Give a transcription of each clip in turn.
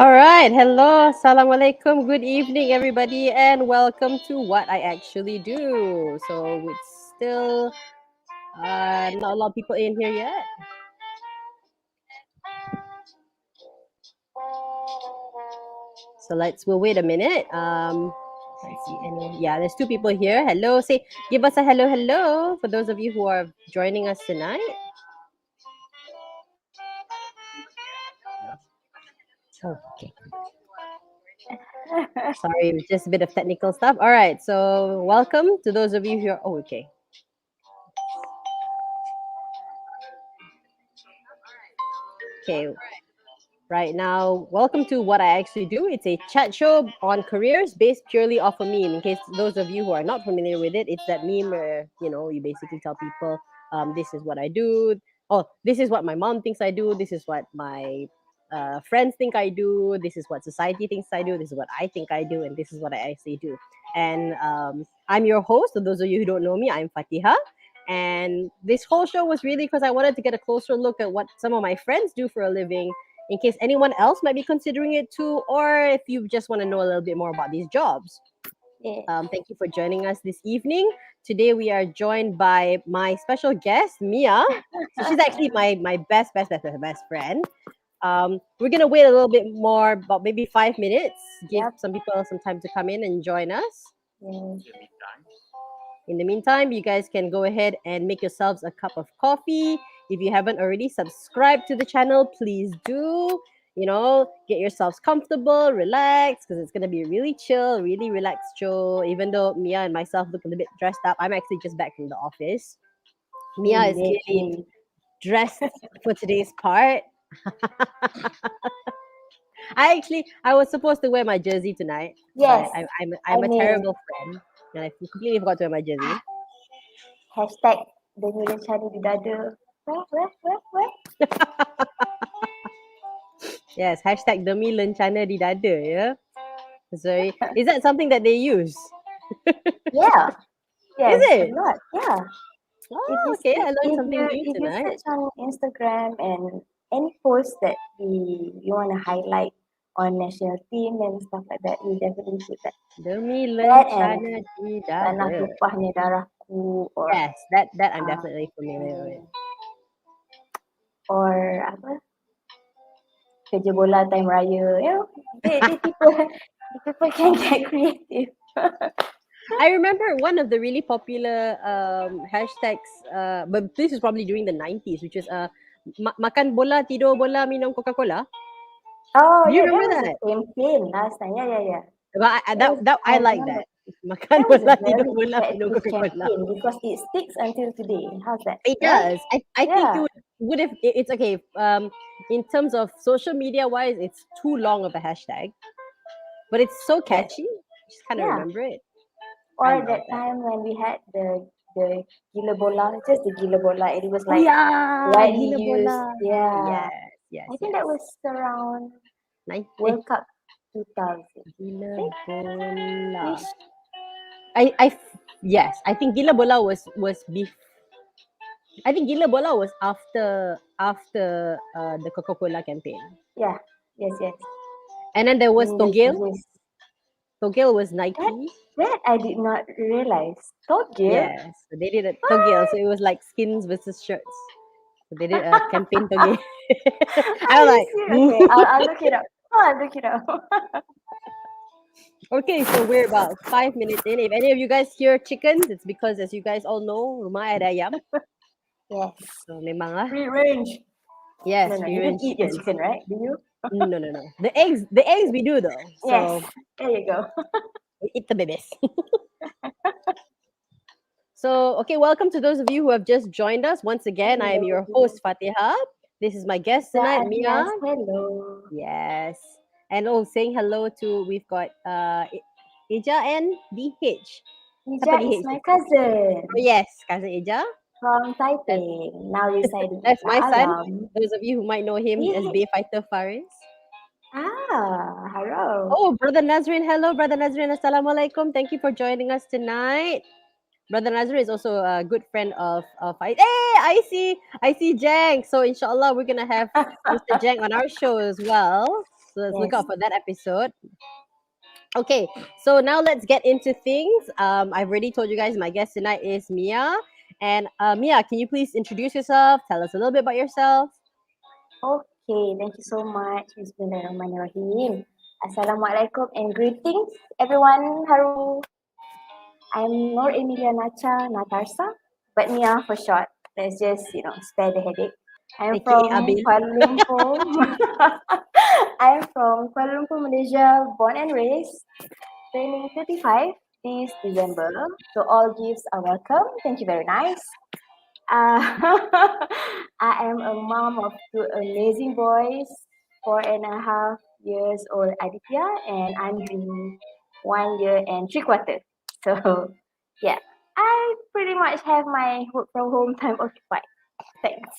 All right. Hello. Assalamualaikum. Good evening, everybody, and welcome to What I Actually Do. So it's still not a lot of people in here yet. So we'll wait a minute. Let's see. Yeah, there's two people here. Hello. Give us a hello, hello for those of you who are joining us tonight. Okay. Sorry, just a bit of technical stuff. All right. So welcome to those of you who are. Oh, okay. Okay. Right now, welcome to What I Actually Do. It's a chat show on careers based purely off a meme. In case those of you who are not familiar with it, it's that meme where you basically tell people, this is what I do. Oh, this is what my mom thinks I do. This is what my friends think I do. This is what society thinks I do. This is what I think I do, and this is what I actually do. And I'm your host. For those of you who don't know me, I'm Fatiha. And this whole show was really because I wanted to get a closer look at what some of my friends do for a living in case anyone else might be considering it too, or if you just want to know a little bit more about these jobs. Yeah. Thank you for joining us this evening. Today we are joined by my special guest, Mia. So she's actually my best friend. We're gonna wait a little bit more, about maybe 5 minutes. Give Yep. some people some time to come in and join us. Yes. In the meantime, you guys can go ahead and make yourselves a cup of coffee. If you haven't already subscribed to the channel, please do. Get yourselves comfortable, relax, because it's going to be really chill, really relaxed show. Even though Mia and myself look a little bit dressed up, I'm actually just back from the office. Mia is Indeed. clearly dressed for today's part. I was supposed to wear my jersey tonight, but Yes. I I'm a mean, terrible friend, and I completely forgot to wear my jersey. hashtag demi cari di dada. Where? Yes, hashtag demi lencana di dada, ya. Sorry. Is that something that they use? Yeah. Is Yes. A it? lot. Yeah. If Oh, you okay. see, I learned something new if you tonight. search on Instagram and any post that you want to highlight on national team and stuff like that, we definitely put that. Demi That and lencana di tanah dada. tumpahnya darahku or Yes, that I'm uh, definitely familiar with. or apa kerja bola time raya. They people can get creative. I remember one of the really popular hashtags, but this is probably during the 90s, which is makan bola, tidur bola, minum Coca-Cola. Oh Do you yeah, that remember was a that? campaign last time. Yeah. But That was I I like remember. that. Makan That was a bola, tidur very bola, minum effective Coca-Cola. campaign because it sticks until today. How's that? It Right? does. I think Yeah. you would have. It's okay. In terms of social media wise, it's too long of a hashtag, but it's so Yes. catchy. You just kind of Yeah. remember it. I Or love that that. time when we had the gila bola, just the gila bola. It was Oh like yeah, widely gila used. bola. Yeah. Yes, yes, I think yes. that was around Eh, World Cup 2000. I gila think bola. ish. Yes, I think gila bola was I think gila bola was after the Coca Cola campaign, Yeah. Yes. and then there was In the Togel. US. Togel was That Nike. that I did not realize. Tokyo? Yes, so they did a Togel. So What? it was like skins versus shirts. So they did a campaign Togel. I Are was you like, serious? "Ooh." Okay, I'll look it up. Oh, I'll look it up. Okay, so we're about 5 minutes in. If any of you guys hear chickens, it's because, as you guys all know, rumah ada ayam. Yes. So memang lah. Free range. Yes, No, free you don't range eat your chickens. chicken, right? Do you? No. The eggs we do though. Yes. So There you go. we eat the babies. So, okay, welcome to those of you who have just joined us. Once again, I am your Hello. host, Fatiha. This is my guest Ida tonight, Mia. alias hello. Yes. And saying hello to, we've got Ija and DH. Siapa Ija is DH my ni? Oh, cousin yes, cousin Ija. from That's, Taipei, now residing in that's my Shah son. Alam. Those of you who might know him as He, Bay Fighter Faris. hello. Oh, Brother Nazrin. Hello, Brother Nazrin. Assalamualaikum. Thank you for joining us tonight. Brother Nazrin is also a good friend of Hey, I see Jang. So inshallah we're gonna have Mr. Jang on our show as well. So let's look Yes. out for that episode. Okay, so now let's get into things. I've already told you guys my guest tonight is Mia. And Mia, can you please introduce yourself? Tell us a little bit about yourself. Okay, thank you so much. Bismillahirrahmanirrahim. Assalamualaikum and greetings, everyone. Haru. I'm Nur Emilia Natasha, but Nia for short. Let's just, spare the headache. I'm AKA from Abil. Kuala Lumpur. I'm from Kuala Lumpur, Malaysia, born and raised, turning 35 this December. So all gifts are welcome. Thank you very nice. Uh, I am a mom of two amazing boys, 4.5 years old Aditya, and I'm in 1 year and 3 quarters. So, yeah, I pretty much have my work from home time occupied. Thanks.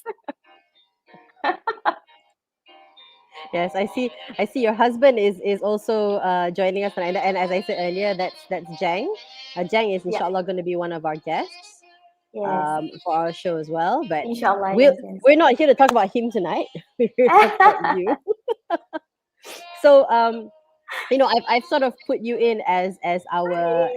Yes, I see. I see your husband is also joining us tonight. And as I said earlier, that's Jang. Jang is Yeah, inshallah going to be one of our guests yes. for our show as well. But Inshallah, we'll, yes, yes. we're not here to talk about him tonight. We're here to talk about you. So I've sort of put you in as our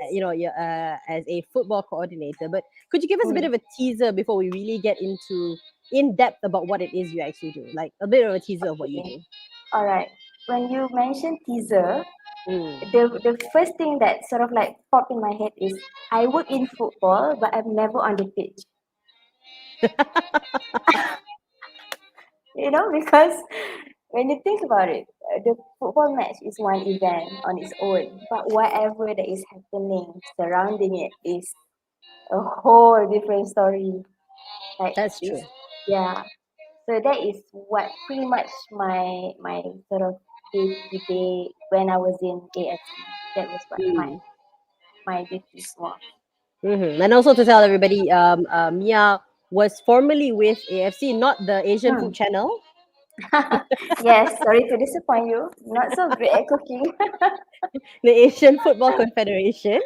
as a football coordinator. But could you give us a bit Mm, of a teaser before we really get into in depth about what it is you actually do? Like a bit of a teaser of what you okay. do. All right. When you mention teaser, Mm. the first thing that sort of like popped in my head is I work in football, but I'm never on the pitch. Because when you think about it, the football match is one event on its own, but whatever that is happening surrounding it is a whole different story. Like That's true. it's yeah. So that is what pretty much my sort of day to day when I was in AFC. That was what Mm. my duties was. And also to tell everybody, Mia was formerly with AFC, not the Asian Hmm. Food Channel, Yes, sorry to disappoint you. Not so great at cooking. the Asian Football Confederation,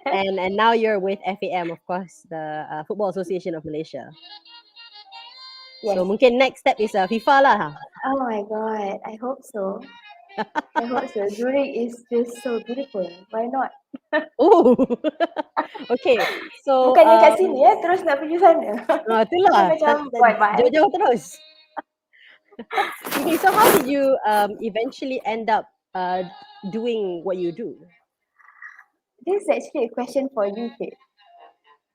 and now you're with FAM, of course, the Football Association of Malaysia. So Yes. mungkin next step is FIFA lah. Oh my god, I hope so. I hope so. Zurich is just so beautiful. Why not? Oh, okay. So Bukannya kat sini ya, terus nak pergi sana. Ini itulah macam buat-buat. jauh-jauh terus. Okay, so how did you eventually end up doing what you do? This is actually a question for you, Kate.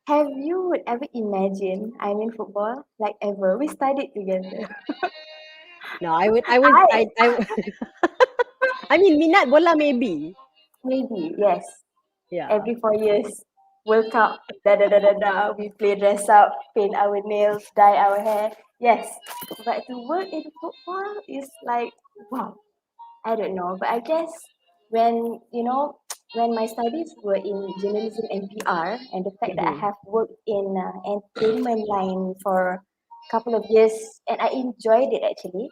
Have you ever imagined I'm in football? Like ever? We studied together. No, I would, I I mean, minat bola maybe. maybe yes. Yeah. Every 4 years, World Cup. Da da da da da. We play dress up, paint our nails, dye our hair. Yes, but to work in football is like wow. I don't know, but I guess when when my studies were in journalism and PR, and the fact that I Mhm. have worked in entertainment line for a couple of years, and I enjoyed it actually.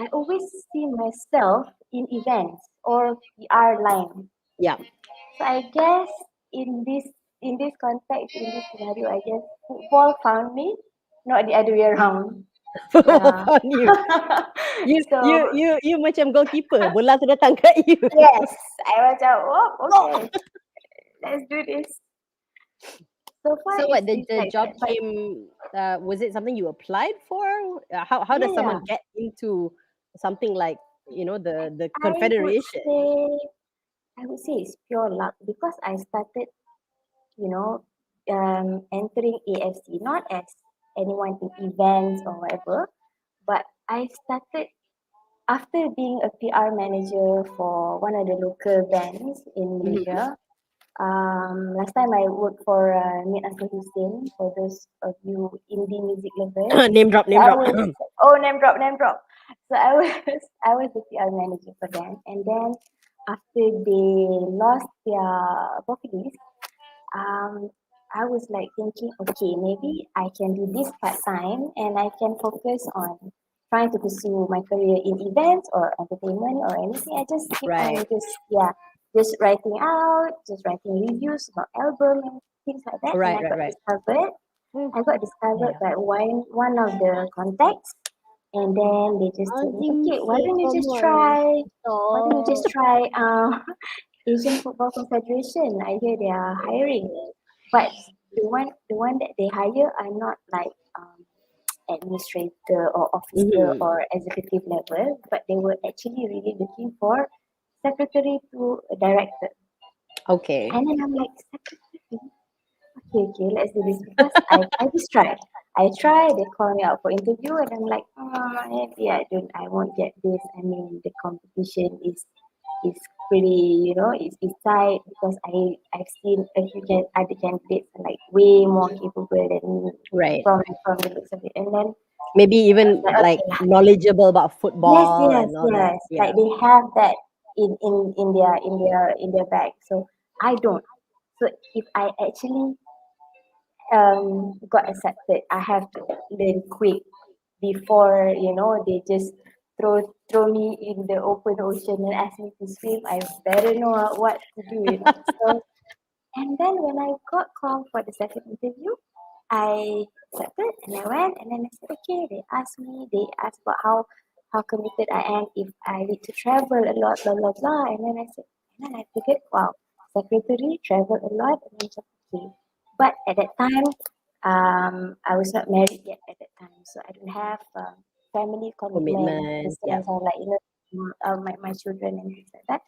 I always see myself in events or PR line. Yeah. So I guess in this context, in this scenario, I guess football found me, not the other way around. Yeah. Upon you. So You macam goalkeeper. Bola tu datang kat you. yes, I macam, oh, okay, let's do this. So far, So what it's the like job that. But came was it something you applied for? How yeah, does yeah, someone get into something like, the I would confederation? say, I would say it's pure luck because I started, you know, entering AFC not as anyone in events or whatever, but I started after being a PR manager for one of the local bands in Mhm. Malaysia. Last time I worked for Meet Uncle Hussein, for those of you indie music lovers. Name drop, So name I drop. was oh name drop, name drop. So I was I was the PR manager for them, and then after they lost their vocalist, um, I was like thinking, okay, maybe I can do this part time and I can focus on trying to pursue my career in events or entertainment or anything. I just keep on Right. just writing out, just writing reviews about album and things like that. And Right, right, right. I got discovered Yeah. by one of the contacts. And then they just told me, Anjing okay, why sih, don't you just come on. try? Why don't you just Stop. try Asian Football Confederation? I hear they are hiring, but the one that they hire are not like administrator or officer Mhm. or executive level, but they were actually really looking for secretary to a director. Okay. And then I'm like, secretary? Okay, okay, let's do this because I just tried. I tried, they call me out for interview and I'm like, maybe I won't get this. I mean the competition is pretty, it's tight because I've seen a few other candidates are like way more capable than me Right. from the looks of it. And then Maybe I was even like, like okay lah. knowledgeable about Yes, football yes, and all that. yes. Yeah. Like they have that in their bag. So I don't. So if I actually got accepted, I have to learn quick before they just throw me in the open ocean and ask me to swim. I better know what to do. So and then when I got called for the second interview, I accepted and I went and then I said, okay, they asked about how committed I am if I need to travel a lot, blah blah blah. And then I said, and then I figured, wow, secretary travel a lot and then said, okay. But at that time, I was not married yet at that time. So I don't have family commitment in the Commitment. Yeah. sense of like, my children and things like that.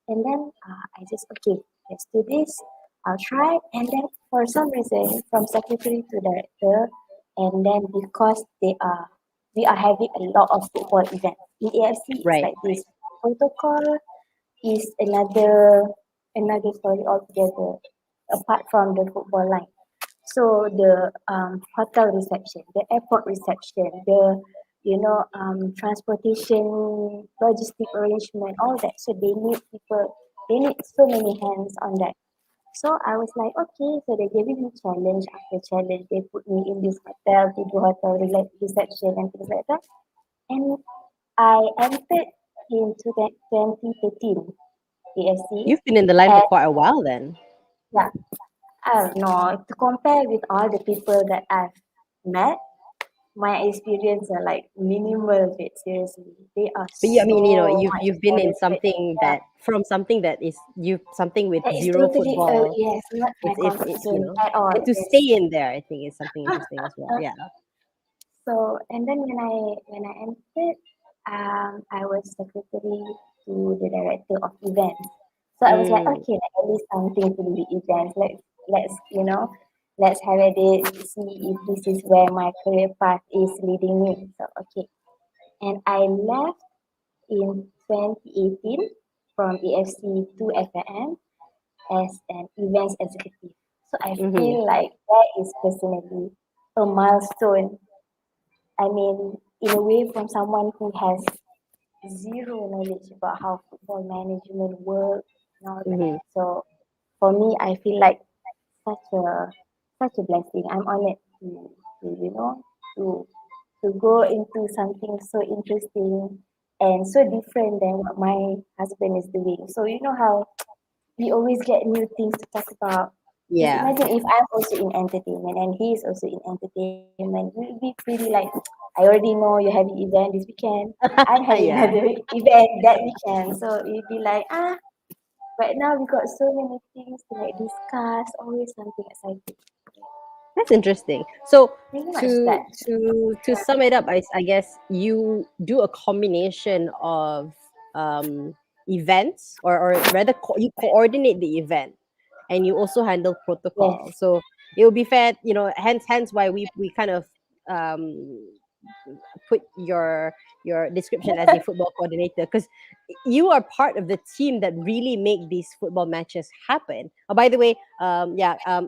And then I just okay, let's do this. I'll try. And then for some reason, from secretary to director, and then because we are having a lot of football events. In AFC, it's Right. like this. Protocol is another story altogether, apart from the football line. So the hotel reception, the airport reception, the transportation, logistic arrangement, all that. So they need people, they need so many hands on that. So I was like, okay, so they're giving me challenge after challenge. They put me in this hotel to do hotel reception and things like that. And I entered in 2013 AFC. You've been in the line for And quite a while then. yeah, I don't know, to compare with all the people that I've met, my experience are like minimal bit seriously. They are But yeah, I mean, so much you've been in talented. something Yeah. that from something that is you something with That is zero totally football. yes, not my It's comfort zone at and all. to Yes. stay in there, I think is something interesting as well. Yeah. So and then when I entered, I was secretary to the director of events. So I was like, Mm, okay, like, at least something to do with events. Let's have a day, see if this is where my career path is leading me. So okay. And I left in 2018 from EFC to FAM as an events executive. So I mm-hmm. feel like that is personally a milestone. I mean, in a way, from someone who has zero knowledge about how football management works and all that. Mm-hmm. So for me, I feel like such a such a blessing. I'm honored to to go into something so interesting and so different than what my husband is doing. So you know how we always get new things to talk about. Just Yeah. imagine if I'm also in entertainment and he is also in entertainment, we'll be pretty like, I already know you're having event this weekend. I'm having Yeah. another event that weekend. So we'll be like, but now we got so many things to like discuss, always something exciting. That's interesting. So Pretty much to that. sum it up, I guess you do a combination of events, or rather you coordinate the event, and you also handle protocol. Yes. So it will be fair, hence why we kind of um put your description as a football coordinator, because you are part of the team that really make these football matches happen. Oh, by the way, a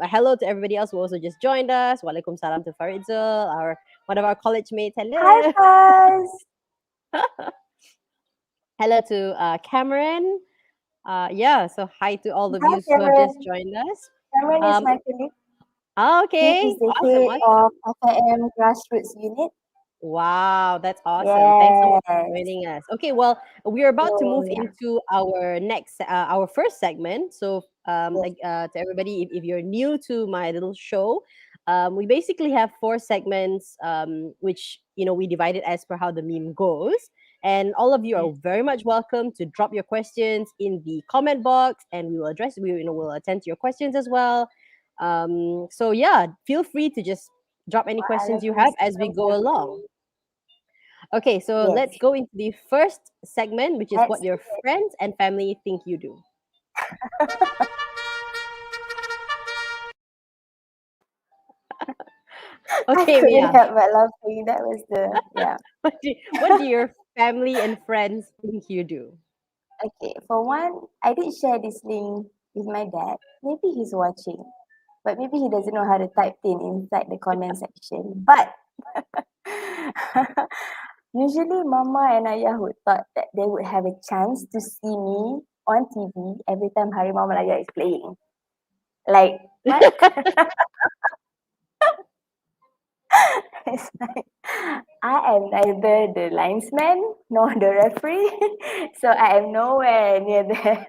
hello to everybody else who also just joined us. Walaikum salam to Faridzul, our one of our college mates. Hi, Hello. Fuzz. Hello to Cameron. Yeah, so hi to all of Hi, you who have just Cameron. joined us. Cameron is um my colleague. He okay, is the awesome, head awesome. of FIM grassroots unit. Wow, that's awesome. Thanks so much for Yes. joining us. Okay, well, we're about to So move yeah. into our first segment. So, Yes. to everybody, if you're new to my little show, We basically have four segments, which we divided as per how the meme goes. And all of you are Yes. very much welcome to drop your questions in the comment box, and we will address. We'll attend to your questions as well. So yeah, feel free to just drop any questions you have as we go along. Okay, so Yes. let's go into the first segment, which is Let's what your do it. friends and family think you do. I Okay, couldn't Mia, help but laughing. That was the yeah. what do your family and friends think you do? Okay, for one, I did share this link with my dad. Maybe he's watching, but maybe he doesn't know how to type in inside the comment section. But usually, Mama and Ayah would thought that they would have a chance to see me on TV every time Harimau Malaya is playing. Like what? It's like I am neither the linesman nor the referee, so I am nowhere near there.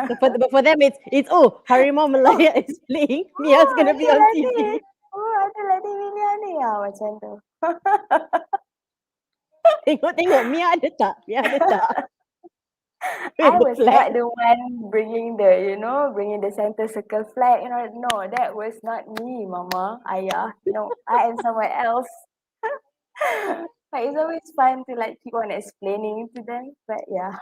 So for them, it's Harimau Oh, Malaya is playing. Mia's oh, gonna be ada on lagi. TV. Oh, ada lagi Milia ni. Macam tu. Tengok Mia ada tak? Mia ada tak? With I the was flag. not the one bringing the center circle flag. No, that was not me, Mama, Ayah. No, I am somewhere else. But it's always fun to like keep on explaining to them. But yeah,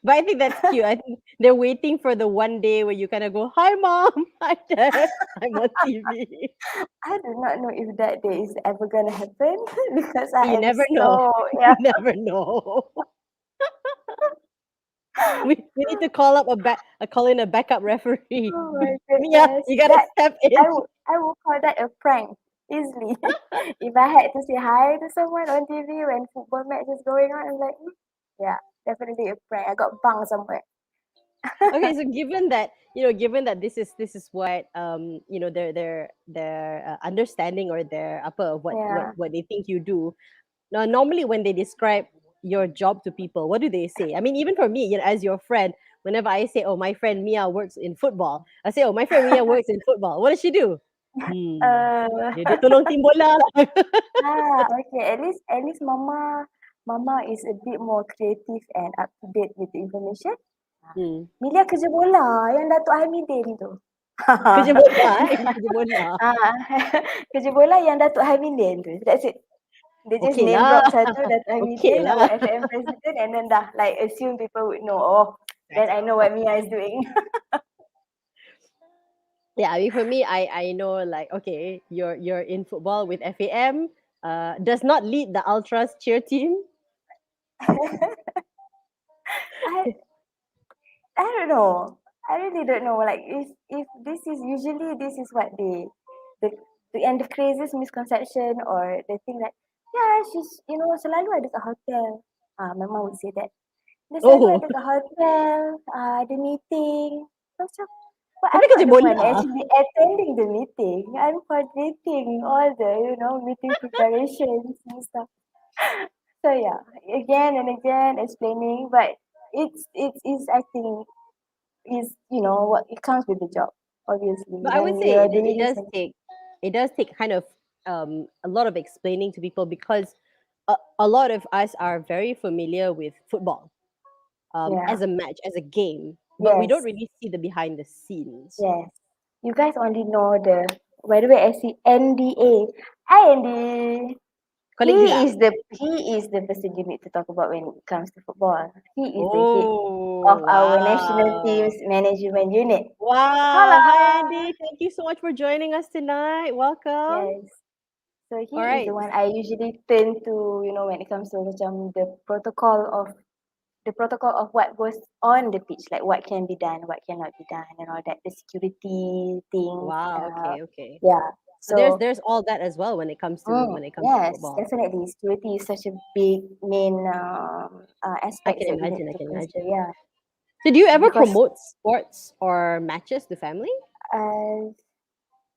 But I think that's cute. I think they're waiting for the one day where you kind of go, "Hi, mom. Hi, dad. I'm on TV." I do not know if that day is ever gonna happen because I You am never know. so You yeah. never know. We need to call up call in a backup referee. Oh my Mia, goodness. you gotta That step in. I would call that a prank easily. If I had to say hi to someone on TV when football match is going on, I'm like, yeah, definitely a prank. I got banged somewhere. Okay, so given that this is what their understanding or their upper of Yeah. what they think you do. Now, normally when they describe your job to people, what do they say? I mean, even for me, as your friend, whenever I say, "Oh, my friend Mia works in football," I say, "Oh, my friend Mia works in football." What does she do? Uh, Dia tolong tim bola lah. okay. At least Mama is a bit more creative and up to date with the information. Hmm. Milia kerja bola yang Datuk Hamidin tu. Kerja bola, ini kerja bola. Ah, kerja bola yang Datuk Hamidin tu. That's it. They just Okay name lah, drop satu Datuk okay Hamidin, our lah. FAM president, and then dah like assume people would know. Oh, then I know what Mia is doing. Yeah, I mean for me, I know like okay, you're in football with FAM. Does not lead the Ultras cheer team. I I don't know. I really don't know. Like if this is usually this is what and the craziest misconception or the thing that yeah she's selalu ada kat hotel. My mom would say that. Dia selalu Oh, ada kat hotel, ada meeting. Macam but tapi I'm not kerja the one bola. actually attending the meeting. I'm coordinating all the meeting preparations and stuff. So yeah, again and again explaining, but it's I think is what it comes with the job. Obviously, But I would when say you're it doing does something, take kind of a lot of explaining to people because a lot of us are very familiar with football yeah, as a match, as a game, but we don't yes, really see the behind the scenes. yes. You guys only know the. By the way, I see NDA. Hi, Andy. Colleague Dila. He is the person you need to talk about when it comes to football. He is the head of Oh, our national wow. team's management unit. Wow. Hi, Hello. Andy. Thank you so much for joining us tonight. Welcome. Yes. So All he is the right. one I usually turn to, when it comes to macam the protocol of what goes on the pitch, like what can be done, what cannot be done, and all that, the security things. Wow. Okay. Okay. Yeah. So there's So, there's all that as well when it comes to yes, football. definitely. Security is such a big main I aspects can that we need imagine. I to can consider. imagine. Yeah, So do you ever because promote sports or matches to family? uh,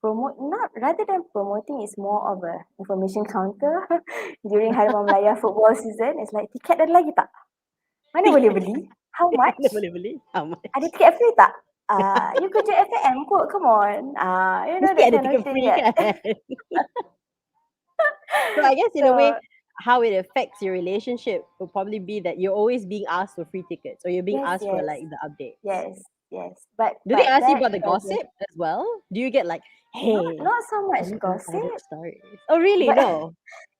promote not rather than promoting is more of a information counter during Harimau Malaya football season. It's like tiket ada lagi tak? Mana boleh beli? How Mana much? boleh beli? How Ada much? tiket free tak? You kerja FAM kot, come on. Mesti That ada kind of tiket thing free that. kan? So I guess in a way, So how it affects your relationship will probably be that you're always being asked for free tickets or you're being yes, asked for yes, like the updates. yes, yes. But Do they ask you that about the doesn't, gossip as well? Do you get like, hey, not so much any insider gossip, stories? Oh, really? but No.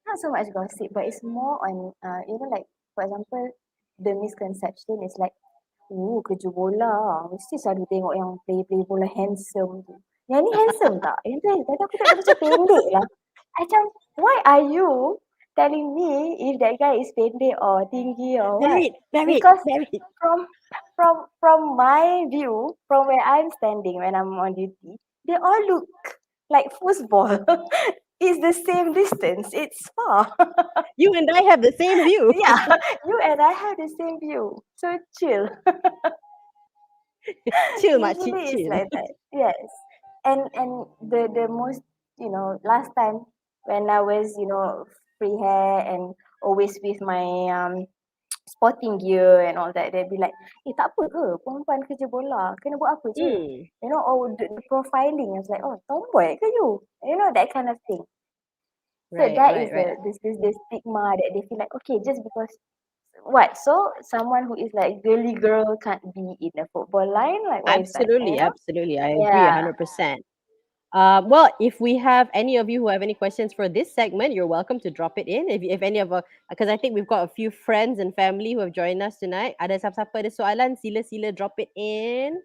not so much gossip, but it's more on like for example, the misconception is like, kerja bola mesti selalu tengok yang player-player bola handsome tu. Yang ni handsome tak? Yang tu tadi aku tengok dia macam pendek lah. Macam, why are you telling me if that guy is pendek or tinggi or what? Married, Because married. from from my view, from where I'm standing when I'm on duty, they all look like foosball. It's the same distance. It's far. You and I have the same view. Yeah, you and I have the same view. So chill. Chill, makcik, Usually it's chill. like that. Yes. And the most, last time when I was, free hair and always with my sporting gear and all that, they'd be like, tak apa ke perempuan kerja bola? Kena buat apa je? Hmm. Or the profiling. I was like, oh, tomboy ke you? That kind of thing. So Right, that right, is right. the stigma that they feel like, okay, just because what? So someone who is like girly girl can't be in the football line? Like what is that? Absolutely, absolutely. I agree Yeah. 100%. Well, if we have any of you who have any questions for this segment, you're welcome to drop it in. If any of because I think we've got a few friends and family who have joined us tonight. Ada siapa-siapa ada soalan, sila drop it in.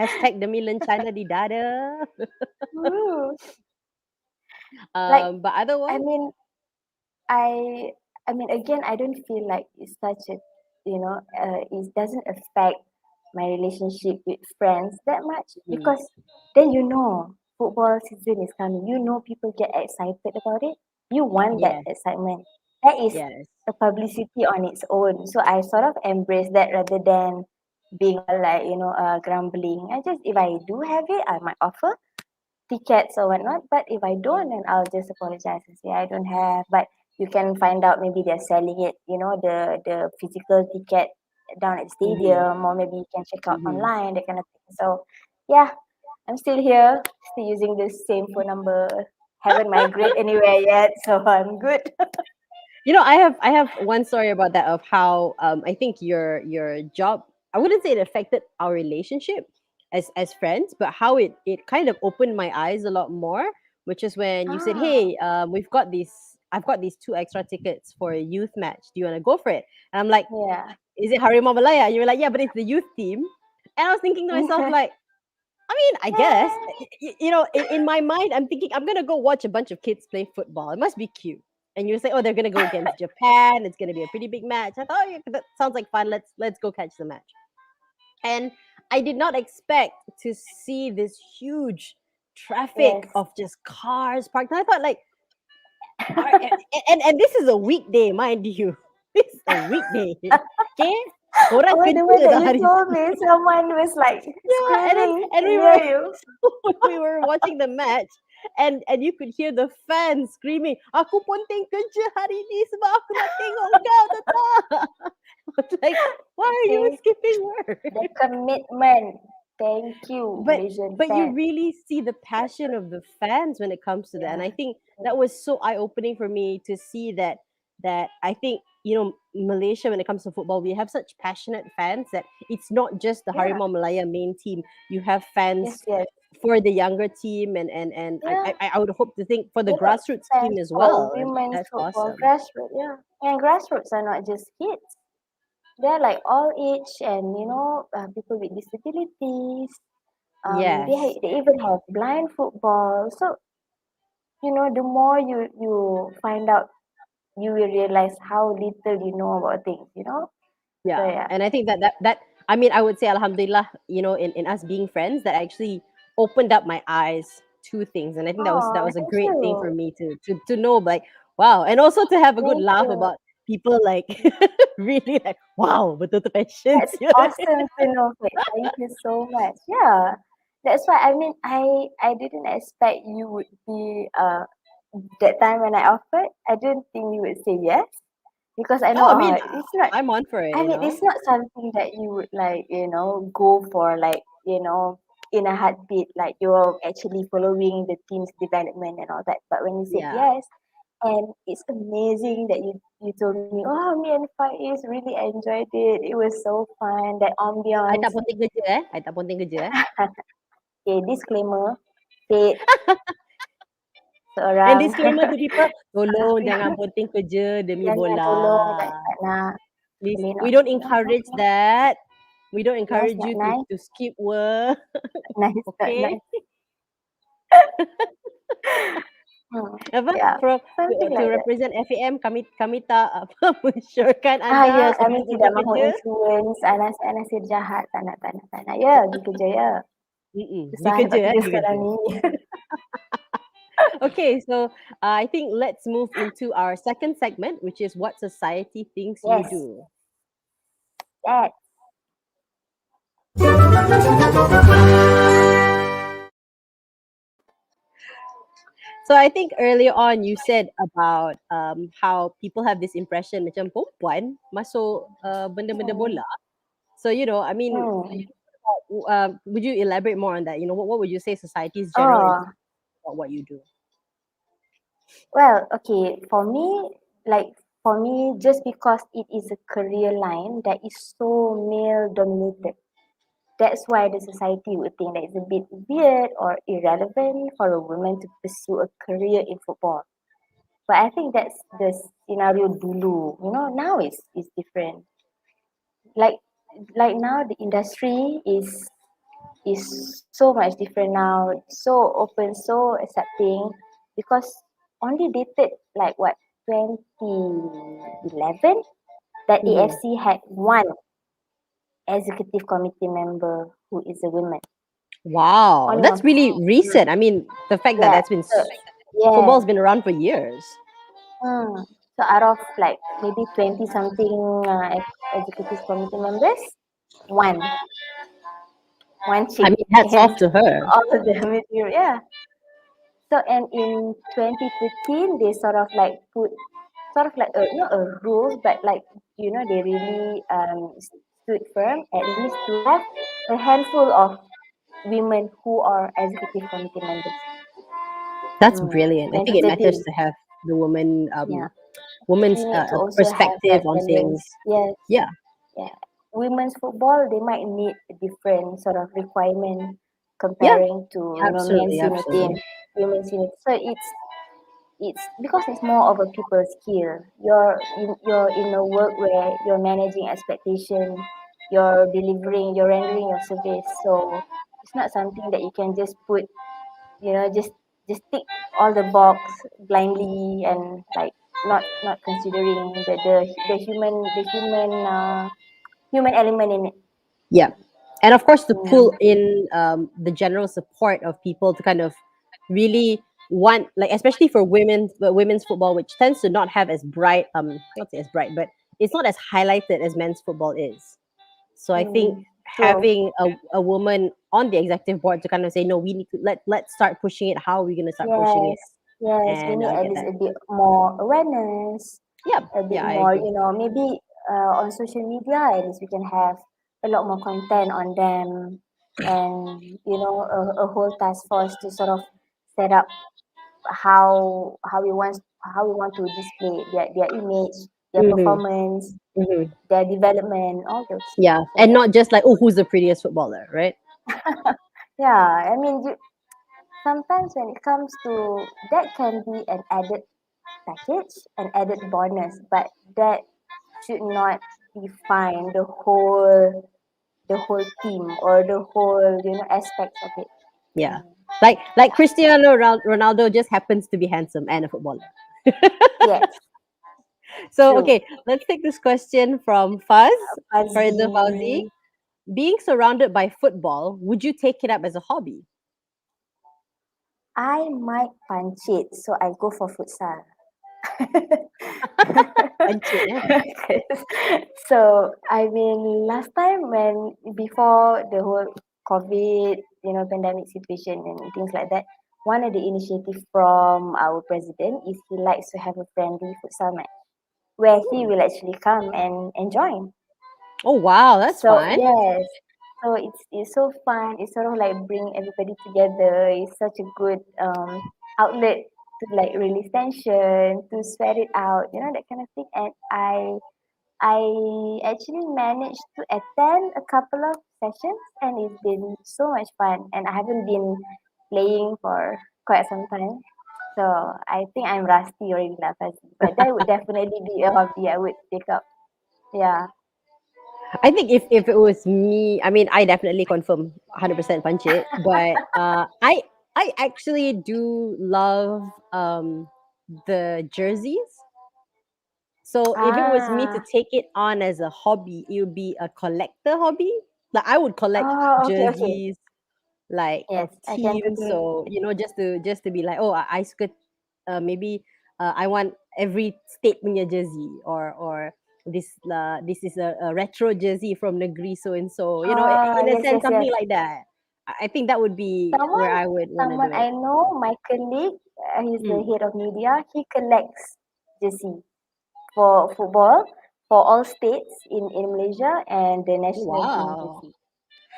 Hashtag demi lencana di dada. Woo. Like, But I otherwise, mean, I I mean again I don't feel like it's such a it doesn't affect my relationship with friends that much mm, because then football season is coming. People get excited about it. You want that yeah, excitement. That is yes. a publicity on its own. So I sort of embrace that rather than being all like, grumbling. I just if I do have it, I might offer tickets or whatnot. But if I don't, then I'll just apologize and say I don't have. But you can find out maybe they're selling it, the physical ticket down at the Mm-hmm, stadium, or maybe you can check out mm-hmm. online, that kind of thing. So yeah, I'm still here, still using the same phone number. Haven't migrated anywhere yet, so I'm good. I have one story about that of how I think your job, I wouldn't say it affected our relationship as friends, but how it kind of opened my eyes a lot more, which is when you said, Ah, hey, I've got these two extra tickets for a youth match, do you want to go for it? And I'm like, yeah. is it Harimau Malaya? And you were like, yeah, but it's the youth team. And I was thinking to myself, like, I mean, I guess, in my mind, I'm thinking I'm gonna go watch a bunch of kids play football. It must be cute. And you say, oh, they're gonna go against Japan. It's gonna be a pretty big match. I thought, oh, yeah, that sounds like fun. Let's go catch the match. And I did not expect to see this huge traffic Yes. of just cars parked. And I thought, like, and this is a weekday, mind you. This is a weekday. Okay, orang Oh, the kerja way that dah you hari told me, someone was like yeah, screaming and we near were you. we were watching the match and you could hear the fans screaming, "Aku penting kerja hari ni sebab aku nak tengok kau tetap." I was like, why are you See, skipping work? the commitment. Thank you, but Malaysian but you fans. really see the passion of the fans when it comes to that, and I Yeah. think that was so eye-opening for me to see that I think Malaysia, when it comes to football, we have such passionate fans that it's not just the Yeah. Harimau Malaya main team. You have Yes, fans yes. for the younger team, and Yeah. I would hope to think for the There are grassroots team fans as for well, and women's that's football, awesome. grassroots, yeah. And grassroots are not just kids. They're like all age and, people with disabilities. Yes. They even have blind football. So, the more you find out, you will realize how little you know about things. So, Yeah, yeah. and I think that I mean, I would say Alhamdulillah, in us being friends, that actually opened up my eyes to things, and I think that Oh, was a thank great thing for you. me to know, like, wow, and also to have a good Thank laugh you. about people like really like, wow, betul tu That's passions. awesome to know, Faith. Thank you so much. Yeah. That's why I mean I didn't expect you would be that time when I offered, I didn't think you would say yes. Because I know Oh, I mean, it's not I'm on for it, I mean it's not something that you would like, go for like, you know, in a heartbeat, like you're actually following the team's development and all that. But when you said Yeah. yes, and it's amazing that you told me, oh, me and Faiz really enjoyed it. It was so fun, that I ambiance. tak ponting kerja I tak ponting kerja Okay, disclaimer, paid And seorang. disclaimer to people, tolong jangan ponting kerja demi Jangan bola. tolong, tak nak. Please, Boleh we not, don't not, not, encourage not that. We don't nice, encourage not you nice, to skip work. nice, not Okay? nice. Hmm. Apa? Yeah, something To like that. represent FAM, kami tak apa mensyorkan Ya, anda kami untuk tidak pergi mahu kerja. influence anas-anas jahat. Tak nak, tak nak, tak nak. Ya, pergi kerja ya. Pergi Susah dapat kerja kerja pergi sekarang kerja. ni. Okay, so I think let's move into our second segment, which is what society thinks you Yes, do. that. So I think earlier on you said about how people have this impression macam perempuan masuk benda-benda Hmm. bola. So I mean, Hmm. would you elaborate more on that? What would you say society's general Oh, impression about what you do? well, okay. For me, just because it is a career line that is so male dominated, that's why the society would think that it's a bit weird or irrelevant for a woman to pursue a career in football. But I think that's the scenario dulu. Now it's different. Like like now the industry is so much different now. So open, so accepting, because only dated like what 2011 that Mm-hmm. AFC had one executive committee member who is a woman. Wow, Only that's one. really Mm. recent. I mean, the fact that Yeah. that's been So yes. football's been around for years. So out of like maybe 20 something executive committee members, one I chick mean, hats in off to her. all the material. Yeah. So and in 2013 they sort of like put sort of like not a rule, but like they really stood firm at least to have a handful of women who are executive committee members. That's brilliant. I think it matters 2013. to have the Yeah. woman's We need to also have perspective that on things. balance. Yes. Yeah, Yeah. Women's football, they might need a different sort of requirement yeah, comparing to men's absolutely, unit team, absolutely. women's unit. So it's because it's more of a people skill. You're in a work where you're managing expectation, you're delivering, you're rendering your service. So it's not something that you can just put, just tick all the box blindly and like not considering the human element in it. Yeah, and of course to Mm. pull in the general support of people to kind of really want, like, especially for women's football, which tends to not have as bright, not say as bright, but it's not as highlighted as men's football is. So I think Mm. True. having a woman on the executive board to kind of say, no, we need to let's start pushing it. How are we going to start pushing it? Yes. Yes. We And need at get least that. a bit more awareness, Yeah, a bit yeah, I more, agree. maybe on social media, at least we can have a lot more content on them, and a whole task force to sort of set up how we want to display their image, their Mm-hmm. performance, Mm-hmm. their development, all those. Yeah, So and yeah. not just like, oh, who's the prettiest footballer, right? Yeah, I mean, sometimes when it comes to that can be an added package, an added bonus, but that should not define the whole team or the whole aspects of it. Yeah, Mm. like Cristiano Ronaldo just happens to be handsome and a footballer. Yes, So true. okay, let's take this question from Fuzz. Fuzzy. Further Fuzzy, being surrounded by football, would you take it up as a hobby? I might punch it, so I go for futsal. Pancit, eh? So I mean, last time before the whole COVID, pandemic situation and things like that, one of the initiative from our president is he likes to have a friendly futsal match where he will actually come and join. Oh wow, that's So fun. yes, So it's so fun. It's sort of like bring everybody together. It's such a good outlet to like release tension, to sweat it out, that kind of thing. And I actually managed to attend a couple of sessions, and it's been so much fun. And I haven't been playing for quite some time. So I think I'm rusty already lah, Fazli. But that would definitely be a hobby I would take up. Yeah. I think if it was me, I mean, I definitely confirm 100% punch it. But I actually do love the jerseys. So if it was me to Ah. take it on as a hobby, it would be a collector hobby. Like I would collect Oh, okay, okay. jerseys like Yes, of I can teams. totally. So just to be like, oh, I suka maybe I want every state punya jersey, or this is a retro jersey from negeri so and so. Ah, In a yes, sense, yes, yes. something like that. I think that would be where Someone, I would want to do someone it. I know, my colleague, he's the Mm. head of media. He collects jersey for football for all states in Malaysia and the Oh, national team wow. jersey.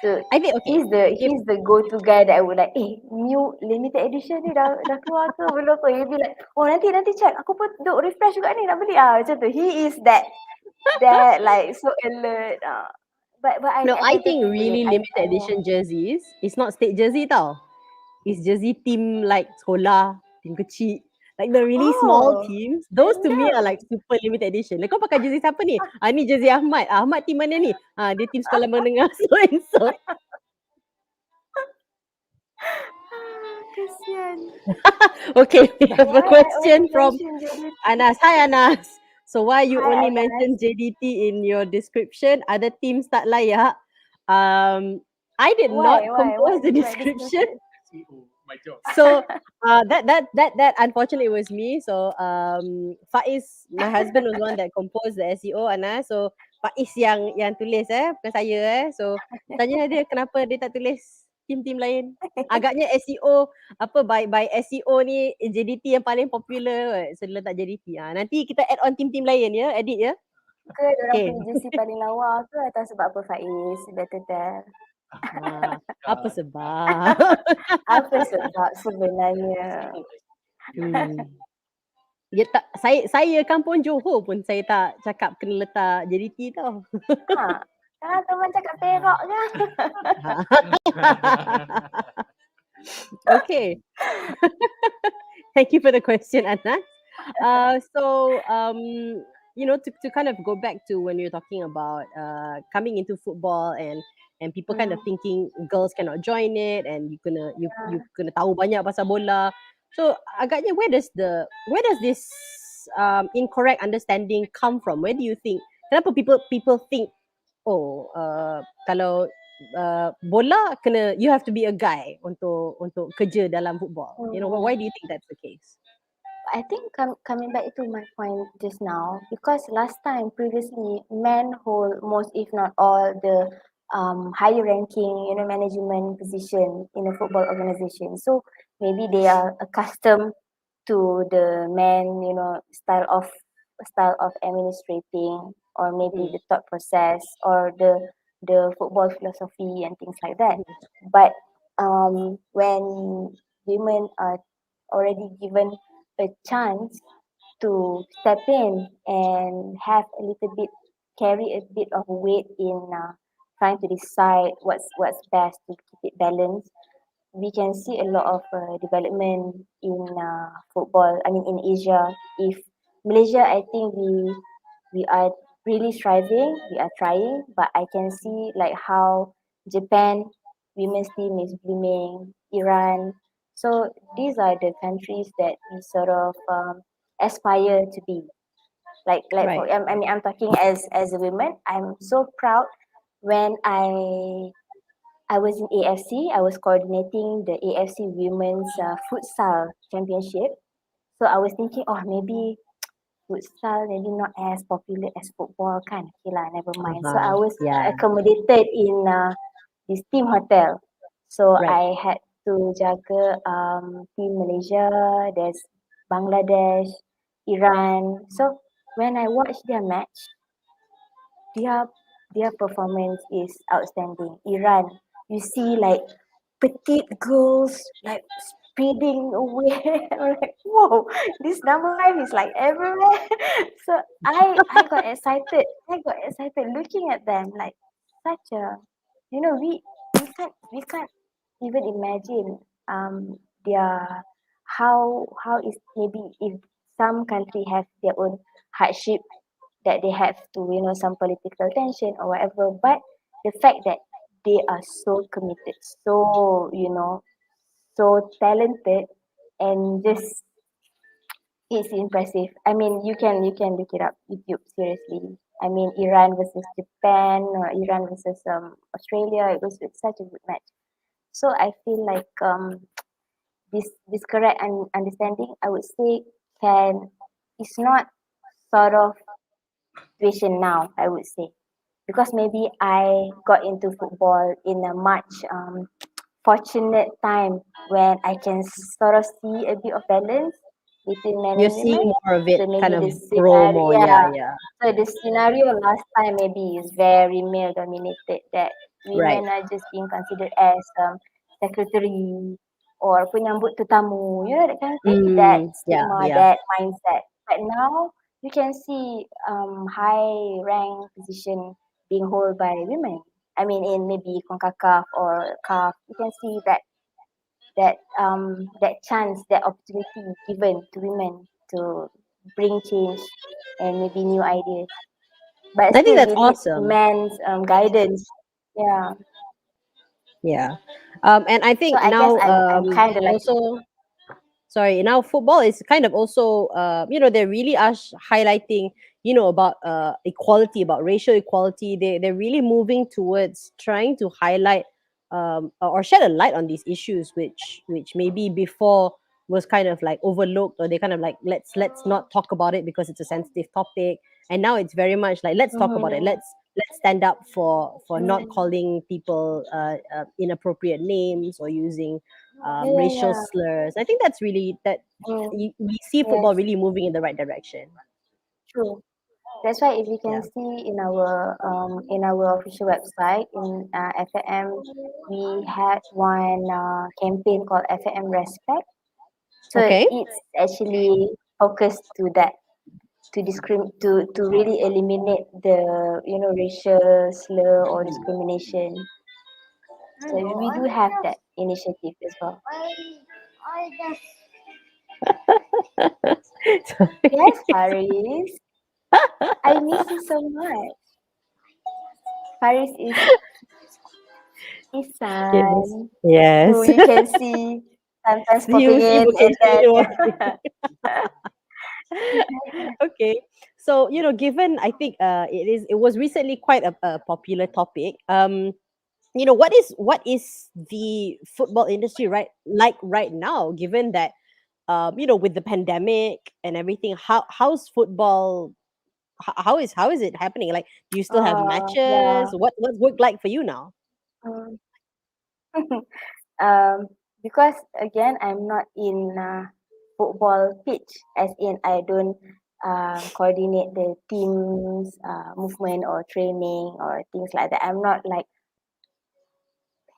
So I think okay. If he's the go-to guy that I would like. New limited edition ni dah keluar ke belum ke? He'll be like, oh nanti check. Aku pun duk refresh juga ni nak beli macam tu. He is that like so alert. But No, I I can think totally relate. really limited I know. edition jerseys, it's not state jersey tau. It's jersey team like sekolah, team kecil. Like the really small Oh, teams, those to me are random. like super limited edition. Like kau pakai jersey siapa ni? Ni jersey Ahmad. Ahmad team mana ni? Dia team sekolah menengah so and so. Kesian. Okay, we have a Why I only question from mention JDT? Anas. Hi Anas. So why you Hi, only Anas. mention JDT in your description? Other teams tak layak. I did Why? not Why? What compose the is my description. description? So that unfortunately was me. So Faiz, my husband was one that composed the SEO Ana. So Faiz yang tulis bukan saya So tanya dia kenapa dia tak tulis tim-tim lain. Agaknya SEO apa by SEO ni JDT yang paling popular so dia letak JDT. Nanti kita add on tim-tim lain ya, edit ya. Ke orang Okay. punya jersey paling lawa ke atau sebab apa Faiz? Better tell. Apa sebab? Apa sebab sebenarnya? hmm. Dia tak saya kampung Johor pun saya tak cakap kena letak JDT tau. Ha. Kan teman cakap Perak ke? Okay. Thank you for the question, Anas. So to kind of go back to when you're talking about coming into football and people kind of thinking girls cannot join it and you kena tahu banyak pasal bola. So agaknya where does this incorrect understanding come from? Where do you think? Kenapa people think kalau bola kena you have to be a guy untuk kerja dalam football. Why do you think that's the case? I think coming back to my point just now, because last time previously men hold most if not all the higher ranking management position in a football organization. So maybe they are accustomed to the men style of administrating, or maybe Mm. the thought process, or the football philosophy and things like that. But when women are already given a chance to step in and have a little bit, carry a bit of weight in trying to decide what's best to keep it balanced, we can see a lot of development in football. I mean, in Asia. If Malaysia, I think we are really striving. We are trying, but I can see like how Japan women's team is blooming, Iran. So these are the countries that we sort of aspire to be. Like Right. for I mean, I'm talking as a woman. I'm so proud when I was in AFC. I was coordinating the AFC Women's Futsal Championship. So I was thinking, oh, maybe futsal maybe not as popular as football kan. Okay lah, never mind. So I was Yeah. accommodated in this team hotel. So Right. I had to jaga team Malaysia, there's Bangladesh, Iran. So when I watched their match, their their performance is outstanding. Iran, you see like petite girls like speeding away. I'm like, whoa, this number five is like everywhere. So I got excited. I got excited looking at them like such a, we can't even imagine their how is maybe if some country have their own hardship that they have to, some political tension or whatever. But the fact that they are so committed, so, so talented, and just it's impressive. I mean, you can look it up YouTube seriously. I mean, Iran versus Japan or Iran versus Australia. It was such a good match. So I feel like this correct understanding, I would say, can it's not sort of situation now, I would say, because maybe I got into football in a much fortunate time when I can sort of see a bit of balance between men You're and seeing women. more of it So kind maybe of the grow more. scenario, Yeah, yeah. yeah. So the scenario last time maybe is very male dominated, that Right. women are just being considered as secretary or penyambut tetamu, that kind of thing, that Yeah, stigma, yeah. that mindset. But now you can see high rank position being held by women. I mean, in maybe CONCACAF or CAF, you can see that chance, that opportunity given to women to bring change and maybe new ideas. But I think still, that's we need awesome. men's guidance. Yeah. Yeah. And I So think I guess now I'm kind of like, also sorry, now football is kind of also they really are highlighting about equality, about racial equality. They're really moving towards trying to highlight or shed a light on these issues, which maybe before was kind of like overlooked, or they kind of like let's not talk about it because it's a sensitive topic. And now it's very much like let's talk about it, mm-hmm, let's stand up for not mm, calling people inappropriate names or using yeah, yeah, racial yeah. slurs. I think that's really that Mm, we see football yes, really moving in the right direction. true. That's why if you can Yeah. see in our official website in FAM, we had one campaign called FAM Respect. So Okay. it's actually focused to that, to really eliminate the racial slur or discrimination. So we do have that initiative as well. Yes, Sorry. Faris, I miss you so much. Faris is Yes. Isan, who Yes. you can see sometimes popping See in you and then occasionally walking. Okay. So, given I think it was recently quite a popular topic. What is the football industry right now, given that with the pandemic and everything, how's football, how is it happening? Like, do you still have yeah. matches? What's work like for you now? um, um, because again, I'm not in football pitch, as in I don't coordinate the team's movement or training or things like that. I'm not like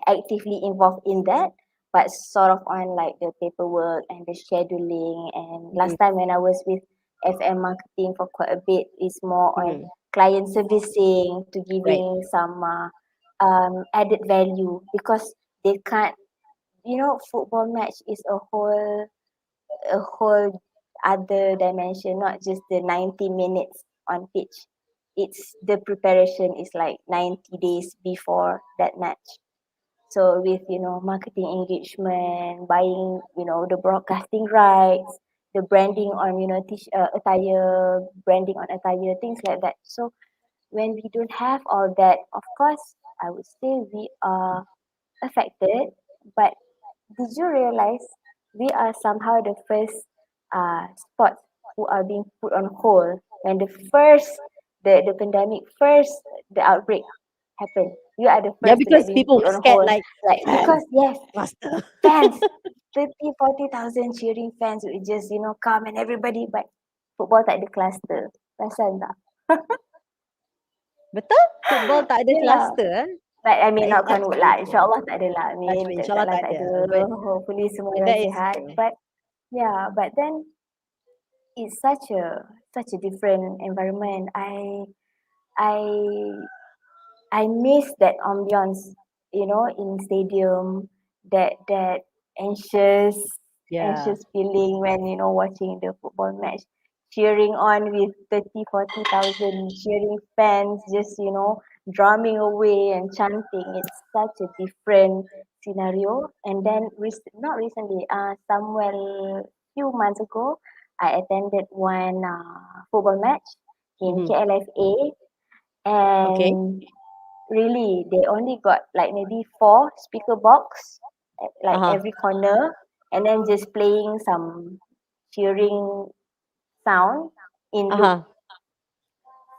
actively involved in that, but sort of on like the paperwork and the scheduling. And Mm, last time when I was with FM marketing for quite a bit, is more on mm, client servicing, to right. giving some added value, because they can't, football match is a whole other dimension, not just the 90 minutes on pitch. It's the preparation is like 90 days before that match. So with, marketing engagement, buying, the broadcasting rights, the branding on, attire, branding on attire, things like that. So when we don't have all that, of course, I would say we are affected. But did you realize we are somehow the first sport who are being put on hold when the pandemic first, the outbreak happened. We are the Yeah, first to like because being people put were on scared, hold, like like, because fans yes, faster. fans, 30,000, 40,000 cheering fans would just come and everybody, but football tak ada cluster. Perasan tak? Betul? Football tak ada Yelah. cluster But I mean, that is knock on that's wood very lah. true. InsyaAllah tak ada lah. I Touch mean, wood, tak insyaAllah lah tak tak ada. ada. Hopefully semua But orang that is sihat. true. But yeah, but then it's such a different environment. I I miss that ambience, in stadium, that anxious Yeah. anxious feeling when watching the football match, cheering on with 30, 40,000 cheering fans, just drumming away and chanting. It's such a different scenario. And then not recently, somewhere few months ago, I attended one football match in Mm-hmm. KLFA, Okay. and really they only got like maybe four speaker box at like Uh-huh. every corner, and then just playing some cheering sound in loop. Uh-huh.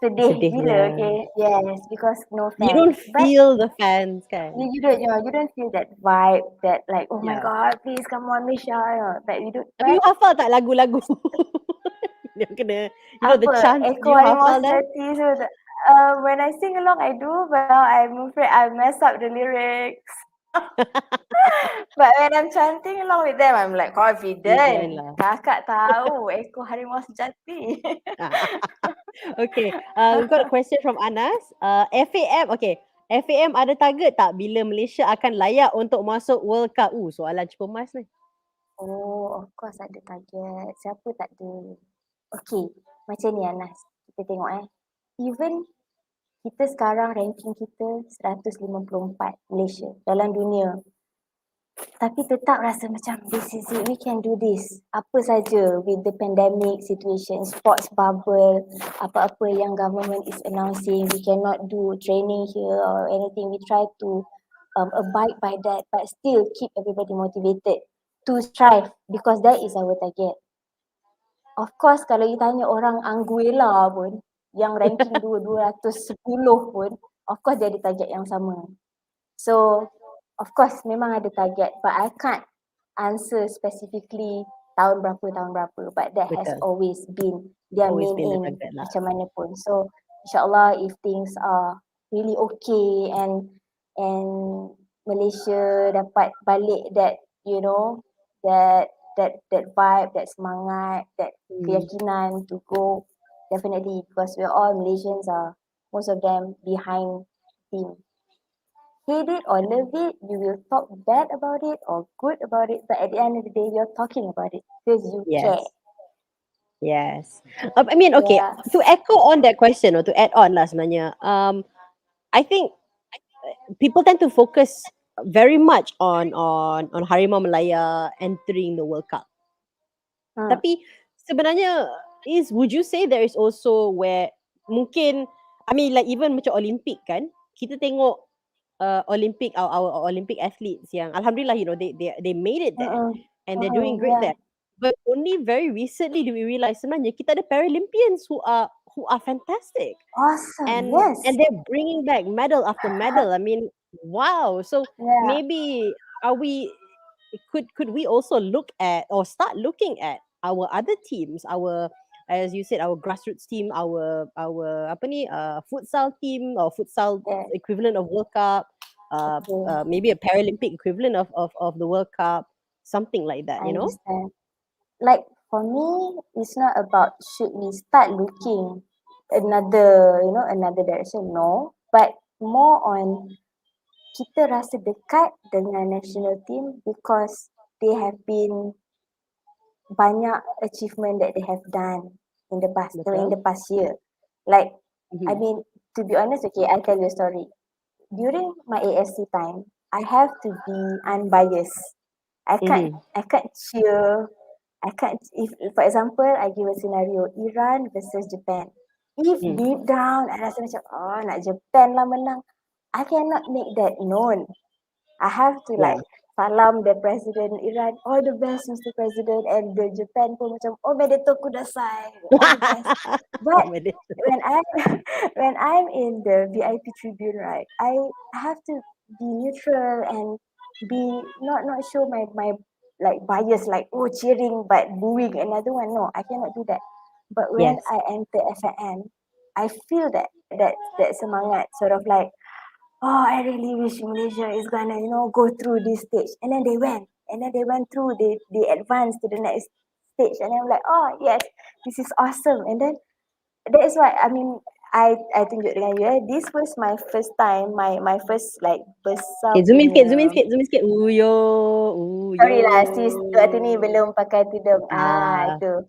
Sedih Sedihnya. gila, okay? Yes, because no You fans. don't But feel the fans kan? you don't feel that vibe, that like, oh my Yeah. god, please come on Malaysia, but you don't. Tapi you But hafal tak lagu-lagu? Yang kena, the apa, chants, Echo you Harimau hafal them? Sejati, so when I sing along I do, but now I'm afraid I mess up the lyrics. But when I'm chanting along with them, I'm like You join confident. lah. Kakak tahu Eko Harimau Sejati. Okay, we've got a question from Anas. FAM, okay. FAM ada target tak bila Malaysia akan layak untuk masuk World Cup? Soalan cepumas ni. Oh, of course ada target. Siapa tak ada? Okay, macam ni Anas. Kita tengok Even kita sekarang ranking kita 154 Malaysia dalam dunia. Tapi tetap rasa macam this is it, we can do this. Apa saja with the pandemic situation, sports bubble, apa-apa yang government is announcing, we cannot do training here or anything. We try to abide by that, but still keep everybody motivated to strive, because that is our target. Of course, kalau you tanya orang Anguilla pun, yang ranking 210 pun, of course dia ada target yang sama. So, of course memang ada target, but I can't answer specifically tahun berapa. But that has Betul. always been their Always main been the aim, target lah. macam mana pun. So, insyaAllah if things are really okay and Malaysia dapat balik that, that vibe, that semangat, that keyakinan to go, definitely, because we're all Malaysians, are most of them behind team. Hate it or love it, you will talk bad about it or good about it, but at the end of the day, you're talking about it because you care. Yes. Yes. I mean, okay, Yeah. to echo on that question or to add on lah sebenarnya, I think people tend to focus very much on Harimau Malaya entering the World Cup. Tapi sebenarnya would you say there is also where mungkin, I mean like even macam Olympic kan, kita tengok Olympic, our Olympic athletes yang alhamdulillah, they made it there and they're doing great Yeah. there. But only very recently do we realize sebenarnya kita ada Paralympians who are fantastic. Awesome. and Yes. and they're bringing back medal after medal. I mean, wow. So Yeah. maybe are we could we also look at or start looking at our other teams, our, as you said, our grassroots team, our apa ni, futsal team or futsal Yeah. equivalent of World Cup, Okay. maybe a Paralympic equivalent of the World Cup, something like that, I understand. Like for me, it's not about should we start looking another direction. No, but more on kita rasa dekat dengan national team because they have been banyak achievement that they have done in the Betul. past year. Like, I Mhm. mean, to be honest, okay, I'll tell you a story. During my ASC time, I have to be unbiased. Mhm. I can't cheer. If for example, I give a scenario, Iran versus Japan. If Mm. deep down, I rasa macam, nak Japan lah menang, I cannot make that known. I have to Yeah. like salam the president Iran, all the best Mr. President, and the Japan pun macam, omedetou kudasai, all the best. But when when I'm in the VIP tribune, right, I have to be neutral and be not show my like bias, like cheering but booing another one. No, I cannot do that. But when Yes. I enter FAM, I feel that semangat sort of like, oh, I really wish Malaysia is gonna, go through this stage. And then they went. And then they went through, they advanced to the next stage. And I'm like, oh yes, this is awesome. And then that is why, I mean, I tunjuk dengan you. This was my first time, my first like besar Okay, zoom in sikit, zoom in punya. sikit, zoom in sikit. Uyo, Sorry uyo. lah, sis waktu ni belum pakai tudung. Ah, Itu.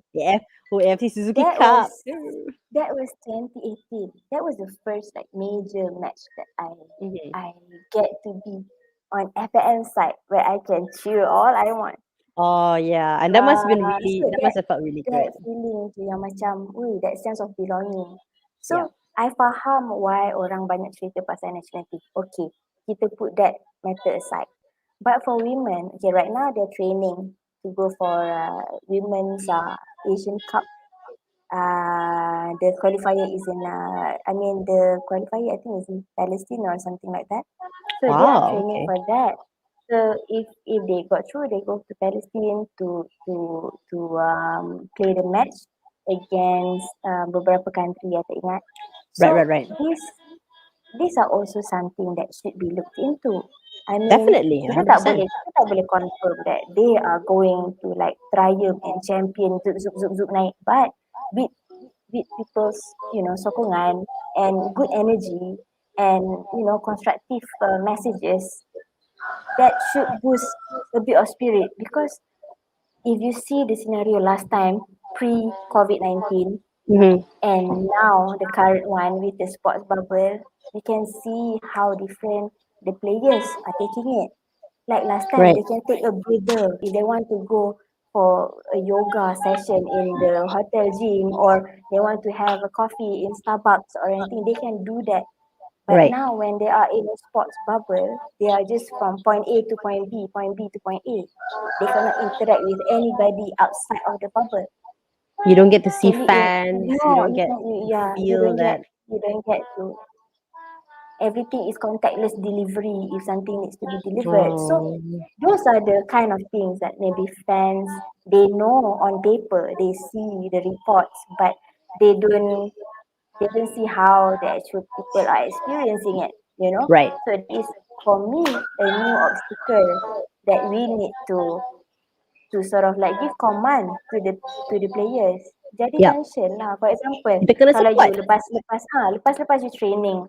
AFC Suzuki That Cup. was that was 2018. That was the first like major match that Mhm. I get to be on FAM side where I can cheer all I want. Oh yeah, and that must have been So really, that must have felt really that good. feeling tu yang macam, that sense of belonging. Yeah. So I faham why orang banyak cerita pasal national team. Okay, kita put that matter aside. But for women, okay, right now they're training to go for women's Asian Cup. The qualifier is in, the qualifier I think is in Palestine or something like that. So they are Wow. training Okay. for that. So if they got through, they go to Palestine to play the match against beberapa country, I tak ingat. Right, So right, right. these are also something that should be looked into. I mean, Definitely, kita tak 100%. boleh confirm that they are going to like triumph and champion zuk naik, but with people's sokongan and good energy and constructive messages that should boost a bit of spirit, because if you see the scenario last time pre COVID-19 Mm-hmm. and now the current one with the sports bubble, you can see how different the players are taking it. Like last time, Right. they can take a breather if they want to go for a yoga session in the hotel gym, or they want to have a coffee in Starbucks or anything, they can do that. But Right. now when they are in a sports bubble, they are just from point A to point B, point B to point A. They cannot interact with anybody outside of the bubble. You don't get to see Only in fans. You no, don't get to you feel don't get that. to, everything is contactless delivery if something needs to be delivered. So Oh, those are the kind of things that maybe fans, they know on paper, they see the reports, but they don't they don't see how the actual people are experiencing it. right. So that is for me a new obstacle that we need to sort of like give command to the players. Jadi Yep. function lah. For example, Kita kena kalau you support. lepas you training,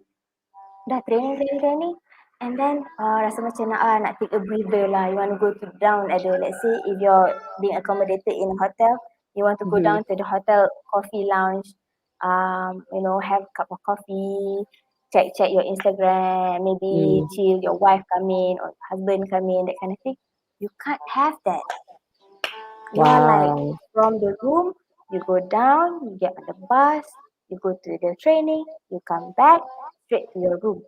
dah training, and then rasa macam nak take a breather lah, you want to go to down at the, let's say if you're being accommodated in a hotel, you want to go Mm-hmm. down to the hotel coffee lounge, have a cup of coffee, check your Instagram, maybe Mm. chill, your wife come in or husband come in, that kind of thing. You can't have that. You are like, Wow. from the room, you go down, you get on the bus, you go to the training, you come back straight to your room.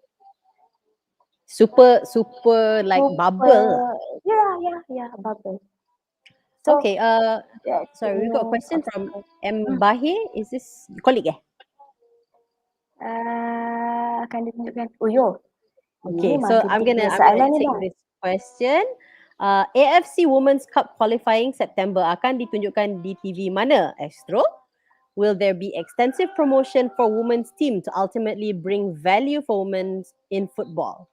Super, super like bubble. Super, yeah, bubble. So Okay. that's the Sorry, we got a new question from obstacle. M Bahir. Is this colleague? Akan ditunjukkan. Oh yo, ini Okay, so I'm marketing gonna punya I'm gonna soalan ni take dah. this question. AFC Women's Cup qualifying September akan ditunjukkan di TV mana? Astro? Will there be extensive promotion for women's team to ultimately bring value for women in football?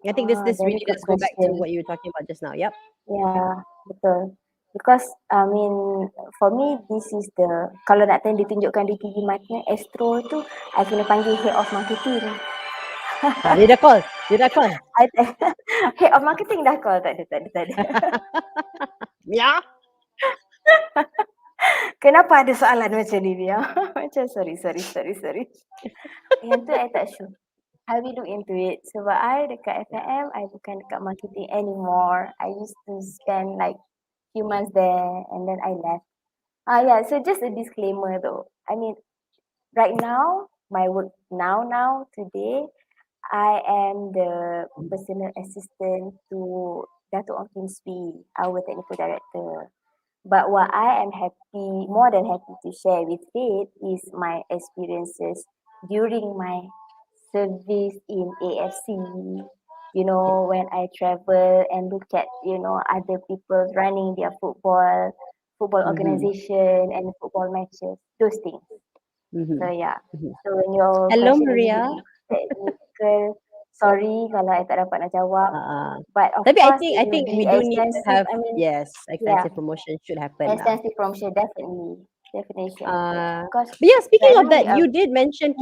I think this Very really good does go back to question. what you were talking about just now. Yep. Yeah, betul. Because I mean, for me this is the, kalau nak tanya ditunjukkan di TV mana Astro tu, I kena panggil head of marketing. Dia dah call. Dia dah call. Head of marketing dah call, tak ada. Ya. Kenapa ada soalan macam ni dia? Macam sorry. Yang tu I tak sure. I will look into it. Sebab I dekat FAM, I bukan dekat marketing anymore. I used to spend like few months there and then I left. Yeah, so just a disclaimer though. I mean, right now, my work now today, I am the personal assistant to Dato' Ong Kim Swee, our technical director. But what I am more than happy to share with Faith is my experiences during my service in AFC. When I travel and look at, other people running their football Mhm. organization and football matches, those things. So Mm-hmm. yeah. Mm-hmm. So when your Hello, question is Maria. really technical, sorry kalau I tak dapat nak jawab. Uh, But of tapi course it I will think we be do need to extensive. have, I mean, yes, yeah, extensive promotion should happen lah. extensive promotion definitely should happen. Because But yeah, speaking right of now we that, are you did mention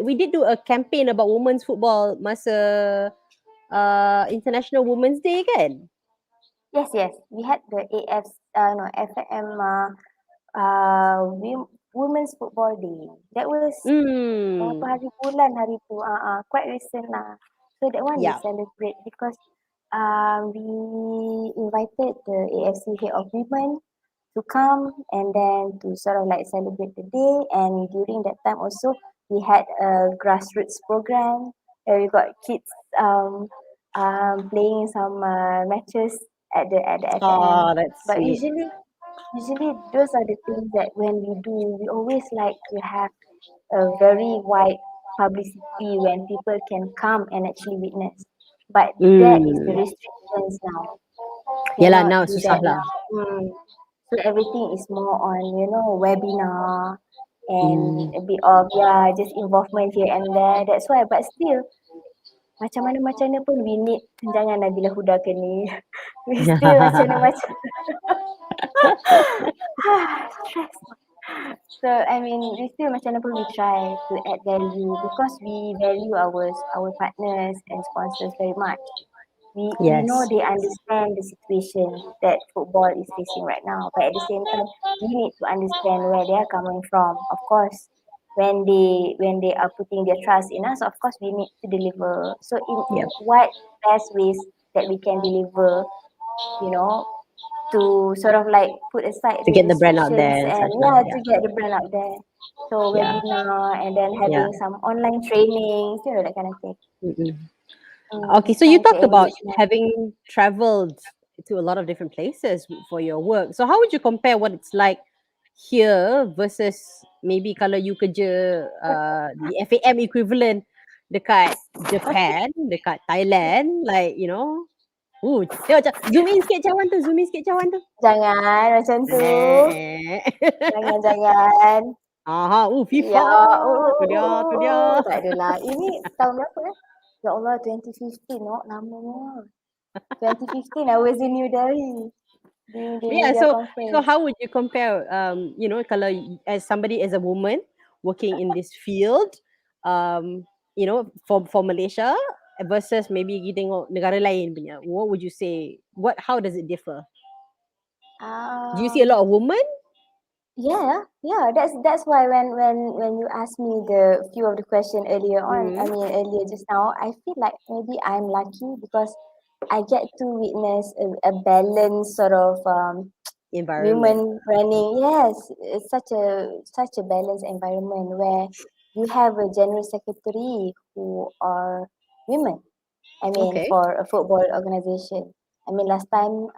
we did do a campaign about women's football masa International Women's Day kan? yes, we had the AF no FAM Women's Football Day. That was berapa Hmm. hari bulan hari tu? Quite recent lah. So that one we Yeah. celebrate because we invited the AFC head of women to come and then to sort of like celebrate the day. And during that time also we had a grassroots program where we got kids playing some matches at the FAM. Oh, that's But sweet. usually those are the things that when we do, we always like to have a very wide publicity when people can come and actually witness. But that is the Hmm. restrictions now. Yalah, Cannot now do susah that lah. now. So everything is more on, webinar and Hmm. a bit of just involvement here and there. That's why. But still, macam mana pun we need jangan Nabila Huda ke ni. We still macam stress. So I mean, we still macam mana pun we try to add value because we value our partners and sponsors very much. We know Yes. they understand the situation that football is facing right now, but at the same time, we need to understand where they are coming from. Of course, when they are putting their trust in us, of course we need to deliver. So in Yep. what best ways that we can deliver, you know, to sort of like put aside To the get the brand out restrictions there and and such lah. to Yeah. get the brand out there. So Yeah. webinar and then Yeah. having some online trainings, that kind of thing. Mm-mm. Okay, so you Trying to talked about engage more. having traveled to a lot of different places for your work. So how would you compare what it's like here versus maybe kalau you kerja the FAM equivalent dekat Japan, dekat Thailand, like tengok macam zoom in sikit cawan tu, zoom in sikit cawan tu. Jangan macam tu. Eh. Jangan. Aha, FIFA. Ya, Tu dia. tak adalah. Ini tahun berapa ya? Ya Allah, 2015, lamanya. 2015, I was in New Delhi during the Yeah, media so conference. how would you compare kalau as somebody as a woman working in this field for Malaysia versus maybe kita tengok negara lain punya, what would you say, how does it differ? Do you see a Um, lot of women? yeah. That's why when you asked me the few of the question earlier on, I Mm, mean earlier just now, I feel like maybe I'm lucky because I get to witness a balanced sort of environment. women running. Yes, it's such a balanced environment where you have a general secretary who are women. I mean, Okay. for a football organization. I mean, last time,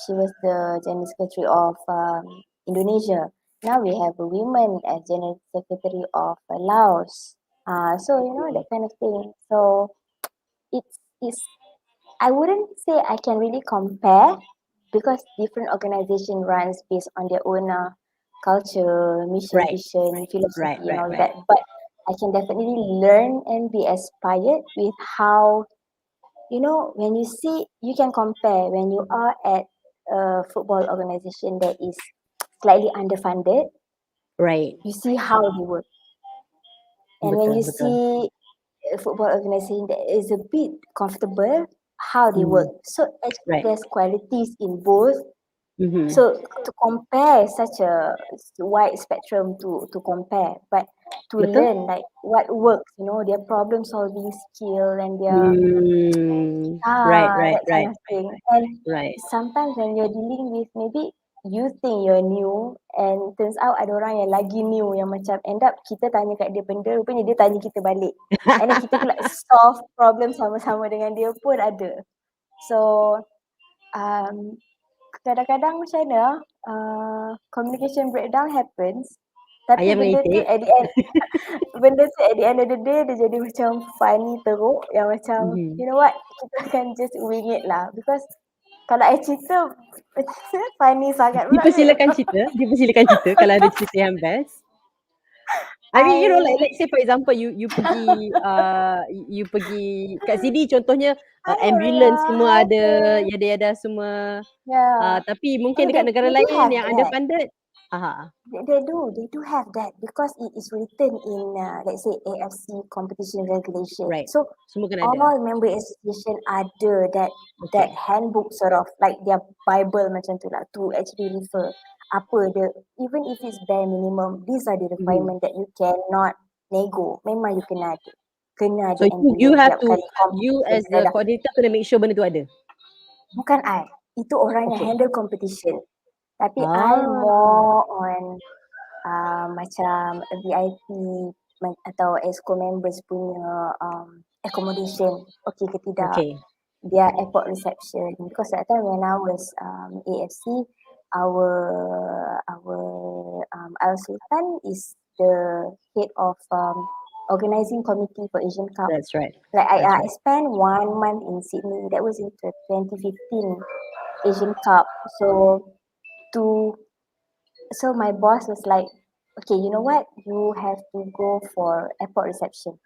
she was the general secretary of Indonesia. Now we have a woman as general secretary of Laos. So that kind of thing. So it's I wouldn't say I can really compare because different organization runs based on their own culture, mission, Right, vision, right, philosophy, and right, all right. that. But I can definitely learn and be inspired with how when you can compare when you are at a football organization that is slightly underfunded, Right. you see how they work. And when Betul, you betul. see a football organization that is a bit comfortable, how they work. Mm, So actually right. there's qualities in both. Mm-hmm. So to compare such a wide spectrum to compare, but to Betul. learn like what works, their problem solving skill and their Mm, right, right, that kind right, of thing. And right. sometimes when you're dealing with maybe you think you're new and turns out ada orang yang lagi new yang macam end up kita tanya kat dia benda, rupanya dia tanya kita balik. And then kita pula solve problem sama-sama dengan dia pun ada. So um, kadang-kadang macam mana communication breakdown happens, tapi Ayam benda tu menitik. at the end at the end of the day dia jadi macam funny teruk yang macam Mhm. you know what, kita akan just wing it lah because Kalau I cerita funny sangat pula ni. Dipersilakan cerita kalau ada cerita yang best. I mean, you know, like say for example, you pergi you pergi kat sini contohnya ambulance semua ada, yada semua. Yeah. Tapi mungkin Oh, dekat negara they do lain have yang that. underfunded, aha. They do have that because it is written in let's say AFC competition regulation. Right. So Semua kena ada. all member association ada that handbook sort of like their Bible macam tu lah to actually refer apa the even if it's bare minimum, these are the requirement that you cannot nego. Memang you kena ada. Kena ada So you ambulance have tiap to, kali you competition as the berada. coordinator kena make sure benda tu ada. Bukan I. Itu orang yang Okay. handle competition. Tapi I more on macam VIP atau EXCO members punya accommodation okay ke tidak. Okay. Their airport reception, because that time when I was AFC, our Al Sultan is the head of organizing committee for Asian Cup. That's right. Like That's I right. spent 1 month in Sydney. That was in the 2015 Asian Cup. So my boss was like, okay, you know what? You have to go for airport reception.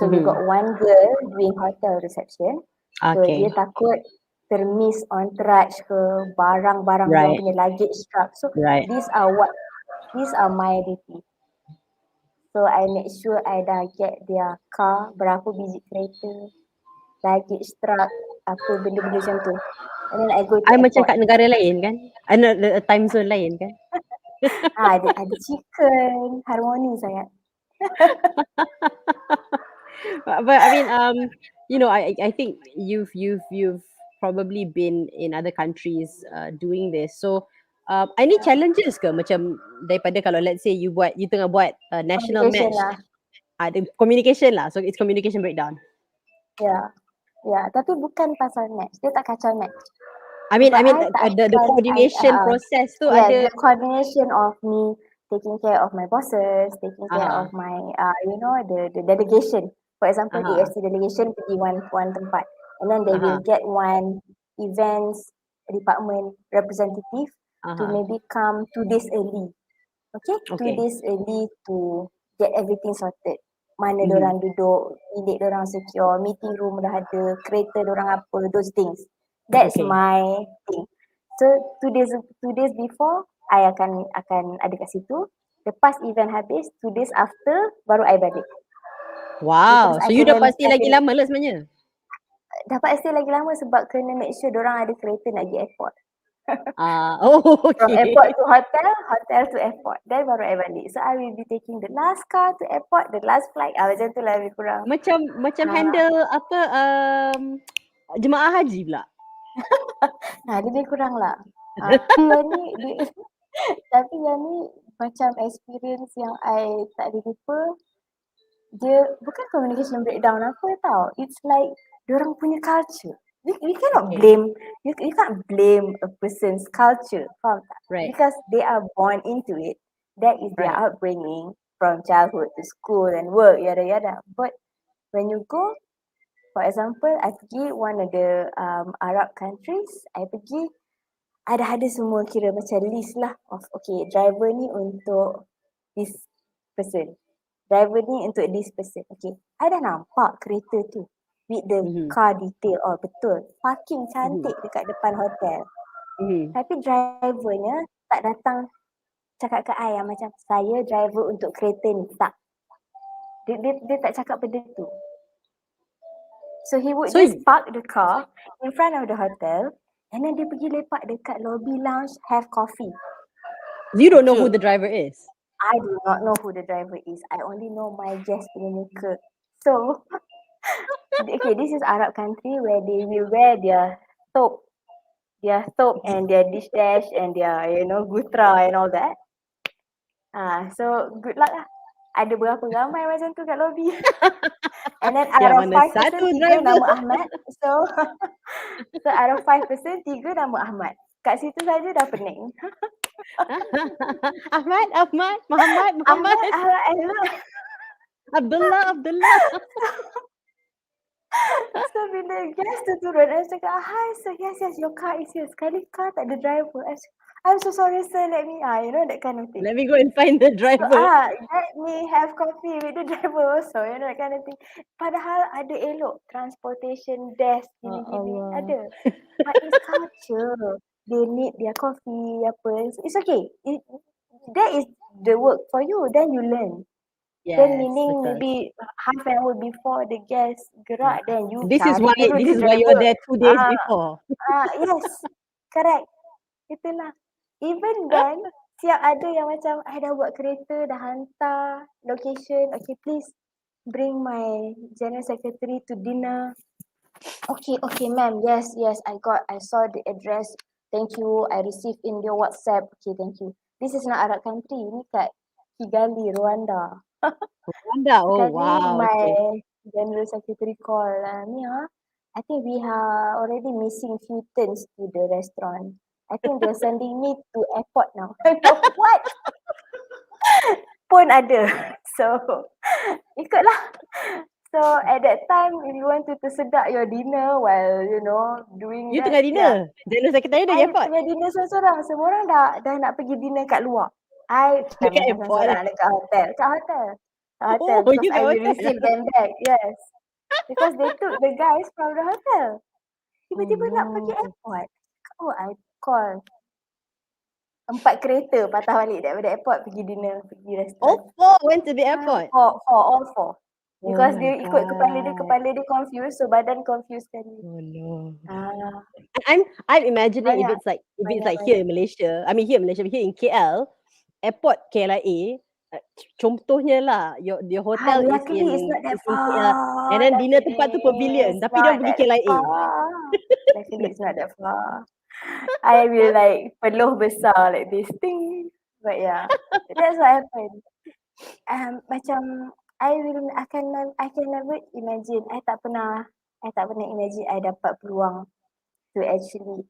So we got one girl doing hotel reception. So Okay. dia takut termiss entourage ke barang-barang dia Right. punya luggage truck. So Right. these are my duty. So I make sure I dah get their car, berapa biji kereta, luggage truck, apa benda-benda macam tu. And then I go to Macam airport. kat negara lain kan? Time zone lain kan? Ada chicken, harmoni sangat. But I mean, you know, I think you've probably been in other countries doing this. So, any challenges ke macam daripada kalau let's say you tengah buat national Communication match, lah. ada communication lah. So it's communication breakdown. Ya, tapi bukan pasal match. Dia tak kacau match. I mean, tak the akan coordination process tu ada. the coordination of me taking care of my bosses, taking care Aha. of my the delegation. For example, Aha. AFC delegation pergi one tempat, and then they will get one events department representative to maybe come 2 days early. Okay, 2 days early to get everything sorted. Mana dorang duduk, bilik dorang secure, meeting room dah ada, kereta dorang apa, those things. That's my thing. So 2 days before, I akan ada kat situ. Lepas event habis, 2 days after, baru I balik. Wow, so you dapat stay lagi lama lah sebenarnya? Dapat stay lagi lama sebab kena make sure dorang ada kereta nak pergi airport. Okay. From airport to hotel, hotel to airport. Then baru I balik. So I will be taking the last car to airport, the last flight. Macam tu lah lebih kurang. Macam handle apa jemaah haji pula. Lebih kurang lah. Tapi yang ni macam experience yang I tak boleh lupa. Dia bukan communication breakdown apa tau. It's like diorang punya culture. You cannot blame, you can't blame a person's culture, faham tak? Right. Because they are born into it. That is their upbringing from childhood to school and work, yada yada. But when you go, for example, I pergi one of the Arab countries, I pergi, ada semua kira macam list lah of okay, driver ni untuk this person. Driver ni untuk this person. Okay, I dah nampak kereta tu with the car detail. Oh betul, parking cantik dekat depan hotel. Tapi drivernya tak datang cakap ke I yang macam saya driver untuk kereta ni. Tak. Dia tak cakap benda tu. So he would just park the car in front of the hotel and then dia pergi lepak dekat lobby lounge have coffee. You don't know who the driver is? I do not know who the driver is. I only know my guest punya muka. So okay, this is Arab country where they will wear their thobe and their dish dash and their gutra and all that. So good luck lah. Ada berapa ramai macam tu kat lobby. And then out of 5 person, 3 nama Ahmad. So out of 5 person, 3 nama Ahmad. Kat situ saja dah pening. Ahmad, Muhammad. Ahmad. Abdullah. So bila gas tu turun, I cakap, hi sir, yes, yes, your car is here. Sekali car tak ada driver. I'm so sorry sir, let me, you know, that kind of thing. Let me go and find the So, driver. let me have coffee with the driver also, you know, that kind of thing. Padahal ada elok transportation desk Ya gini-gini, Allah. ada. But it's culture. They need their coffee, apa. So it's okay. That is the work for you. Then you learn. Then Yes, meaning betul. maybe half an hour before the guest gerak, then you This is cari why dulu this the is why you're driver. there 2 days Ah, before. yes, correct. Itulah. Even then, siap ada yang macam, I dah buat kereta, dah hantar location. Okay, please bring my general secretary to dinner. Okay, okay, ma'am. Yes, yes, I saw the address. Thank you. I received in your WhatsApp. Okay, thank you. This is not Arab country. Ini kat Kigali, Rwanda. Rwanda. Oh Sekali wow. my Okay. general secretary call, Mia, I think we are already missing few turns to the restaurant. I think they're sending me to airport now. What? Pun ada. So, ikutlah. So, at that time, if you want to tersedak your dinner while, you know, doing You that, tengah yeah. dinner. General Secretary dah I airport. tengah dinner seorang-seorang. Semua orang dah nak pergi dinner kat luar. I Dekat memang airport. seorang-seorang dekat hotel. Kat hotel. Kat hotel Oh, because you kat I will hotel. receive them back. Yes. Because they took the guys from the hotel. Oh Tiba-tiba nak pergi no. airport. Oh, I call 4 kereta patah balik daripada airport pergi dinner, pergi All restoran. four went to the airport. All four. Oh Because my dia ikut god. kepala dia confused, so badan confused sekali. Oh no. Ah, I'm imagining banyak, if it's banyak, like here banyak. in Malaysia. I mean here in Malaysia, here in KL, airport KLIA. Contohnya lah, your hotel Luckily it's not that is in KL, and far. then dinner tempat tu Luckily pavilion, it's tapi dia not pergi that KLIA. far. Luckily it's not that far. I will like peluh besar like this thing. But yeah, that's what happened. Macam I can never imagine. I tak pernah imagine I dapat peluang to actually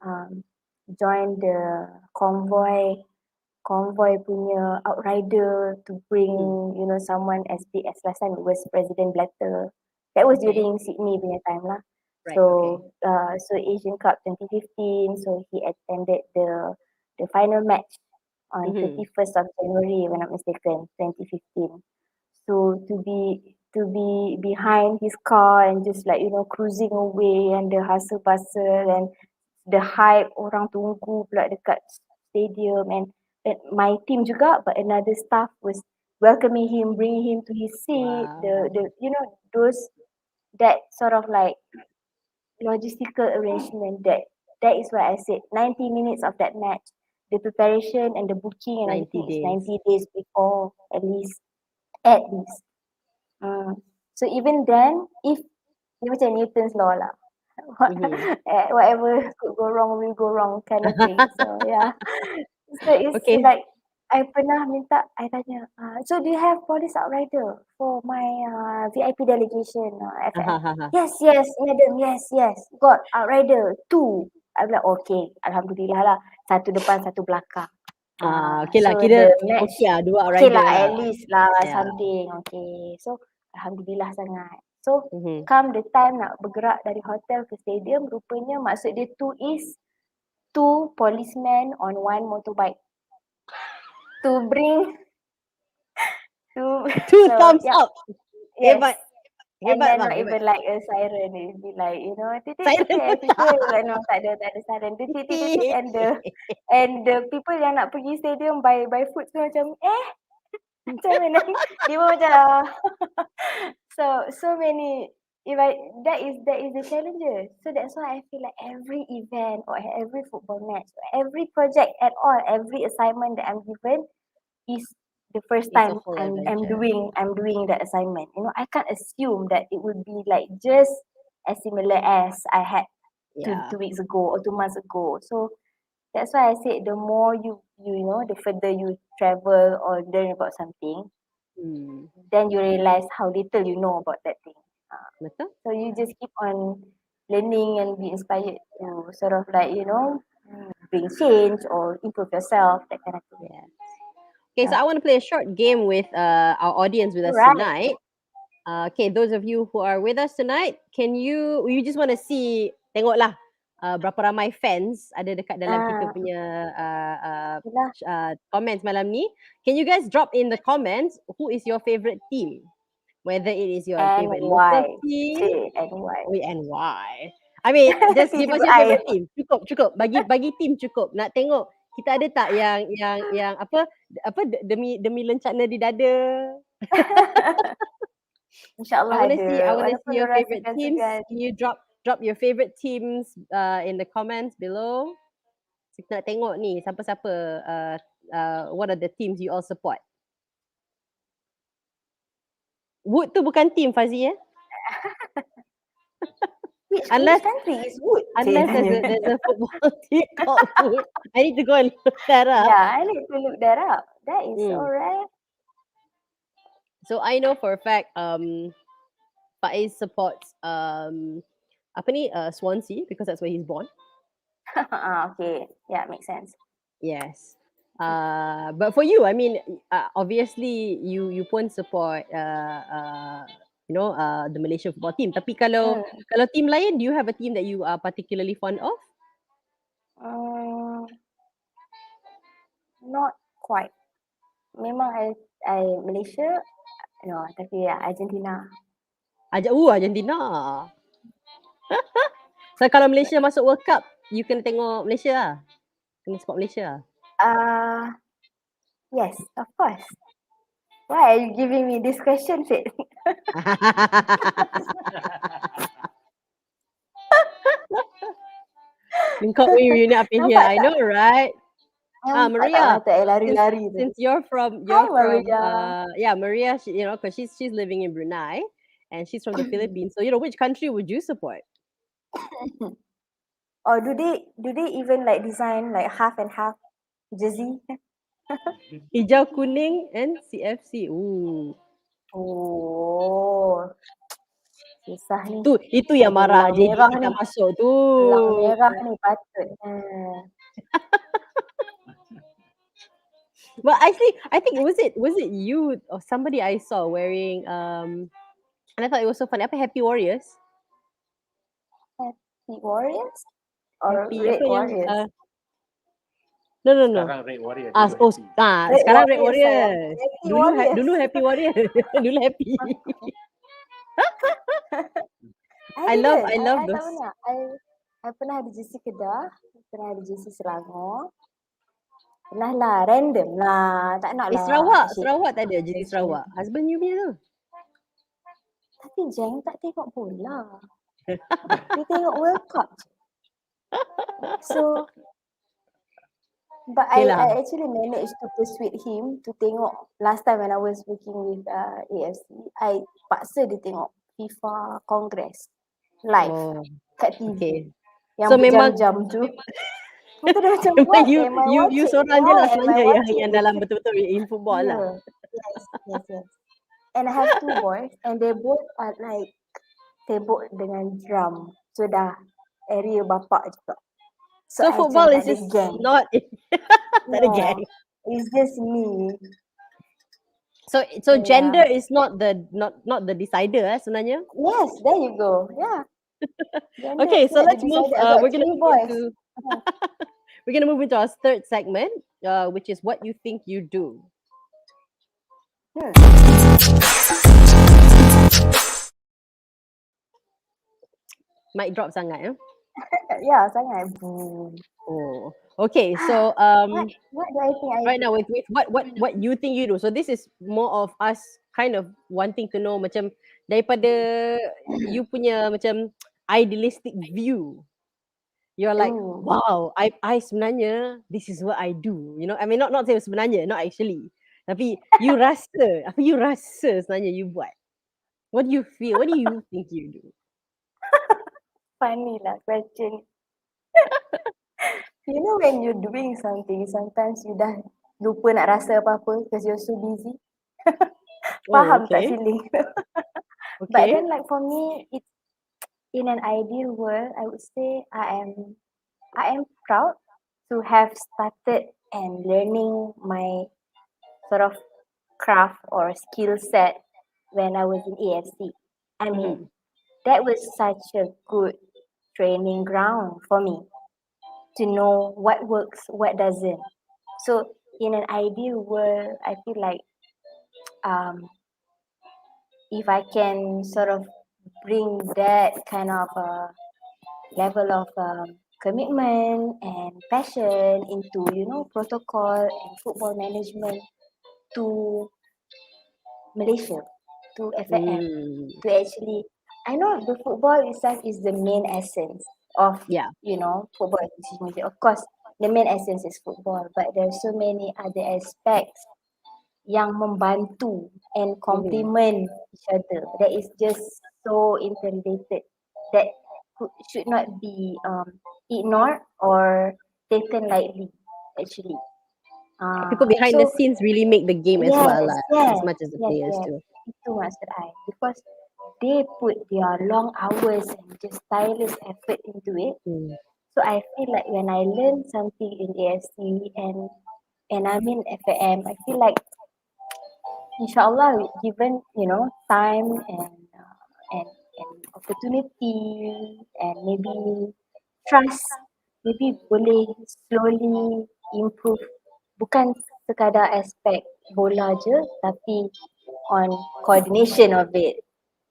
join the convoy punya outrider to bring someone as big as last time it was President Blatter. That was Okay. during Sydney punya time lah. Right, okay. So Asian Cup 2015. So he attended the final match on 31st of January, if I'm not mistaken, 2015. So to be behind his car and just like cruising away and the hustle bustle and the hype, orang tunggu pula dekat stadium, and my team juga, but another staff was welcoming him, bringing him to his seat. Wow. The those that sort of like logistical arrangement, that is why I said 90 minutes of that match. The preparation and the booking and 90 everything is days. 90 days before, at least. At least. So even then, if dia macam Newton's law lah. Whatever could go wrong will go wrong kind of thing. So yeah. So it's Okay. like I pernah minta, I tanya, so do you have police outrider for my VIP delegation FF? Yes, yes, madam, yes, yes. Got outrider, 2. I'm like, okay, Alhamdulillah lah. Satu depan, satu belakang. Okay lah, So kira the match, okay lah, 2 okay outrider lah, lah. at least lah Yeah. something. Okay. So Alhamdulillah sangat. So Mhm. come the time nak bergerak dari hotel ke stadium, rupanya maksud dia 2 is 2 policemen on 1 motorbike to bring to 2 so thumbs yeah, up. yes. Hebat. And Hebat then bang, not hebat. even like a siren, it would be like titit Silent. titit, people like no, tak ada siren, titit titit, and the people yang nak pergi stadium by foot tu macam macam mana dia pun macam so many, that is the challenges. So that's why I feel like every event or every football match or every project at all, every assignment that I'm given is the first It's a time whole I'm adventure. doing that assignment. I can't assume that it would be like just as similar as I had Yeah. 2 weeks ago or 2 months ago. So that's why I said the more the further you travel or learn about something, then you realize how little you know about that thing. Betul? So you just keep on learning and be inspired to sort of like bring change or improve yourself, that kind of thing. Yeah. Okay, so I want to play a short game with our audience with us Alright. tonight. Okay, those of you who are with us tonight, you just want to see, tengoklah berapa ramai fans ada dekat dalam kita Ah, punya itulah. comments malam ni. Can you guys drop in the comments who is your favorite team? Whether it is your And favorite local why? team, And why? and why. I mean, just give us Tiba-tiba your I. favorite team. Cukup. Bagi team cukup. Nak tengok kita ada tak yang apa demi lencana di dada. InsyaAllah ada. I want to Walaupun see your orang favorite teams. segan-segan. Can you drop your favorite teams in the comments below? So, kita nak tengok ni siapa-siapa what are the teams you all support. Wood tu bukan team Fazi Which Unless country is wood? there's a football team called Wood. I need to go and look that up. Yeah, I need to look that up. That is so Mm. rare. So I know for a fact Faiz supports Swansea because that's where he's born. Okay. Yeah, makes sense. Yes. But for you, I mean, obviously you pun support the Malaysian football team. Tapi kalau team lain, do you have a team that you are particularly fond of? Not quite. Memang I Malaysia. No, tapi Argentina. Argentina. So kalau Malaysia masuk World Cup, you kena tengok Malaysia lah. Kena support Malaysia lah. Yes, of course. Why are you giving me this question, Sid? Kau reunion up in here, I know, right? Maria. Tak lari-lari tu. Since you're from Maria. Maria, because she's living in Brunei and she's from the Philippines. So which country would you support? Or do they even like design like half and half jersey? Hijau kuning and CFC. Ooh. Oh. Susah ni. Itu yang marah JD kita masuk tu. Lang merah ni patut. But actually, I think was it you or somebody I saw wearing and I thought it was so funny. Apa Happy Warriors? Happy Warriors? Or Happy, Red Warriors? No. Sekarang Red Warrior. Sekarang Red Warriors. Dulu Happy Warriors. Dulu Happy. I love those. I pernah ada jersey Kedah, pernah ada jersey Selangor. Pernah lah, random lah. Tak nak lah. Sarawak tak ada jersey Sarawak. Husband you punya tu. Tapi Jeng tak tengok bola. Dia tengok World Cup. So, but I actually managed to persuade him to tengok. Last time when I was working with AFC, I paksa dia tengok FIFA Congress live kat TV. Okay. Yang so berjam-jam tu. Betul dia macam what you seorang je lah sebenarnya yang dalam betul-betul in football lah. Yes. And I have two boys and they both are like sibuk dengan drum. So dah area bapak juga. So football is just not a gang. It's just me. So gender is not the decider sebenarnya. Yes, there you go. Yeah. Okay, so let's move. We're gonna move into our third segment, which is what you think you do. Mic drop sangat, Yeah, sangat. Oh, okay. So what do I think right now with what you think you do? So this is more of us kind of wanting to know macam daripada you punya macam idealistic view. You're like, wow, I sebenarnya this is what I do. I mean not say sebenarnya, not actually. Tapi you rasa, apa you rasa sebenarnya you buat? What do you feel? What do you think you do? Funny lah question. You know when you're doing something, sometimes you dah lupa nak rasa apa-apa because you're so busy. Faham tak feeling? But then like for me, it's in an ideal world, I would say I am proud to have started and learning my sort of craft or skill set when I was in AFC. I mean, Mm-hmm. that was such a good training ground for me to know what works, what doesn't. So in an ideal world, I feel like um, if I can sort of bring that kind of level of commitment and passion into protocol and football management to Malaysia, to FAM, Mm. to actually, I know the football itself is the main essence of Yeah. football association Malaysia. Of course, the main essence is football, but there's so many other aspects yang membantu and Mm-hmm. complement each other that is just so interrelated that should not be ignored or taken lightly actually. People behind the So scenes really make the game as yes, well, yes, as much as the yes, players yes. do. Itu maksud I. Because they put their long hours and just tireless effort into it. Mm. So I feel like when I learn something in ASC and I'm in FAM, I feel like inshallah given time and opportunity and maybe trust, maybe boleh slowly improve bukan sekadar aspek bola je tapi on coordination of it,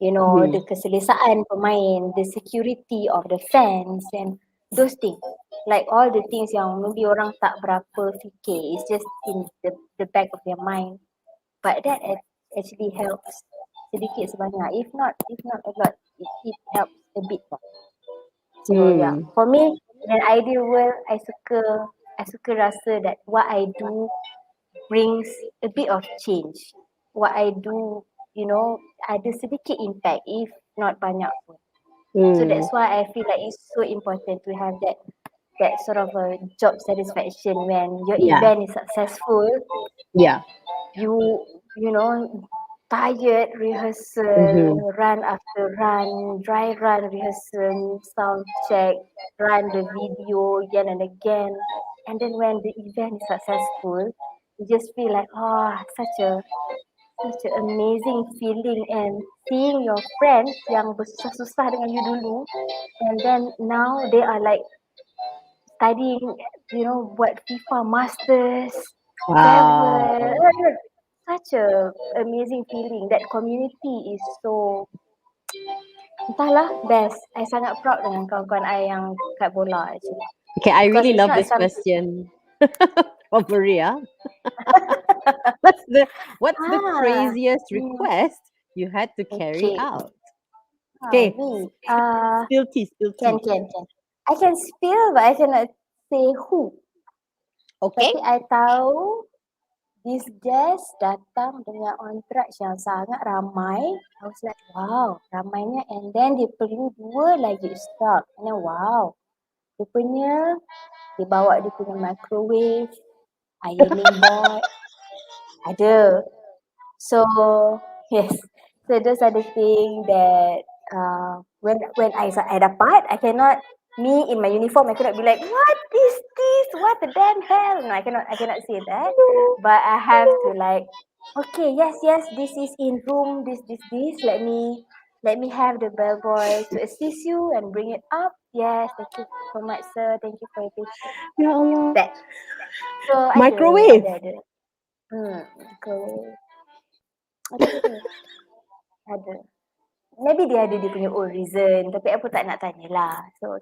Mm-hmm. the keselesaan pemain, the security of the fans and those things, like all the things yang maybe orang tak berapa fikir, it's just in the back of their mind, but that actually helps sedikit sebanyak, if not a lot, it helps a bit lah. So yeah, Mm. for me in an ideal world, I suka rasa that what I do brings a bit of change. What I do, ada sedikit impact if not banyak pun. So Mm. that's why I feel like it's so important to have that sort of a job satisfaction when your Yeah. event is successful. Yeah. You tired Mm-hmm. rehearsal, run after run, dry run rehearsal, sound check, run the video again and again. And then when the event is successful, you just feel like, such an amazing feeling and seeing your friends yang bersusah-susah dengan you dulu and then now they are like studying, buat FIFA Masters, travel. Wow. Such a amazing feeling. That community is so, entahlah, best. I sangat proud dengan kawan-kawan I yang kat bola actually. Okay, I Because really it's love not this something. question. For Maria, what's the Ah, craziest hmm, request you had to carry okay. out? Okay, Me. spill tea, spill tea. Can. I can spill but I cannot say who. Okay. Tapi I tahu this guest datang dengan entourage yang sangat ramai. I was like, wow, ramainya. And then dia perlu 2 lagi staff. And then wow, rupanya dia bawa dia punya microwave, ironing board, ada. So yes, so those are the things that when I dapat, me in my uniform, I cannot be like, what is this? What the damn hell? No, I cannot say that. But I have to like, okay, yes, this is in room, this. Let me have the bellboy to assist you and bring it up. Yes, thank you so much, sir. Thank you for your patience. Ya Allah. That. So Microwave. ada. Microwave. Ada. Ada. Maybe dia ada dia punya own reason tapi aku tak nak tanyalah. So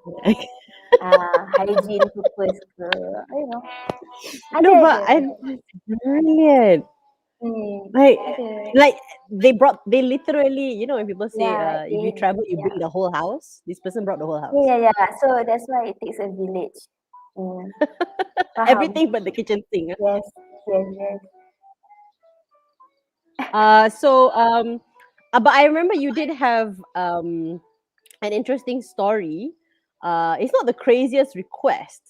hygiene purpose ke, No, but ada. it's brilliant. Hmm, Like, ada. like they literally, when people say, Yeah, if you travel, you bring the whole house. This person brought the whole house. yeah. So that's why it takes a village. Hmm, faham. Everything but the kitchen sink. Yes. But I remember you did have an interesting story. It's not the craziest request,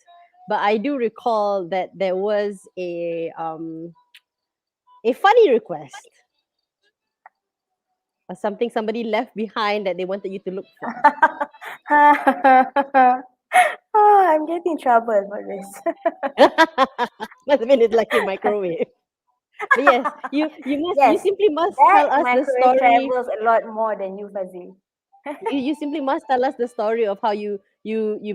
but I do recall that there was a funny request or something somebody left behind that they wanted you to look for. I'm getting trouble for this. Must have been his lucky microwave. But yes, you Yes, simply must that tell us my the career story. travels a lot more than you, Fazil. You simply must tell us the story of how you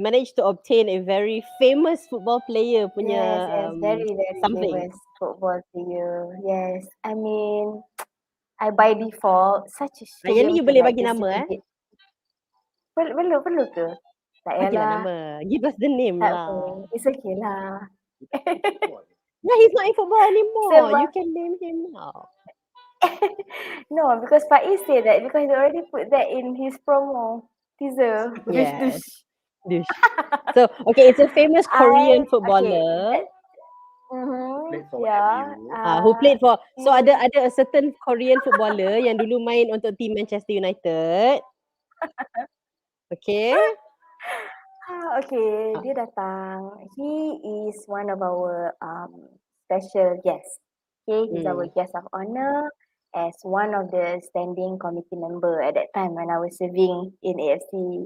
managed to obtain a very famous football player Yes, punya yes, very, very something. famous football player. Yes, I mean, I by default, such a Yang ni shame you to boleh like bagi just nama leave it. Perlu ke? Tak Bagilah payahlah, nama. Give us the name tak apa. lah. It's okay lah. Yeah, he's not in football anymore. You Sebab, can name him now. no, because Faiz said that because he already put that in his promo teaser. Dush, Yes. dush. Dish. So, okay, it's a famous Korean Okay, footballer yeah. who played for, so He, ada a certain Korean footballer yang dulu main untuk team Manchester United. Okay. okay, Ah, dia datang. He is one of our special guests. Okay, he's our mm, guest of honor as one of the standing committee member at that time when I was serving in AFC.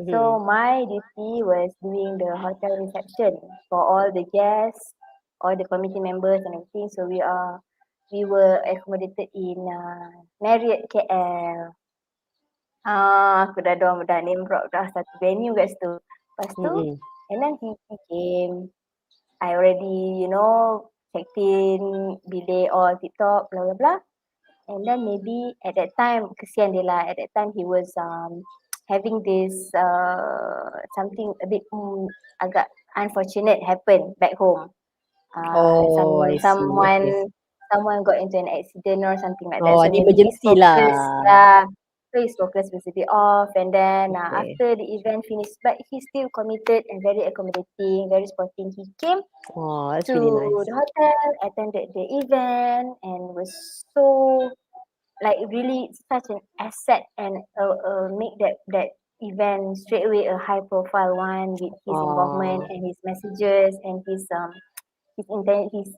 So mhm. my duty was doing the hotel reception for all the guests, all the committee members and everything. So we were accommodated in Marriott KL. Aku dah name drop dah satu venue kat situ. Lepas tu, Mm-mm. and then he came. I already, checked in, bilik all tip-top, blah, blah, blah. And then maybe at that time, kesian dia lah, at that time he was having this something a bit agak unfortunate happen back home. Oh, I see. Okay. Someone got into an accident or something like that. Oh, So ada maybe his emergency focus, lah. yeah, so his focus was a bit off. And then Okay. after the event finished, but he's still committed and very accommodating, very sporting. He came Oh, that's to really nice. the hotel, attended the event, and was so like really such an asset and make that event straight away a high profile one with his involvement Oh. and his messages and his intent his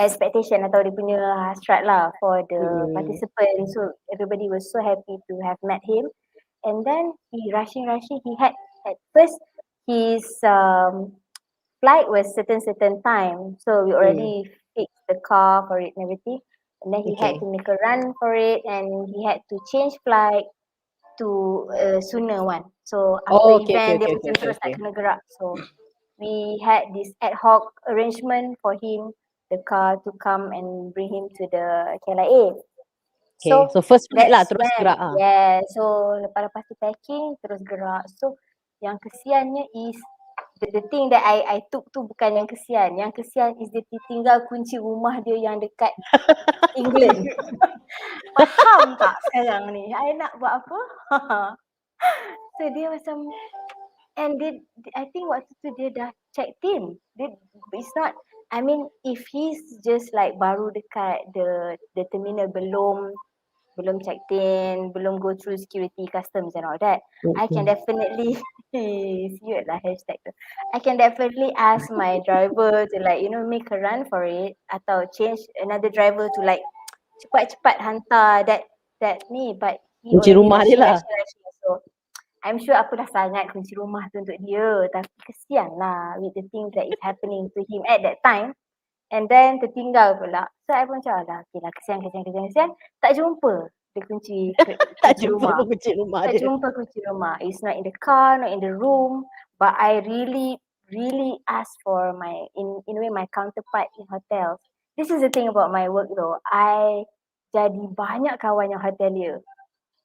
expectation atau dia punya hasrat lah for the Mm-mm. participants. So everybody was so happy to have met him. And then he rushing. He had at first his flight was certain time. So we Mm. already fixed the car for it and everything. And then he had Okay. to make a run for it and he had to change flight to a sooner one. So after Oh, okay, okay, event dia okay, okay, macam okay, terus nak okay. kena gerak. So we had this ad hoc arrangement for him, the car to come and bring him to the KLIA. Okay, So so first flight lah that's terus when, gerak ah. yeah, so lepas tu packing terus gerak. So yang kesiannya is the thing that I took tu bukan yang kesian. Yang kesian is dia tinggal kunci rumah dia yang dekat England. Faham tak sekarang ni? I nak buat apa? So dia macam, and I think waktu tu dia dah checked in. It's not, I mean if he's just like baru dekat the terminal belum checked in, belum go through security, customs and all that, I can Mm-mm. definitely siut lah hashtag tu. I can definitely ask my driver to like, make a run for it atau change another driver to like cepat-cepat hantar that ni, but he Kunci already rumah dia rushing. lah. So I'm sure aku dah sangat kunci rumah tu untuk dia, tapi kesian lah with the things that is happening to him at that time. And then tertinggal pula. So I pun macam okay lah, kesian. Tak jumpa dia Tak kunci jumpa rumah. pun kunci rumah Tak dia. jumpa kunci rumah. It's not in the car, not in the room. But I really, really asked for in a way my counterpart in hotels. This is the thing about my work though. I jadi banyak kawan yang hotelier.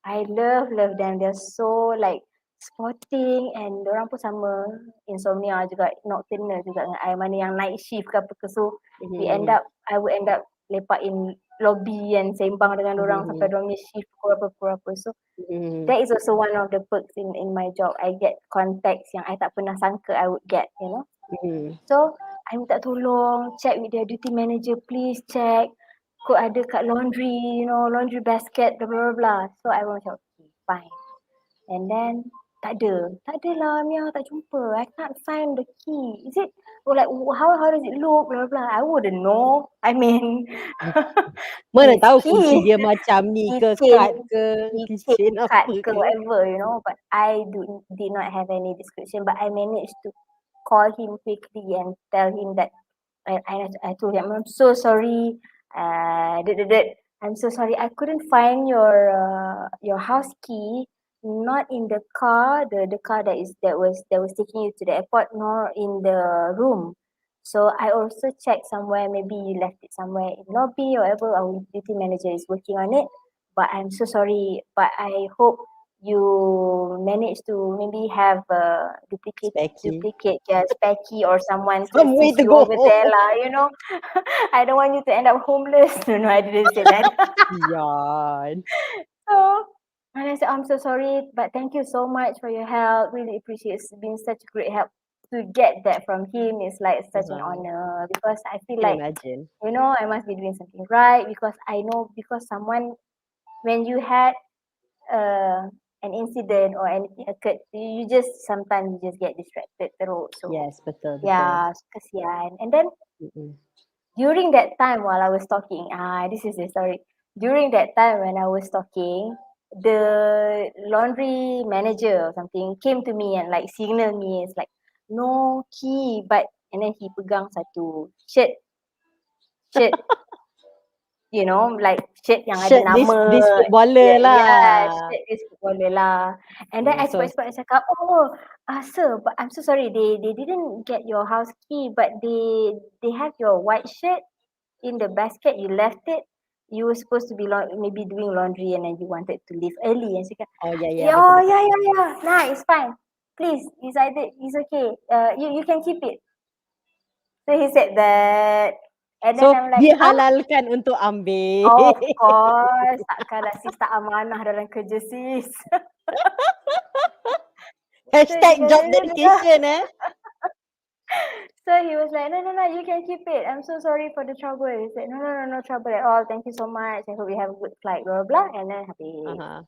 I love them. They're so like sporting and orang pun sama insomnia juga, nocturnal juga dengan I, mana yang night shift ke apa ke. So I would end up lepak in lobby and sembang dengan orang sampai dorang punya shift pukul apa. So that is also one of the perks in my job. I get contacts yang I tak pernah sangka I would get, So I minta tolong check with their duty manager, please check kod ada kat laundry, laundry basket, blah blah blah. So I was macam okay, fine. And then tak ada lah Mia, tak jumpa. I can't find the key. Is it, or like how does it look, blah blah blah. I wouldn't know. I mean Mana his tahu kunci key, dia macam ni ke, keychain, kad ke, keychain card apa ke ke. whatever, but I did not have any description, but I managed to call him quickly and tell him that I told him, I'm so sorry. I'm so sorry. I couldn't find your house key, not in the car, the car that was taking you to the airport, nor in the room. So I also checked somewhere. Maybe you left it somewhere in lobby or whatever. Our duty manager is working on it. But I'm so sorry. But I hope you manage to maybe have a Specky. duplicate spare key or someone to Some way assist to you over there go. lah. I don't want you to end up homeless. No, I didn't say that. Yeah. So, and I said, I'm so sorry, but thank you so much for your help. Really appreciate it's been such a great help. To get that from him is like such an Uh-huh. honor because I feel Can like, imagine. I must be doing something right because I know because someone, when you had uh, an incident or anything occurred, you just sometimes you just get distracted teruk. So Yes, betul, betul. yeah, kasihan. And then Mm-mm. during that time while I was talking, this is the story. During that time when I was talking, the laundry manager or something came to me and like signal me. It's like no key, but and then he pegang satu shirt, like shirt yang ada Shirt nama. this footballer Yeah, yeah, lah. shirt this footballer lah. And then Mm, I so cepat-cepat cakap, oh, sir, but I'm so sorry, they didn't get your house key, but they have your white shirt in the basket, you left it. You were supposed to be maybe doing laundry and then you wanted to leave early. And she said, oh yeah, yeah, betul, yeah, betul. yeah, yeah, yeah. Nah, it's fine. Please, it's okay. You can keep it. So he said that. And then So I'm like, huh? dihalalkan untuk ambil. Of course. Takkanlah sis tak amanah dalam kerja sis. So dia Hashtag kata, job no, no, no. dedication So he was like, no, no, no, you can keep it. I'm so sorry for the trouble. He said, no, no, no, no trouble at all. Thank you so much. I hope you have a good flight, blah, blah, blah. And then habis. Uh-huh.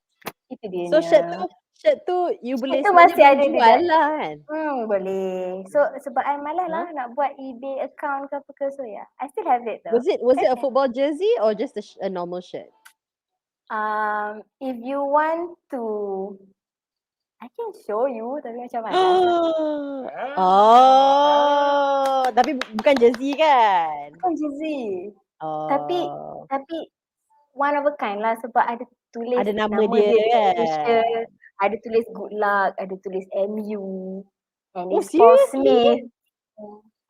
Itu dia So nya. shirt tu you boleh Itu sebenarnya masih boleh ada jual dekat. lah kan? Boleh. So sebab I malas lah Huh? nak buat eBay account ke apa ke. So yeah, I still have it though. Was it a football jersey or just a normal shirt? If you want to, I can show you. Tapi macam malas lah. Oh, tapi bukan jersey kan? Bukan jersey. Tapi Oh, tapi one of a kind lah sebab ada tulis ada nama nama dia dia dengan kan? initial, ada tulis good luck, ada tulis MU, and Oh, it's Paul seriously? Smith.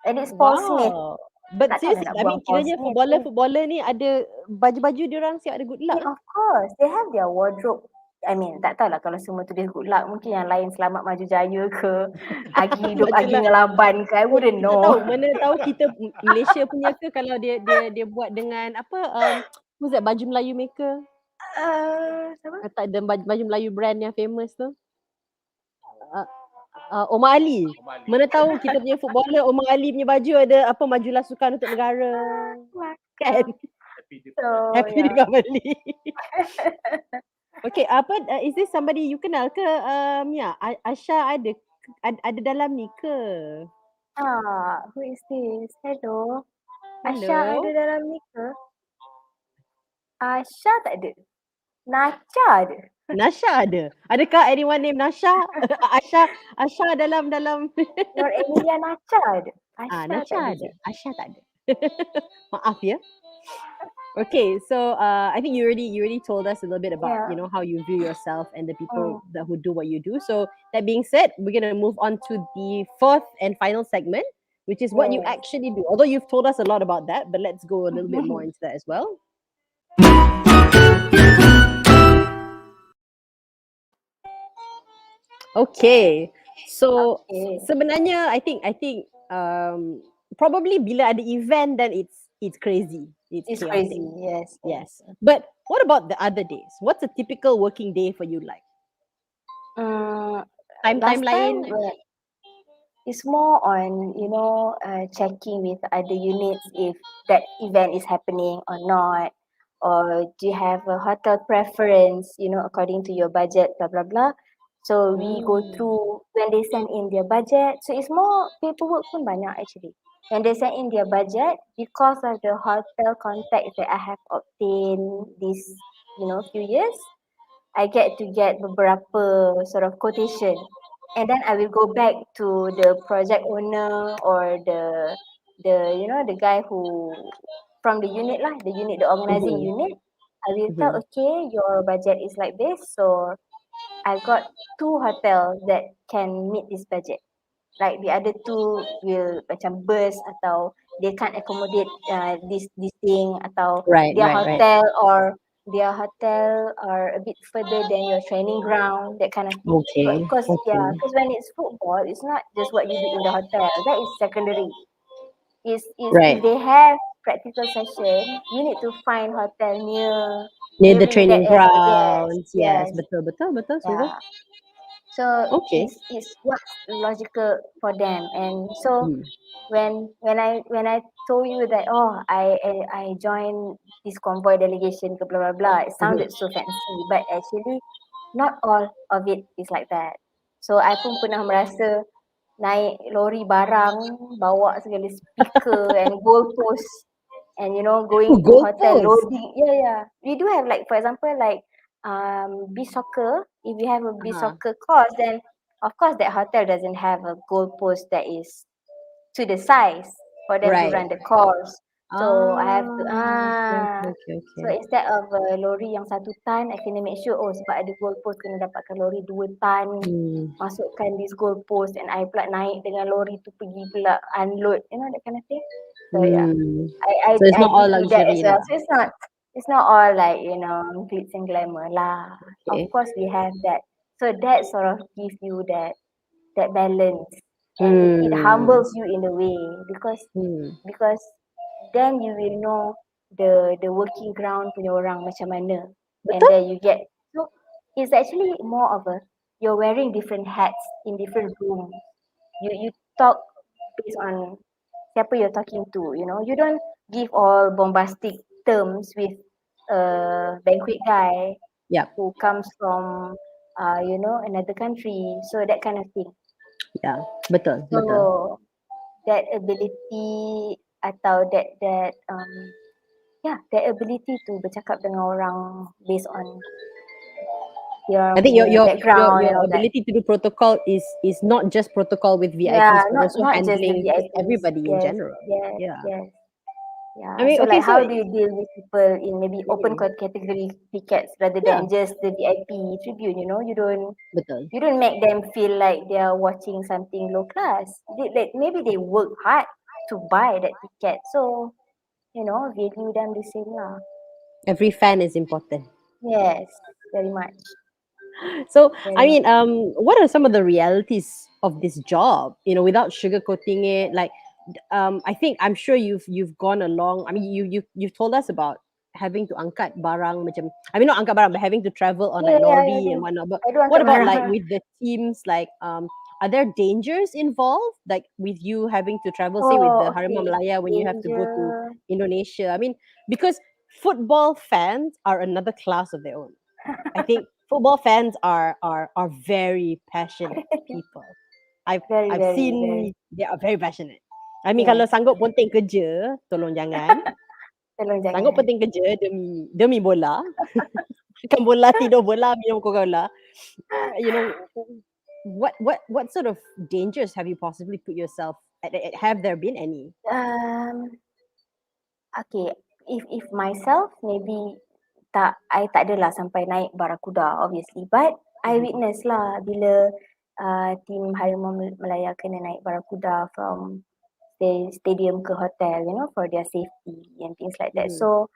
And it's Paul Smith. Wow. But Tak tahu dah seriously, nak I mean buang Paul kiranya Smith. footballer ni ada baju-baju diorang siap ada good luck. Of course, they have their wardrobe. I mean, tak tahulah kalau semua tulis good luck. Mungkin yang lain selamat maju jaya ke, agi hidup, agi Majulah. ngelaban ke. I wouldn't Kita know. tahu, mana tahu kita Malaysia punya ke kalau dia buat dengan apa, who's that, baju Melayu maker? Siapa? Tak ada baju Melayu brand yang famous tu. Uh, Omar Ali. Mana tahu kita punya footballer Omar Ali punya baju ada apa, majulah sukan untuk negara. Kan? So, Happy yeah. Deepavali. Okay, apa is this somebody you kenal ke? Ya, Asha ada dalam ni ke? Who is this? Hello. Asha Hello. ada dalam ni ke? Asha tak ada. Nacha ada. Nasha ada. Adakah anyone named Nasha? Asha dalam Nur Emilia Nacha ada. Asha Nasha tak ada. ada. Asha tak ada. Maaf ya. Okay, so I think you already told us a little bit about how you view yourself and the people who do what you do. So that being said, we're gonna move on to the fourth and final segment, which is what you Yes. actually do. Although you've told us a lot about that, but let's go a little bit more into that as well. Okay, so Okay. sebenarnya I think probably bila ada event then it's crazy, it's chaotic. crazy. Yes. Yes. But what about the other days? What's a typical working day for you like? Time Last lain? time, it's more on checking with other units if that event is happening or not, or do you have a hotel preference, according to your budget, blah blah blah. So we go through when they send in their budget. So it's more paperwork pun banyak actually. When they send in their budget, because of the hotel contacts that I have obtained this few years, I get to get beberapa sort of quotation, and then I will go back to the project owner or the the guy who from the unit lah, the organizing Mm-hmm. unit. I will tell, Mm-hmm. okay, your budget is like this, so I got two hotels that can meet this budget. Like the other two will macam burst atau they can't accommodate this thing atau Right, their right, right. hotel or their hotel are a bit further than your training ground, that kind of thing. Okay, Because yeah, okay. because when it's football, it's not just what you do in the hotel. That is secondary. Is if Right. they have practical session, you need to find hotel Near the nearing that training area. Yes, grounds. Yes, yes, betul, betul, betul, sungguh. yeah. So Okay. it's what's logical for them. And so Hmm. when I told you that, oh, I joined this convoy delegation ke blah blah blah, it sounded Mm-hmm. so fancy, but actually not all of it is like that. So I pun pernah merasa naik lori barang, bawa segala speaker and goalpost, and Oh, going to hotel goalpost. loading. Yeah, we do have, like, for example, like beach soccer. If you have a beach Uh-huh. soccer course, then of course that hotel doesn't have a goalpost that is to the size for them to Right. run the course. So I have to Okay, okay, okay, so okay. instead of lori yang 1 tan, I kena make sure, oh, sebab ada goalpost, kena dapatkan lori 2 tan, Hmm. masukkan this goalpost, and I pula naik dengan lori tu pergi pula unload, that kind of thing. So yeah, Hmm. I So it's I not all did do that as luxury well. lah. So it's not all like glitz and glamour lah. Of Okay. course we have that. So that sort of gives you that balance, and it Hmm. humbles you in a way, because Hmm. because then you will know the working ground punya orang macam mana, and Betul? then you get, so it's actually more of a, you're wearing different hats in different rooms. You talk based on siapa you're talking to. You don't give all bombastic terms with a banquet guy Yep. who comes from another country, so that kind of thing. Yeah. Betul, betul. So that ability atau that ability to bercakap dengan orang based on I dia think your punya your your background your and all that. ability to do protocol is not just protocol with Yeah, VIPs, but not also not just the handling just VIPs. everybody in Yes, general. yes, Yeah. yes. I Yeah. mean, So okay, like, so how do you deal with people in maybe open mhm. category tickets rather Yeah, than just the VIP tribune? betul. You don't make them feel like they are watching something low class. Like maybe they work hard to buy that ticket, so value them the same lah. Every fan is important. Yes, very much, So, very I much. mean, what are some of the realities of this job? Without sugarcoating it, like, I think I'm sure you've gone along. I mean, you've told us about having to angkat barang macam. I mean, not angkat barang, but having to travel on like Yeah, I lorry do. and whatnot. But I do what angkat about like barang. with the teams? Like, are there dangers involved? Like with you having to travel, say, with Oh, the Harimau okay. Malaya when you have to go to Danger. Indonesia? I mean, because football fans are another class of their own. I think football fans are very passionate people. Very, I've very, very. seen they are very passionate. I mean Yes. kalau sanggup ponteng kerja, tolong jangan. Tolong Sanggup jangan. ponteng kerja demi bola. Makan bola, tidur bola, minum Coca-Cola. You know what sort of dangers have you possibly put yourself at, have there been any? Um, okay. If myself, maybe I tak adalah sampai naik barakuda, obviously. But I Mhm. witness lah bila team Harimau Malaya kena naik barakuda from stadium ke hotel, for their safety and things like that. Mhm. So,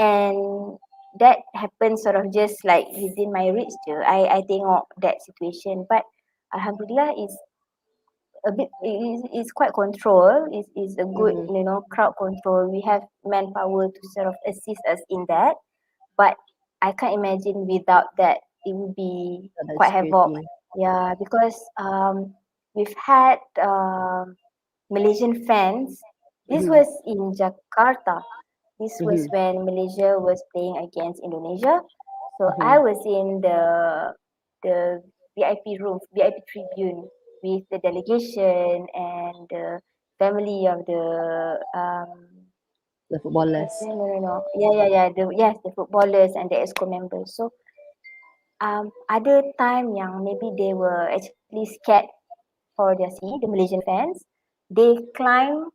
and that happens sort of just like within my reach je. I tengok that situation, but Alhamdulillah a bit is quite control. Is a good Mhm. crowd control. We have manpower to sort of assist us in that, but I can't imagine without that it would be That quite havoc. security. Yeah, because we've had Malaysian fans. This Mhm. was in Jakarta. This was Mhm. when Malaysia was playing against Indonesia. So I Mhm. was in the VIP room, VIP tribune with the delegation and the family of the The footballers. president. No. Yeah. Yes, the footballers and the EXCO members. So ada time yang maybe they were actually scared for their safety, the Malaysian fans. They climb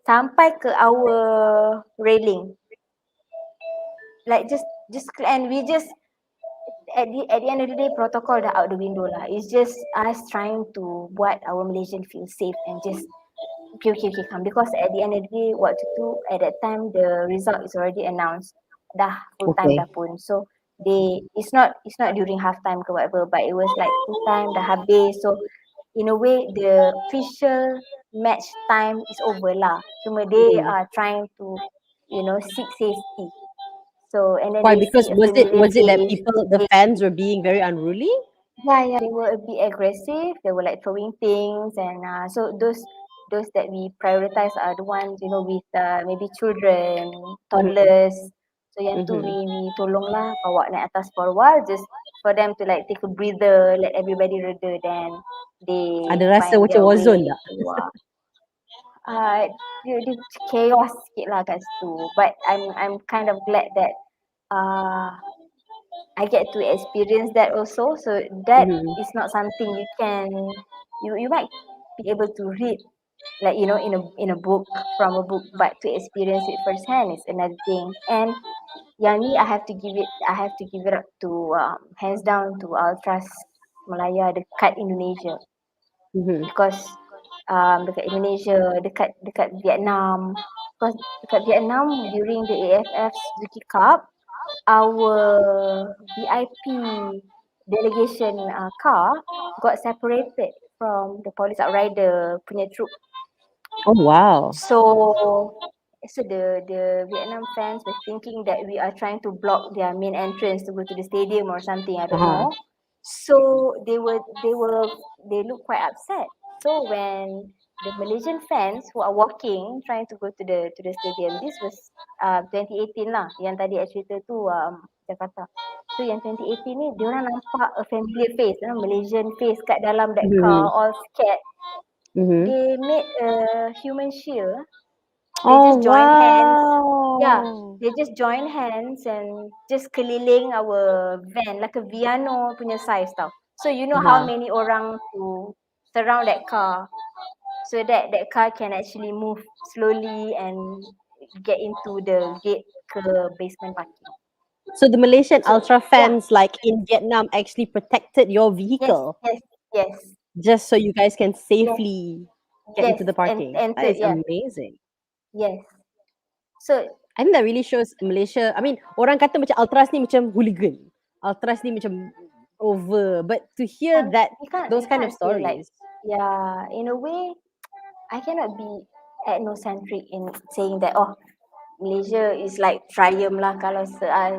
sampai ke our railing. Like just and we just at the end of the day protocol dah out the window lah. It's just us trying to buat our Malaysian feel safe and just okay, come. Because at the end of the day, waktu tu, at that time, the result is already announced. Dah full time Okay. dah pun. So, it's not during half time ke whatever, but it was like full time dah habis. So, in a way, the official match time is over lah. Cuma they Mhm. are trying to, seek safety. So, and then Why? they Because see a familiar was it that face. people, the fans, were being very unruly? Yeah, they were a bit aggressive. They were like throwing things, and so those that we prioritize are the ones with maybe children, Mhm. toddlers. So yang tu Mhm. we tolong lah bawa naik atas for a while, just for them to like take a breather, let everybody reda, then they Ada rasa find macam their war zone way tak? keluar. Dia chaos sikit lah kat situ. But I'm kind of glad that uh I get to experience that also. So that Mhm. is not something you might be able to read like in a book from a book, but to experience it firsthand is another thing. And yang ni I have to give it up to hands down to Ultras Malaya dekat Indonesia, Mhm. because dekat Indonesia, dekat Vietnam, because dekat Vietnam during the AFF Suzuki Cup, our VIP delegation car got separated from the police outrider punya troop. Oh wow. So the Vietnam fans were thinking that we are trying to block their main entrance to go to the stadium or something. I don't Uh-huh. know. So they look quite upset. So when the Malaysian fans who are walking trying to go to the stadium, this was 2018 lah. Yang tadi I cerita tu Jakarta. So yang 2018 ni, diorang nampak a familiar face, Malaysian face kat dalam that car, Mhm. all scared. Mhm. They made a human shield. They Oh just joined hands. Yeah, wow. they just joined hands and just keliling our van like a piano punya size tau. So you know how Uh-huh. many orang to surround that car, so that that car can actually move slowly and get into the gate ke basement parking. So the Malaysian So ultra yeah, fans, like in Vietnam, actually protected your yes, vehicle yes, yes, just so you guys can yes, safely get yes, into the and parking. That to is yeah, amazing. yes. So I think that really shows Malaysia. I mean, orang kata macam ultras ni macam hooligan. Ultras ni macam over. But to hear that, we those kind of can't say like, stories. yeah, in a way I cannot be ethnocentric in saying that Malaysia is like triumph lah, kalau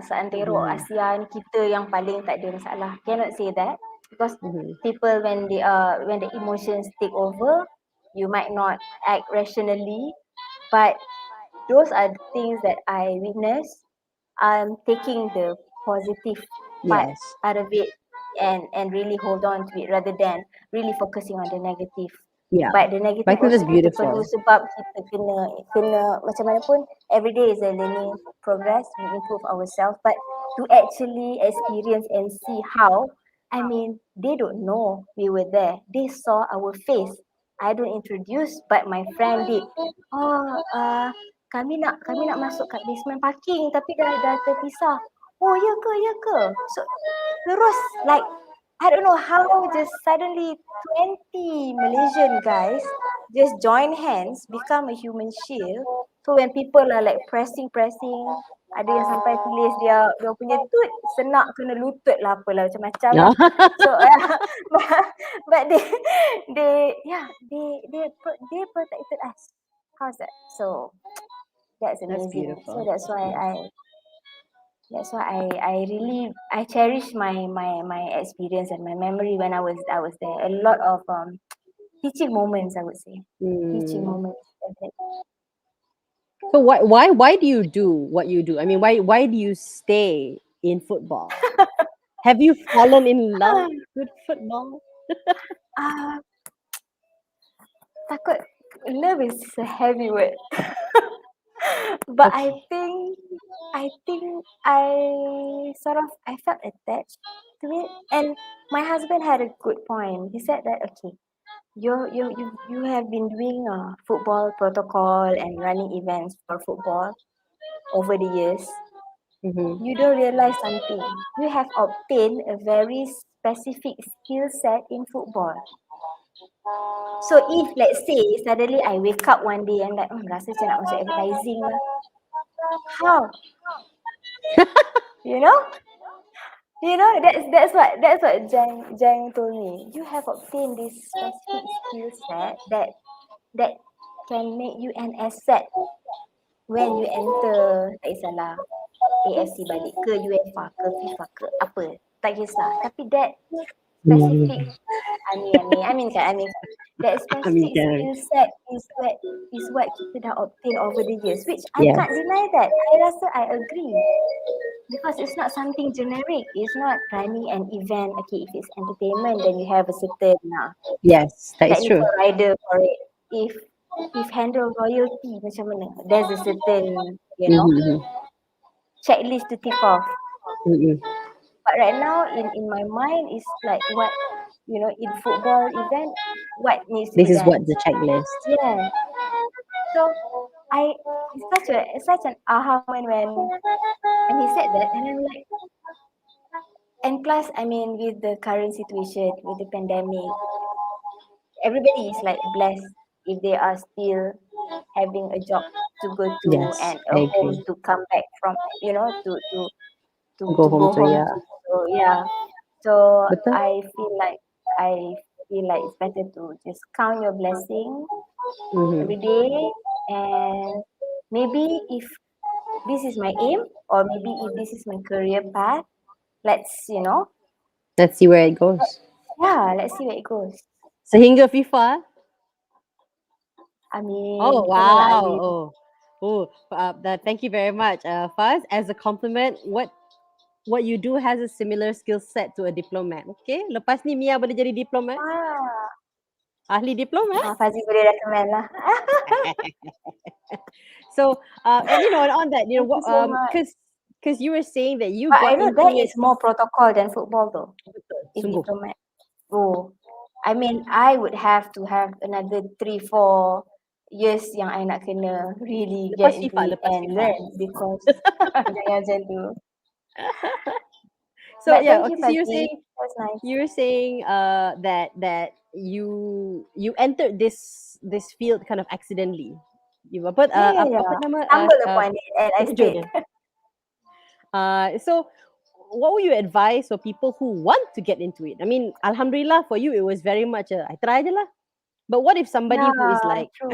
seantero Mhm. Asia ni kita yang paling tak ada masalah. Cannot say that, because Mhm. people when the emotions take over, you might not act rationally, but those are the things that I witness. I'm taking the positive part Yes. out of it, and really hold on to it rather than really focusing on the negative. Yeah. But the But I negative think that's also kita perlu, beautiful. sebab kita kena macam mana pun, every day is a learning progress. We improve ourselves, but to actually experience and see how, I mean, they don't know we were there. They saw our face. I don't introduce, but my friend did. Oh, kami nak masuk kat basement parking, tapi dah terpisah. Oh, ya ke, ya ke? So terus like, I don't know how, just suddenly 20 Malaysian guys just join hands, become a human shield. So when people are like pressing, ada yang sampai tulis dia punya tut senak kena lutut lah, apalah macam-macam lah. So but they protected us. How's that? So that's That's amazing. So beautiful. that's That's why beautiful. I really I cherish my experience and my memory when I was there. A lot of teaching moments, I would say. Teaching Mm. moments. Definitely. So why do you do what you do? I mean, why do you stay in football? Have you fallen in love with football? Ah, takut, love is a heavy word. But Okay. I think I I felt attached to it. And my husband had a good point. He said that, okay, you have been doing football protocol and running events for football over the years. Mm-hmm. You don't realize something. You have obtained a very specific skill set in football. So if let's say suddenly I wake up one day and like, rasa macam nak masuk advertising lah. How? You know? That's what Jang told me. You have obtained this specific skill set that can make you an asset when you enter, tak kisahlah, AFC balik ke UEFA ke FIFA ke apa, tak kisah. Tapi that specific that I mean, specific skill set is what kita dah obtain over the years, which I yes. can't deny that. I rasa I agree. Because it's not something generic. It's not running an event. Okay, if it's entertainment, then you have a certain Yes, that is true. technical rider for it. If handle royalty, macam mana? There's a certain, Mm-hmm. checklist to tick off. Mm-hmm. But right now, in my mind, is like what, in football event, what needs to This be is what done. the checklist. Yeah. So it's such an aha moment when he said that, and I'm like, and plus, I mean, with the current situation, with the pandemic, everybody is like blessed if they are still having a job to go to Yes, and I a home agree. to come back from, to Go home go to, home yeah. to. So yeah. So Betul? I feel like it's better to just count your blessing Mm-hmm. every day, and maybe if this is my aim, or maybe if this is my career path, let's Let's see where it goes. let's see where it goes. Sehingga FIFA. I Oh, mean, betul lah wow. Alif. Thank you very much, Faz. As a compliment, what you do has a similar skill set to a diplomat. Okay, lepas ni Mia boleh jadi diplomat, Ah, ahli diplomat. Fazli boleh recommend lah. So, and on that, Thank you so much. because you were saying that you But I got know into that it. is more protocol than football though, Betul, if sungguh. diplomat. Oh, I mean, I would have to have another 3-4 years yang I nak kena really get Lepas into FIFA, it lepas and FIFA. learn, because jangan macam tu. So But yeah, thank you, okay. So Fazli. That's nice. you were saying that you entered this field kind of accidentally. You apa Yeah. apa nama Stumble upon it and I terjun stayed. ya? So what would you advise for people who want to get into it? I mean, alhamdulillah for you it was very much I try je lah. But what if somebody who is Yeah, like true.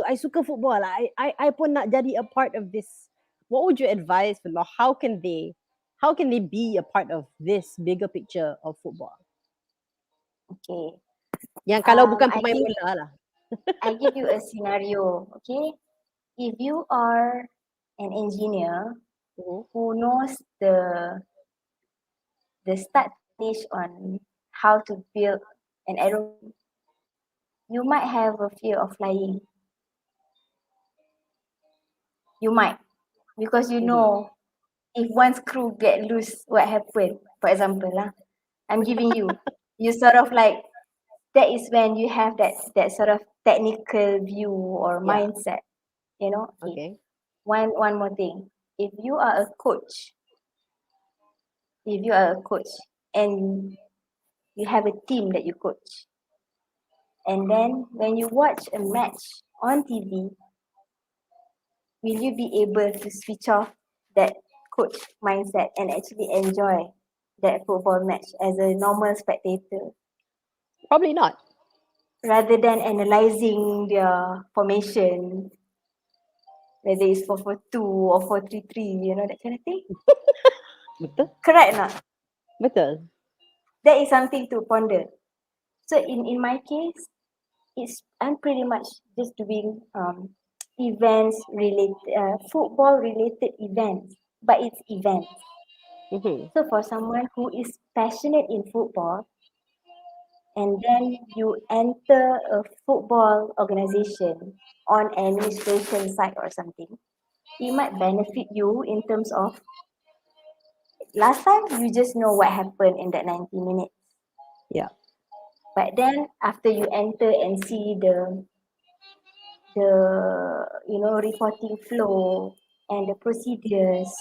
I suka football lah. I pun nak jadi a part of this. What would you advise for them? How can they be a part of this bigger picture of football? Okay. Yang kalau bukan I pemain give bola lah. I give you a scenario, okay? If you are an engineer Mhm. who knows the start to finish on how to build an aeroplane, you might have a fear of flying. You might, because you Mhm. know if one screw get loose, what happen? For example, I'm giving you. You sort of like, that is when you have that sort of technical view or Yeah. mindset. Okay. Okay. One more thing. If you are a coach, and you have a team that you coach, and then when you watch a match on TV, will you be able to switch off that coach mindset and actually enjoy that football match as a normal spectator, Probably not. rather than analyzing their formation, whether it's 4-4-2 or 4-3-3, that kind of thing? Betul? Correct or not? Betul. That is something to ponder. So in my case, I'm pretty much just doing events related, football related events, but it's events. Mhm. So for someone who is passionate in football, and then you enter a football organization on administration side or something, it might benefit you in terms of, last time you just know what happened in that 90 minutes. Yeah. But then after you enter and see the reporting flow and the procedures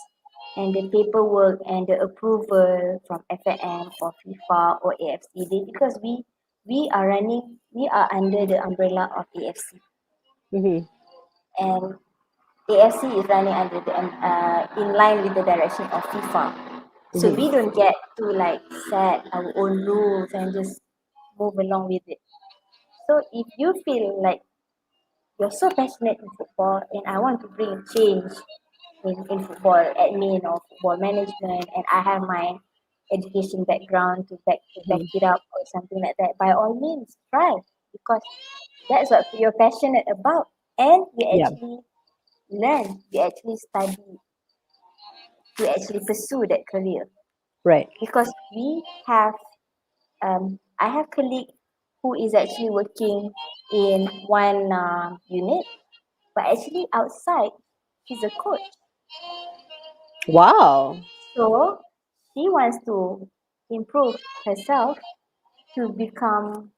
and the paperwork and the approval from FAM or FIFA or AFC, because we are under the umbrella of AFC, Mm-hmm. and AFC is running under in line with the direction of FIFA. So Mm-hmm. we don't get to like set our own rules and just move along with it. So if you feel like you're so passionate in football and I want to bring change in football admin or football management, and I have my education background to back Mm-hmm. it up or something like that, by all means try, because that's what you're passionate about, and you Yeah. actually learn, you actually study, you actually pursue that career. Right. Because we have I have colleague who is actually working in one unit, but actually outside she's a coach. Wow. So she wants to improve herself to become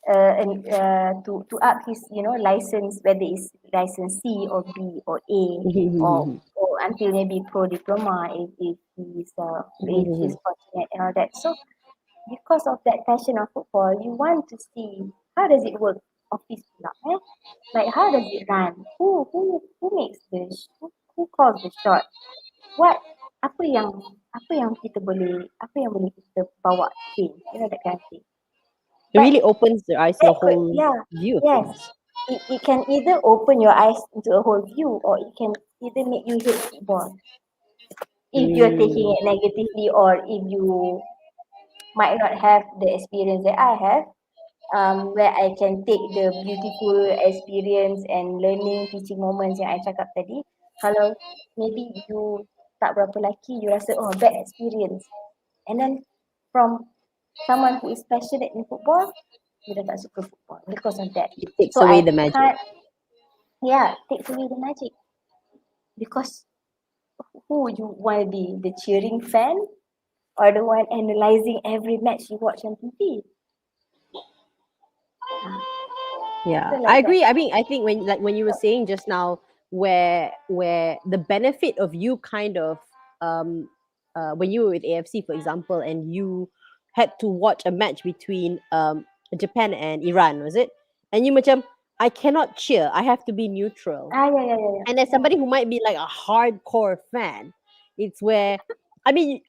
to up his license, whether it's license C or B or A, Mm-hmm. or until maybe pro diploma if Mm-hmm. he's fortunate and all that. So because of that passion of football, you want to see how does it work office pula, eh? Like how does it run? Who makes who calls the shot? What apa yang apa yang boleh kita bawa change, that kind of thing. It But really opens their eyes to that a could, whole yeah, view of yes. things. It can either open your eyes into a whole view, or it can either make you hate football if you're taking Mm. it negatively, or if you might not have the experience that I have, where I can take the beautiful experience and learning teaching moments yang I cakap tadi. Kalau maybe you tak berapa laki, you rasa oh bad experience, and then from someone who is passionate in football, you dah tak suka football because of that. It takes So away I the magic. can't, yeah, takes away the magic, because who you want to be, the cheering fan or the one analyzing every match you watch on TV? Yeah, So I like that. agree. I mean, I think when you were saying just now, where the benefit of you kind of um when you were with AFC, for example, and you had to watch a match between Japan and Iran, was it? And you macam, I cannot cheer. I have to be neutral. Yeah, yeah, yeah, yeah. And as somebody who might be like a hardcore fan, it's where I mean,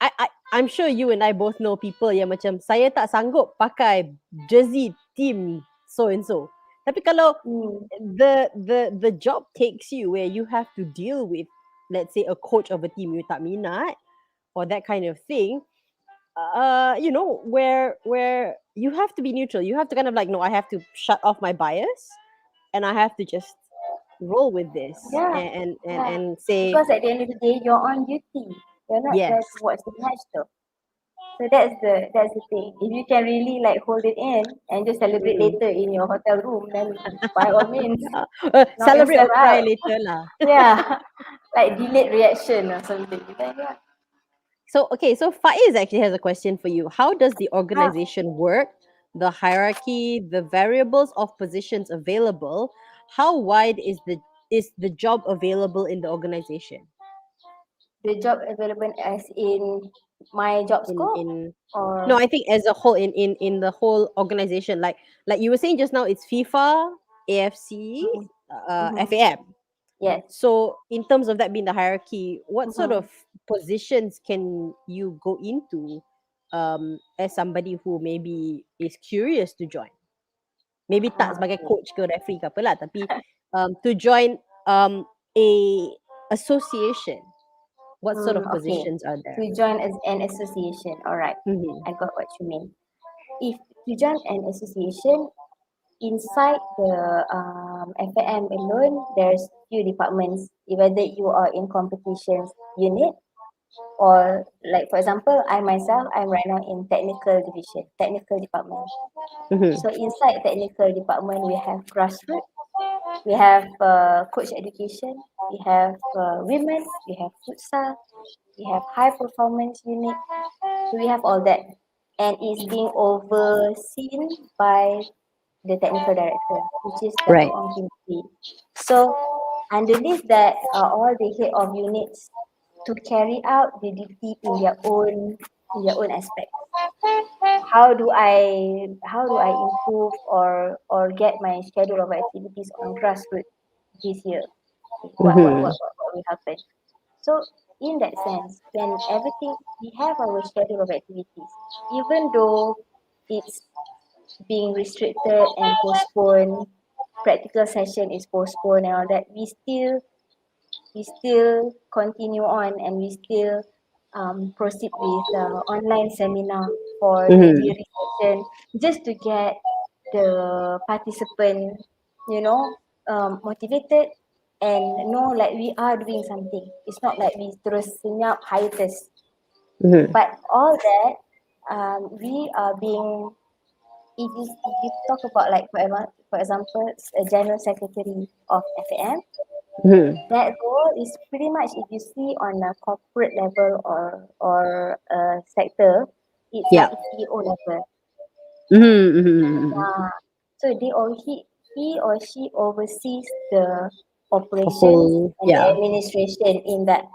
I'm sure you and I both know people yang macam saya tak sanggup pakai jersey team so and so. Tapi kalau Hmm. the job takes you where you have to deal with, let's say, a coach of a team you tak minat or that kind of thing, where you have to be neutral. You have to kind of like, no, I have to shut off my bias and I have to just roll with this Yeah, yeah. and say Because at the end of the day, you're on duty. You're not yes. there to watch the match though. So that's the thing. If you can really like hold it in and just celebrate Mhm. later in your hotel room, then by all means, knock Celebrate yourself or cry out. later lah. Yeah, like delayed reaction or something. Then, yeah. So, okay, so Faiz actually has a question for you. How does the Ah, organization work? The hierarchy, the variables of positions available. How wide is the job available in the organization? the job available as in my job scope, In No, or I think as a whole, in the whole organization, like you were saying just now, it's FIFA, AFC, mm-hmm, mm-hmm. FAM. Yes. So, in terms of that being the hierarchy, what sort Mm-hmm. of positions can you go into as somebody who maybe is curious to join? Maybe tak sebagai Okay. coach ke referee ke apa lah, tapi to join a association, what sort of Okay. positions are To there? join as an association. All right. Mm-hmm. I got what you mean. If to join an association, inside the FAM alone, there's few departments. Whether you are in competitions unit, or like for example, I myself, I'm right now in technical division, technical department. Mm-hmm. So inside technical department, we have grassroots, we have coach education, we have women, we have futsal, we have high performance unit. So we have all that. and it's being overseen by the technical director, which is Right. Dato' Ong Kim Swee. So underneath that are all the head of units to carry out the duty in their own aspect. How do I improve or get my schedule of activities on grassroots this year? Okay, Mm-hmm. what will happen? So in that sense, when everything we have our schedule of activities, even though it's being restricted and postponed, practical session is postponed and all that, we still continue on and we still proceed with online seminar for the Mm-hmm. theory session just to get the participant, you know, motivated and know like we are doing something. It's not like we terus senyap hiatus. Mm-hmm. But all that, we are being, if you talk about like for example, a general secretary of FAM, Mm-hmm. that role is pretty much if you see on a corporate level or a sector, it's Yeah. like a CEO level. Mm-hmm. Mm-hmm. Yeah. So he or she oversees the A operations whole, and the yeah. administration in that.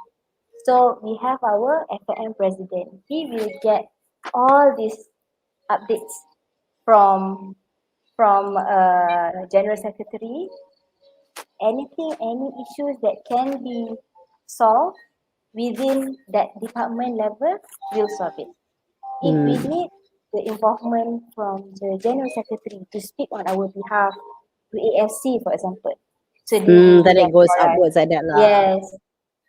So we have our FAM president. He will get all these updates from general secretary. Anything, any issues that can be solved within that department level, we'll solve it. If we Mm. need the involvement from the general secretary to speak on our behalf to AFC, for example, so they will do Then that it goes for us. upwards like that lah. Yes.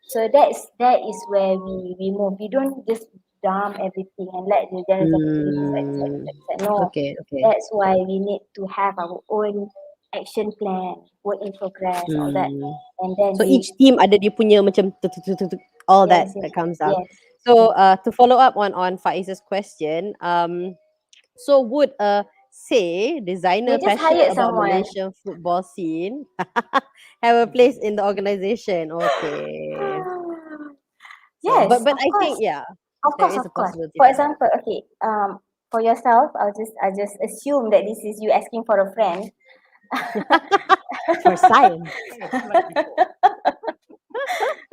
So that is where we move. We don't just dump everything and let the general secretary Mm. decide. No. Okay, okay. That's why we need to have our own action plan, work in progress, all that. Mm. And then So each team ada dia punya macam all yes, that yes, that comes down. yes, So yes. to follow up on Faiz's question, so would a say We designer just passionate hired about someone. Malaysian football scene have a place in the organization? Okay. So Yes, but of I course. think yeah, Of there course, is of a course. possibility For for that. example, okay, for yourself, I just assume that this is you asking for a friend. For science.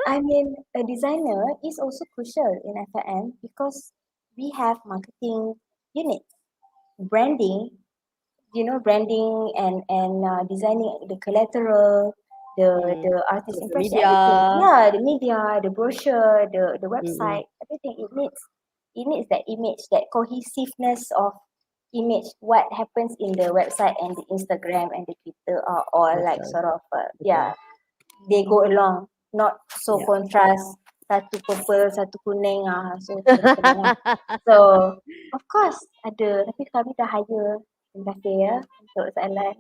I mean, a designer is also crucial in FIM because we have marketing units, branding, branding and designing the collateral, Mm. the artist Social impression, everything. media. Yeah, the media, the brochure, the Mm-mm. website, everything. It needs that image, that cohesiveness of image. What happens in the website and the Instagram and the Twitter are all like Betul. sort of Betul. they go along, not so Yeah. contrast. Satu purple, satu kuning so pening lah. So of course ada, tapi kami dah hire. Terima kasih ya untuk soalan.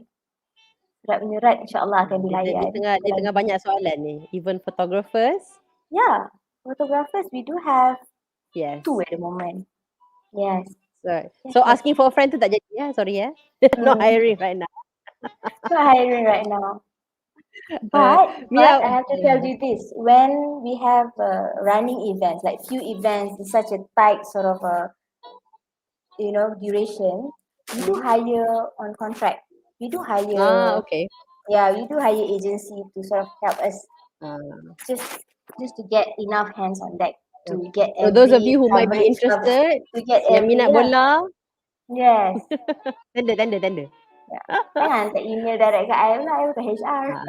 Surat menyurat insyaAllah akan Dia dilayan. tengah banyak soalan ni. Even photographers. Yeah, photographers we do have Yes. 2 at the moment. Yes, So yes. asking for a friend tu tak jadi ya, sorry ya. Not Mm, hiring right now. not hiring right now. Uh, But Mia, I have to tell you this: when we have running events, like few events, in such a tight sort of duration, we do hire on contract. We do hire, okay. yeah, we do hire agency to sort of help us Uh, just to get enough hands on deck to okay. get So those of every you who might be coverage interested, to get yang every minat yeah. bola, Yes. tender. Yeah. Jangan hantar email direct ke I lah, I ke HR. Ah.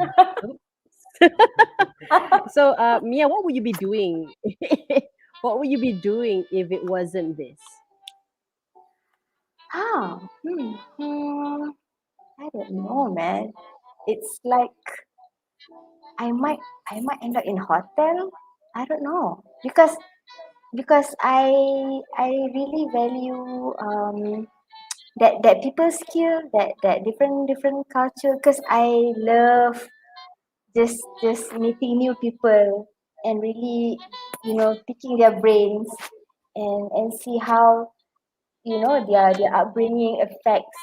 So Mia, what would you be doing? What would you be doing if it wasn't this? I don't know, man. It's like I might end up in hotel. I don't know because I really value that people skill, that different culture, because I love just meeting new people and really picking their brains and see how their upbringing affects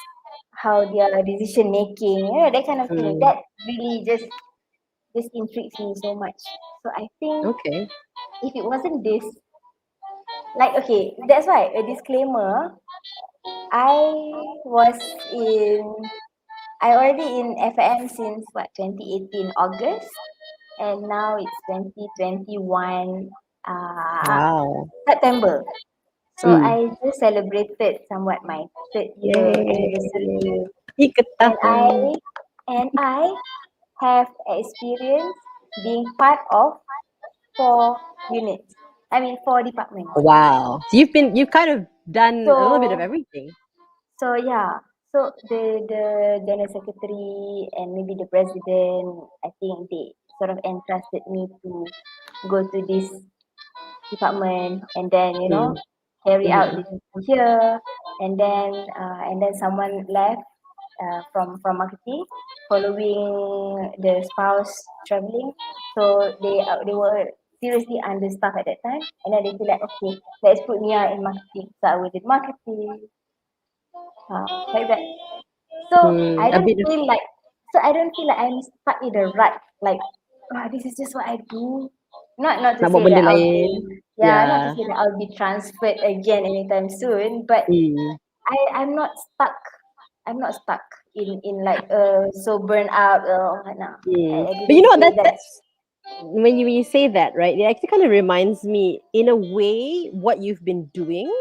how their decision making, that kind of thing. Mm, That really just intrigues me so much. So I think okay. if it wasn't this, like, okay, that's why a disclaimer. I was in I already in FAM since 2018 August, and now it's 2021 Wow. September. So Mm. I just celebrated somewhat my third year Yay. anniversary, Ikut and tahun. I have experience being part of 4 units. I mean 4 departments. Wow. So you've kind of done a little bit of So everything. yeah. So the general secretary and maybe the president, I think they sort of entrusted me to go to this department, and then Mm. carry out Mm-hmm. this here, and then someone left from marketing following the spouse traveling. So they were seriously understaffed at that time, and then they feel like, okay, let's put Mia in marketing. So I did marketing, like that. So Mm. I A don't bit of feel like I don't feel like I'm stuck in the rut. Like, this is just what I do. Not to nak buat say benda that I'll lain. be not to Yeah. say that I'll be transferred again anytime soon. But Mm. I'm not stuck. I'm not stuck in like so burnt out. No, Mm. I But you didn't know what, feel that. that's when you say that, right? It actually kind of reminds me, in a way, what you've been doing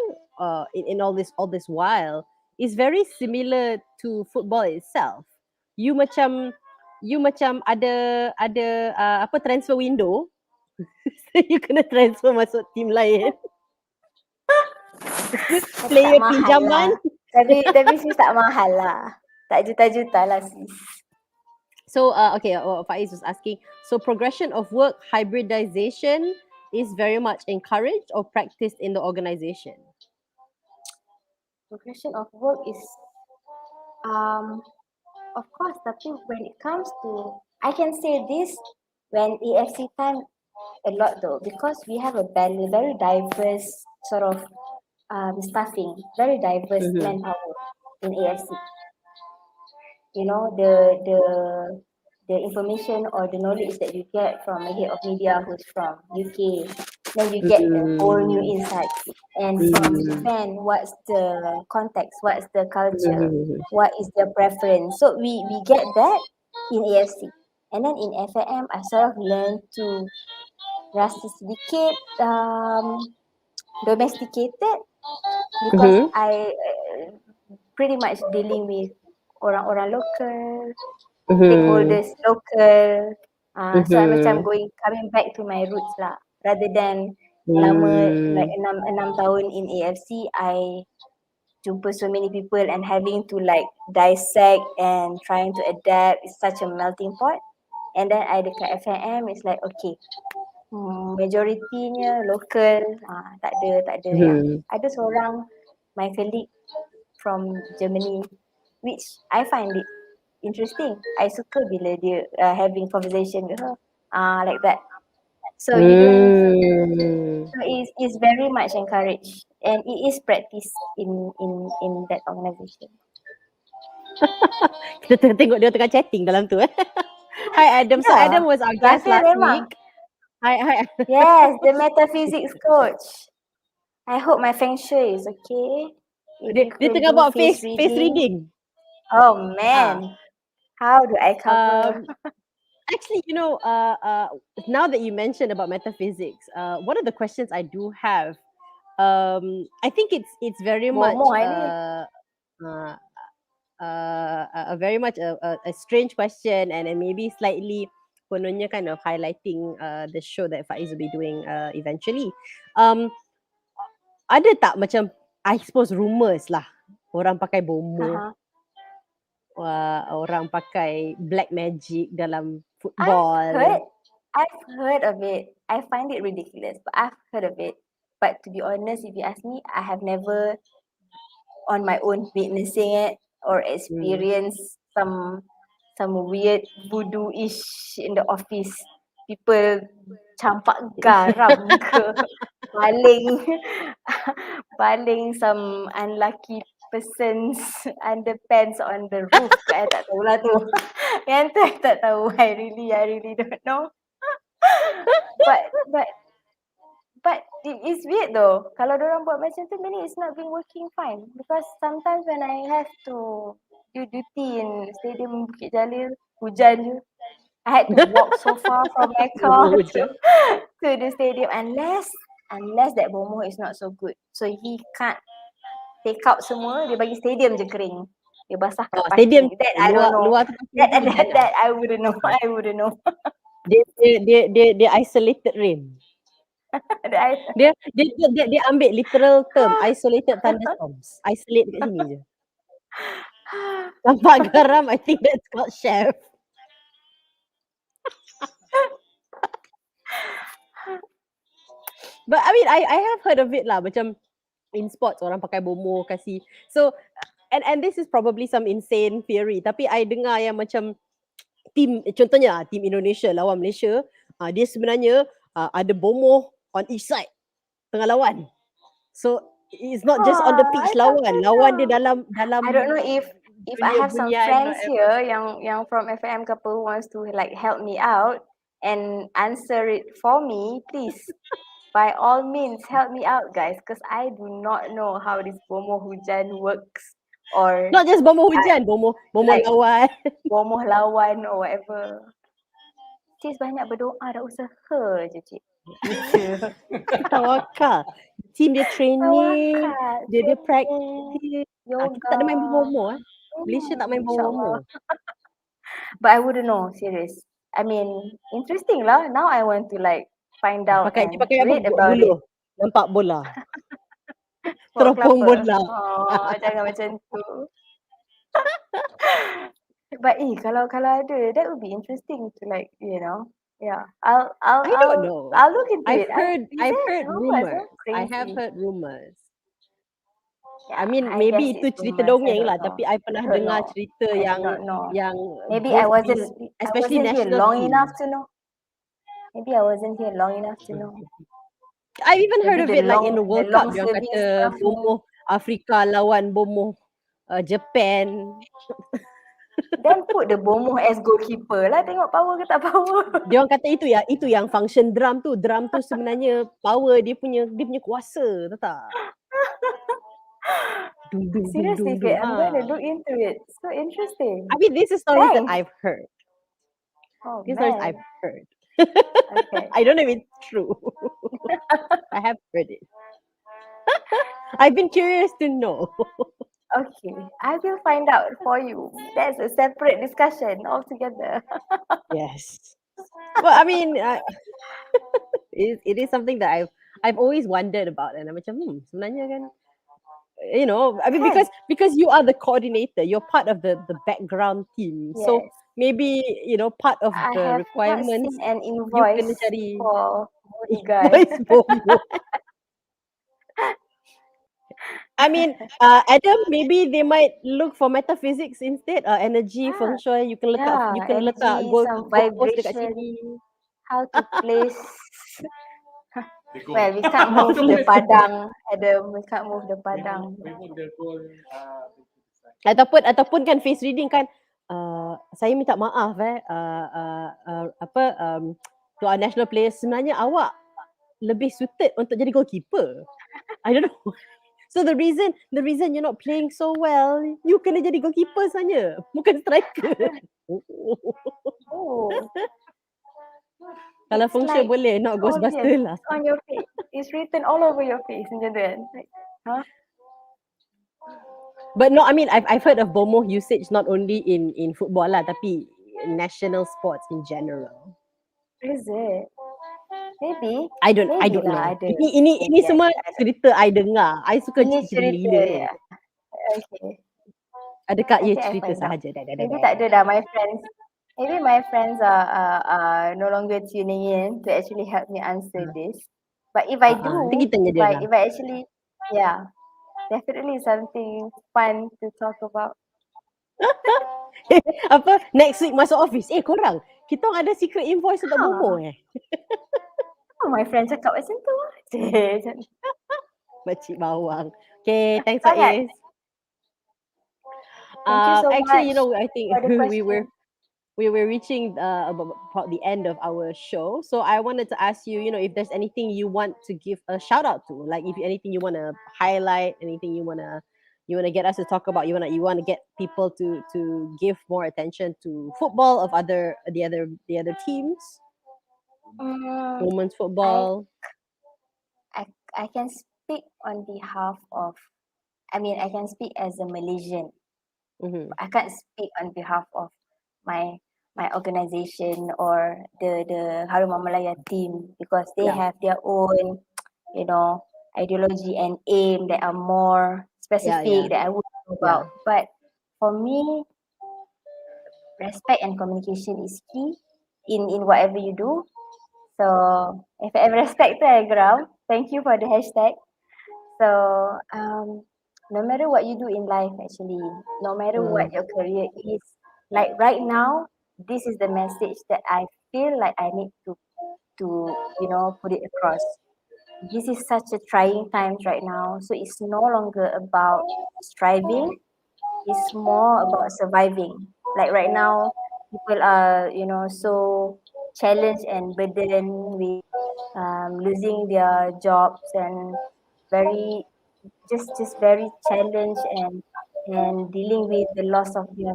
in all this while is very similar to football itself. You macam ada apa transfer window. So you kena transfer masuk team lain. Tapi tak Player mahal lah. pinjaman. Tapi sis tak mahal lah. Tak juta-juta lah sis. So, okay, Faiz was asking. So, progression of work hybridization is very much encouraged or practiced in the organization. Progression of work is um of course, tapi when it comes to, I can say this, when AFC time a lot though, because we have a very diverse sort of staffing, very diverse Mm-hmm. manpower in AFC. The information or the knowledge that you get from a head of media who's from UK, then you get a whole new Mm-hmm. insight. And from Mm-hmm. Japan, what's the context, what's the culture, Mm-hmm. what is their preference. So we get that in AFC. And then in FAM, I sort of learned to rasa sedikit domesticated, because Mm-hmm. I pretty much dealing with orang-orang local, Mm-hmm. stakeholders local. So I macam Mm-hmm. coming back to my roots lah, rather than lama like Mm. enam tahun in AFC, I jumpa so many people and having to like dissect and trying to adapt. It's such a melting pot. And then I dekat FNM, it's like, okay, majoritinya local. Tak ada yang Mm-hmm. ada seorang my colleague from Germany, which I find it interesting. I suka bila dia having conversation with her, like that. So you don't. Mm. So it's very much encouraged, and it is practiced in that organization. Kita tengok dia tengah chatting dalam tu. Hi Adam. So Yeah, Adam was our guest rasa last week. memang. Hi. Yes, the metaphysics coach. I hope my feng shui is okay. If you Dia could tengah do buat face face reading. reading. Oh Ah. man, how do I cover? Um, actually, now that you mentioned about metaphysics, one of the questions I do have, I think it's very much Bomoh ni. uh, a very much a strange question, and maybe slightly kononnya kind of highlighting the show that Faiz will be doing eventually. Um, ada tak macam, I suppose, rumors lah, orang pakai bomo, Haha. orang pakai black magic dalam I've football. heard, I've heard of it. I find it ridiculous, but I've heard of it. But to be honest, if you ask me, I have never on my own witnessing it or Hmm. experienced some weird voodoo-ish in the office. People campak garam ke, baling baling some unlucky person's underpants on the roof ke, I tak tahulah tu. Yang tu I tak tahu. I really don't know. But But it's weird though. Kalau orang buat macam tu, meaning it's not been working fine. Because sometimes when I have to do duty in stadium Bukit Jalil, hujan je. I had to walk so far from my car Bomoh hujan. to the stadium unless that bomoh is not so good. So he can't take out semua, dia bagi stadium je kering. Dia basah kat Stadium parking. That I don't luar know. luar tu pasti nanti hujan lah. That I wouldn't know. I wouldn't know. Dia isolated rain. Dia ambil literal term isolated thunderstorms. Isolate kat sini je. Tanpa garam, I think that's called chef. But I mean, I have heard of it lah. Macam in sports orang pakai bomoh kasi. So and this is probably some insane theory. Tapi I dengar yang macam contohnya tim Indonesia lawan Malaysia, dia sebenarnya ada bomoh on each side tengah lawan. So it's not just on the pitch lawan dia dalam I don't know if I have some bunian, friends whatever. here yang from FAM couple who wants to like help me out and answer it for me, please. By all means, help me out, guys, because I do not know how this bomoh hujan works or Not just bomoh hujan, bomoh like, lawan. bomoh lawan or whatever. Sis banyak berdoa dah usaha je, cik. Tawakal. Team dia training, Tawakal, dia training, practice. Kita tak ada main yoga. bomoh. Malaysia tak main bomoh. But I wouldn't know, serious. I mean, interesting lah. Now I want to like find out and Pakai apa read about it. dulu? Nampak bola. Bawa Teropong kelapa. bola. Oh, jangan macam tu. But kalau ada, that would be interesting to like, you know. Yeah. I don't know. I'll look into it. I've heard rumors. I Crazy. have heard rumors. Yeah, I mean, I maybe guess itu it's cerita rumors. dongeng I lah. don't know. Tapi I pernah I don't dengar know. cerita I do yang not know. Maybe both I wasn't especially here national long team. enough to know. Maybe I wasn't here long enough to know. I've even heard Maybe of it like in the World Cup. Dia long-serving kata staff bomoh Afrika lawan bomoh Japan. Then put the bomoh as goalkeeper lah. Tengok power ke tak power. Dia orang kata itu yang function drum tu. Drum tu sebenarnya power dia punya kuasa, tahu tak? Seriously, Fit, I'm going to look into it. So interesting. I mean, this is stories that Thanks. I've heard. Oh, These stories man. I've heard. Okay. I don't know if it's true. I have heard it. I've been curious to know. Okay, I will find out for you. That's a separate discussion altogether. Yes. Well, I mean, it is something that I've always wondered about, and I'm macam sebenarnya kan, you know, I mean because you are the coordinator, you're part of the background team, so Yes. maybe you know part of I the have requirements not seen an you invoice kena cari for bodyguard. invoice bomoh. I mean, Adam, maybe they might look for metaphysics instead. Energy, feng shui. You can letak energy, some goalpost dekat vibration, sini. how to place. Well, we can't move the padang, Adam. We can't move the padang. Ataupun kan face reading kan. Saya minta maaf to our national players, sebenarnya awak lebih suited untuk jadi goalkeeper. I don't know. So the reason you're not playing so well, you kena jadi goalkeeper saja, bukan striker. Oh. Kalau It's feng shui like boleh, not Ghostbuster lah. on your face. It's written all over your face macam tu kan. Like, huh? But no, I mean I've heard of bomoh usage not only in football lah, tapi national sports in general. Is it? Maybe. I don't know. Ada. Ini semua cerita I dengar. I suka Ini cerita cerita gila. ya. Okay. Adakah ia Nanti I cerita find out. sahaja? Maybe tak ada dah my friends. Maybe my friends are no longer tuning in to actually help me answer this. But if I do, nanti kita tanya dia lah. if I actually, yeah, definitely something fun to talk about. Apa next week masuk office, korang, kita orang ada secret invoice untuk bomoh Oh, my friend cakap macam tu. Makcik bawang. Okay, thanks Sangat. Faiz. Thank you so Actually, much you know, I think for the we were question. we're reaching about the end of our show. So I wanted to ask you, if there's anything you want to give a shout out to, like if anything you want to highlight, anything you want to get us to talk about, you want to get people to give more attention to football of the other teams, Mm, women's I, football. I can speak on behalf of, I can speak as a Malaysian. Mm-hmm. I can't speak on behalf of my my organization or the Harimau Malaya team because they Yeah, have their own, you know, ideology and aim that are more yeah, yeah, specific that I would know yeah. about. But for me, respect and communication is key in whatever you do. So if I have respect to ground, thank you for the hashtag. So no matter what you do in life, actually, no matter what Mm-hmm. your career is, like right now, this is the message that I feel like I need to put it across. This is such a trying times right now, so it's no longer about striving. It's more about surviving. Like right now, people are so challenged and burdened with losing their jobs and very just very challenged and dealing with the loss of their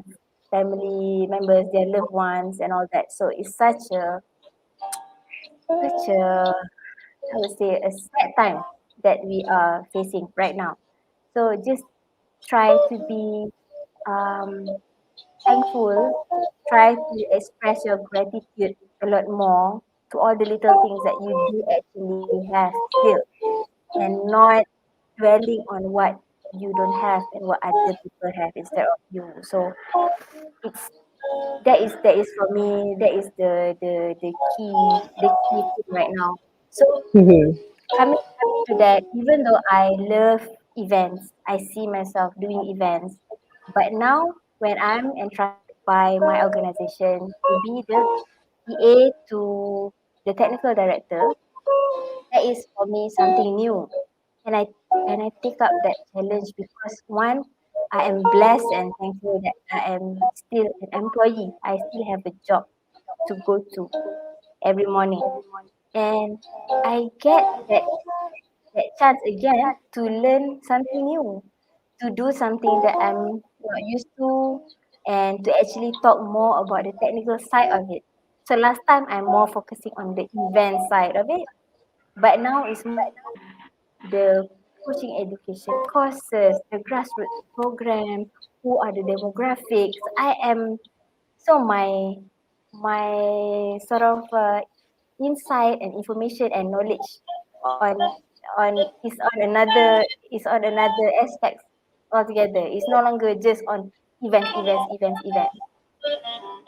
family members, their loved ones, and all that. So it's such a I would say a sad time that we are facing right now. So just try to be um, thankful. Try to express your gratitude a lot more to all the little things that you do actually have still, and not dwelling on what you don't have and what other people have instead of you. So it's that is for me, that is the key thing right now. So Mm-hmm. coming to that, even though I love events, I see myself doing events. But now when I'm entrusted by my organization to be the PA to the technical director, that is for me something new. And I take up that challenge because one, I am blessed and thankful that I am still an employee. I still have a job to go to every morning. And I get that chance again to learn something new, to do something that I'm not used to, and to actually talk more about the technical side of it. So last time I'm more focusing on the event side of it, but now it's more the coaching education courses, the grassroots program, who are the demographics. I am so my sort of insight and information and knowledge on is on another aspects altogether. It's no longer just on events.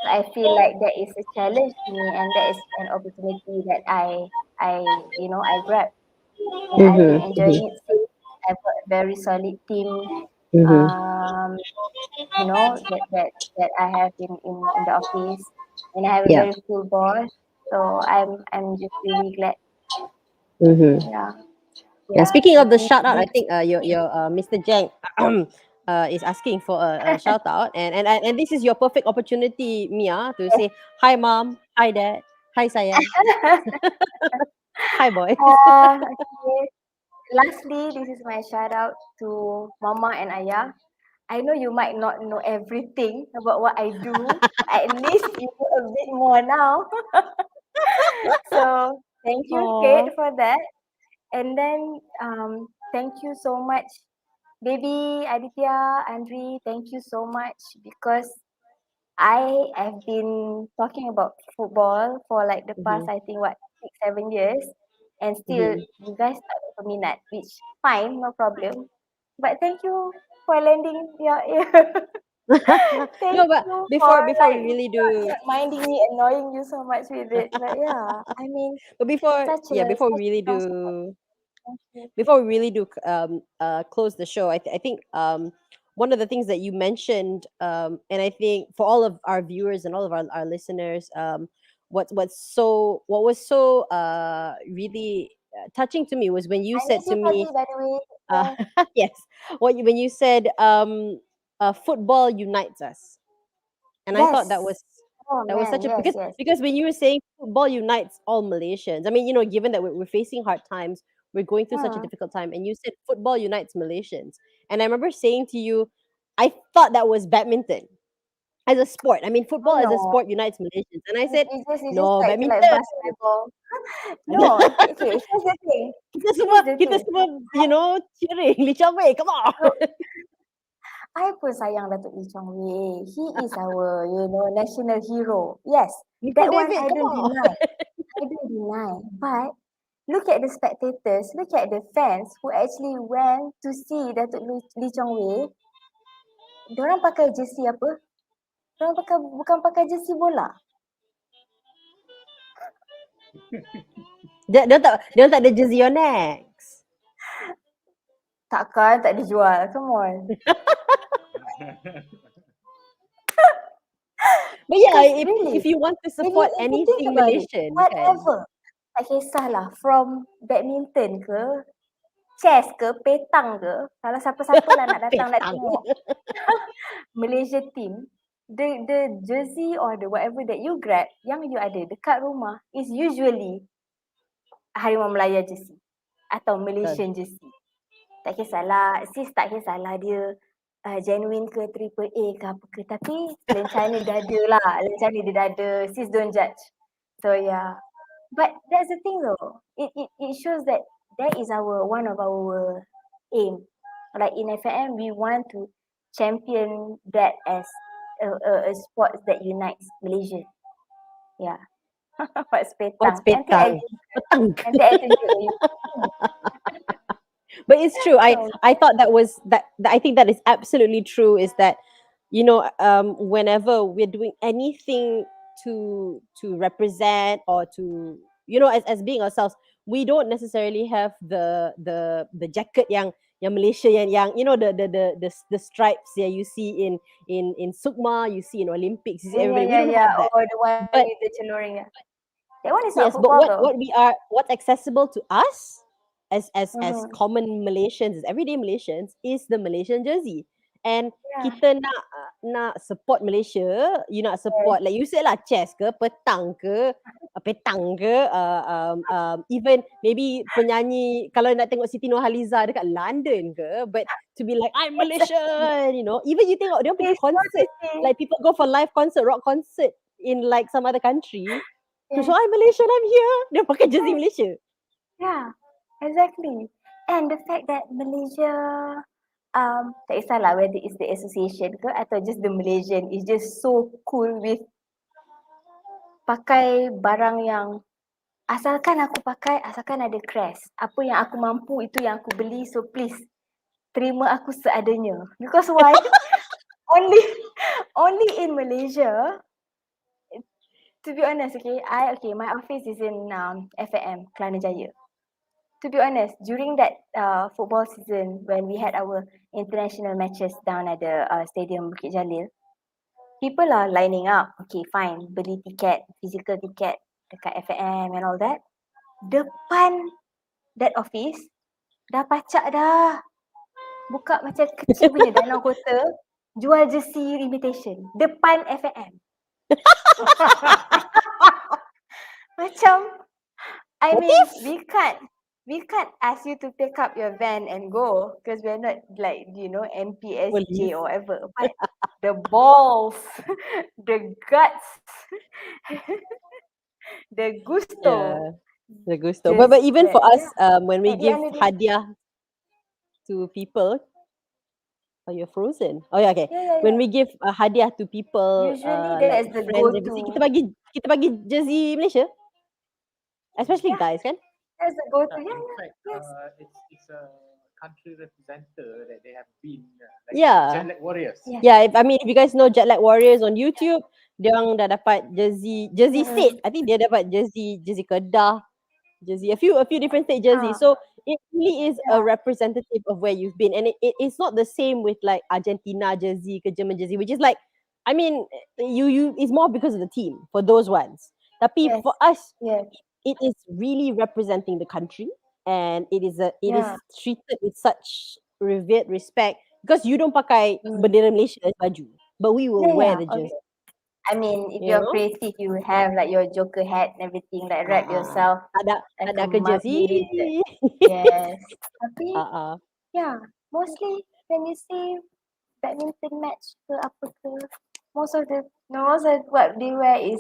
So I feel like that is a challenge to me, and that is an opportunity that I grab, and I've been Mm-hmm. enjoying it since. I've got a very solid team, Mm-hmm. um, that I have in the office, and I have a Yeah. very cool boss. So I'm just really glad. Mm-hmm. Yeah, Yeah, yeah. speaking of the This shout out, I this think your Mr. Jang is asking for a shout out, and this is your perfect opportunity, Mia, to say hi, mom, hi, dad, hi, sayang, hi, boys. okay. Lastly, this is my shout out to Mama and Ayah. I know you might not know everything about what I do. At least you know a bit more now. So thank you, Kate, Oh. for that. And then thank you so much, baby Aditya, Andri. Thank you so much because I have been talking about football for like the Mm-hmm. past, I think, what, 6, 7 years, and still Mm-hmm. you guys tak ada peminat, which fine, no problem. But thank you for lending your ear. Thank No, but you for before we like really not do, minding me, annoying you so much with it. But yeah, I mean, but before such a yeah, before we such a really strong support. do Thank you. close the show, I think one of the things that you mentioned, and I think for all of our viewers and all of our listeners, what was so really touching to me was when you I said miss to you, me, Fuzzy, by the way. uh, Yeah. yes, when you said football unites us, and I thought that was Yes. Oh That was man, such a yes, yes. because when you were saying football unites all Malaysians, I mean, given that we're facing hard times, we're going through such a Hmm. difficult time, and you said football unites Malaysians, and I remember saying to you, I thought that was badminton as a sport. I mean, Oh football as a no, sport unites Malaysians, and I said, it's just no, like badminton. basketball. No, okay. Here's the thing. kita semua Here's the kita thing. semua cheering, Lee Chong Wei, come on. So, I pun sayang Datuk Lee Chong Wei. He is our, national hero. Yes, Little that one David, I come don't on. deny. I don't deny. But look at the spectators, look at the fans who actually went to see Datuk Lee Chong Wei. Diorang pakai jersey apa? Diorang bukan pakai jersey bola. Dia tak ada jersey on next. Takkan tak dijual. Come on. But yeah, Because if really, if you want to if you support if you think anything about it, Malaysian, kan? whatever, tak kisahlah from badminton ke, chess ke, petang ke, kalau siapa-siapa lah nak datang nak Petang. tengok Malaysia team, the jersey or the whatever that you grab, yang you ada dekat rumah is usually Harimau Malaya jersey atau Malaysian jersey. Tak kisahlah, sis tak kisahlah dia genuine ke triple A ke apa ke, tapi lencana dia ada lah, lencana dia dah ada, sis don't judge. So yeah, but that's the thing though, it shows that that is one of our aim. Like in FAM, we want to champion that as a sport that unites Malaysia. Yeah. What's What's petang? petang? Petang. Nanti I tunjuk you. But it's true. So, I thought that was I think that is absolutely true. Is that whenever we're doing anything to represent or to as being ourselves, we don't necessarily have the jacket yang Malaysia yang the stripes that you see in Sukma, you see in Olympics, you see everybody. We don't yeah. have that. Or the one But with the celuring. Yeah. That one is not yes, but football though. what's accessible to us as Mm-hmm. common Malaysians, as everyday Malaysians, is the Malaysian jersey. And Yeah. kita nak support Malaysia, you nak Yes. support like you said lah, chess ke, petang ke, even maybe penyanyi kalau nak tengok Siti Nurhaliza dekat London ke, but to be like I'm Exactly. Malaysian, even you tengok dia pergi It's so concert, easy. like people go for live concert, rock concert in like some other country. So Yes. I'm Malaysian, I'm here. Dia pakai jersey Yes. Malaysia. Yeah. Exactly. And the fact that Malaysia, tak kisahlah whether it's the association ke atau just the Malaysian is just so cool with pakai barang yang asalkan ada crest. Apa yang aku mampu itu yang aku beli, so please terima aku seadanya. Because why? only in Malaysia, to be honest, my office is in FAM, Kelana Jaya. To be honest, during that football season when we had our international matches down at the stadium Bukit Jalil, people are lining up. Okay, fine, beli tiket, physical tiket dekat FAM and all that. Depan that office, dah pacak dah. Buka macam kecil punya danau kota, jual jersey imitation depan FAM. Macam, I What mean, if? we can't ask you to pick up your van and go because we're not like, Police. NPSJ or whatever. But the balls, the guts, the gusto, Yeah, the gusto. just But even for us, yeah. when we At the give end of the day, hadiah to people, oh, you're frozen. Oh yeah, okay. When yeah. we give a hadiah to people, Usually like that is the friends, everything, go-to. kita bagi jersey Malaysia, especially Yeah, guys, kan? that's the go-to. In Yeah, fact, yes. it's a country representer that they have been like Yeah. jet lag warriors. Yeah. Yeah, if you guys know Jet Lag Warriors on YouTube, dia orang dah dapat jersey set. I think dia dapat jersey Kedah, jersey a few different state jerseys. Ah, So it really is a yeah. representative of where you've been, and it's not the same with like Argentina jersey ke German jersey, which is like, I mean, you it's more because of the team for those ones. Tapi Yes. for us, Yes. it is really representing the country, and it is Yeah. treated with such revered respect because you don't pakai Mm. bendera Malaysia as baju, but we will Yeah, wear yeah. the Okay. jersey. I mean, if You you're know? creative, you have like your Joker hat and everything, like wrap Ah, yourself tak like ada a kerja mummy with that. sih. Yes. Tapi, Ah, yeah, mostly when you see badminton match ke apa ke, most of the, no, most of what they wear is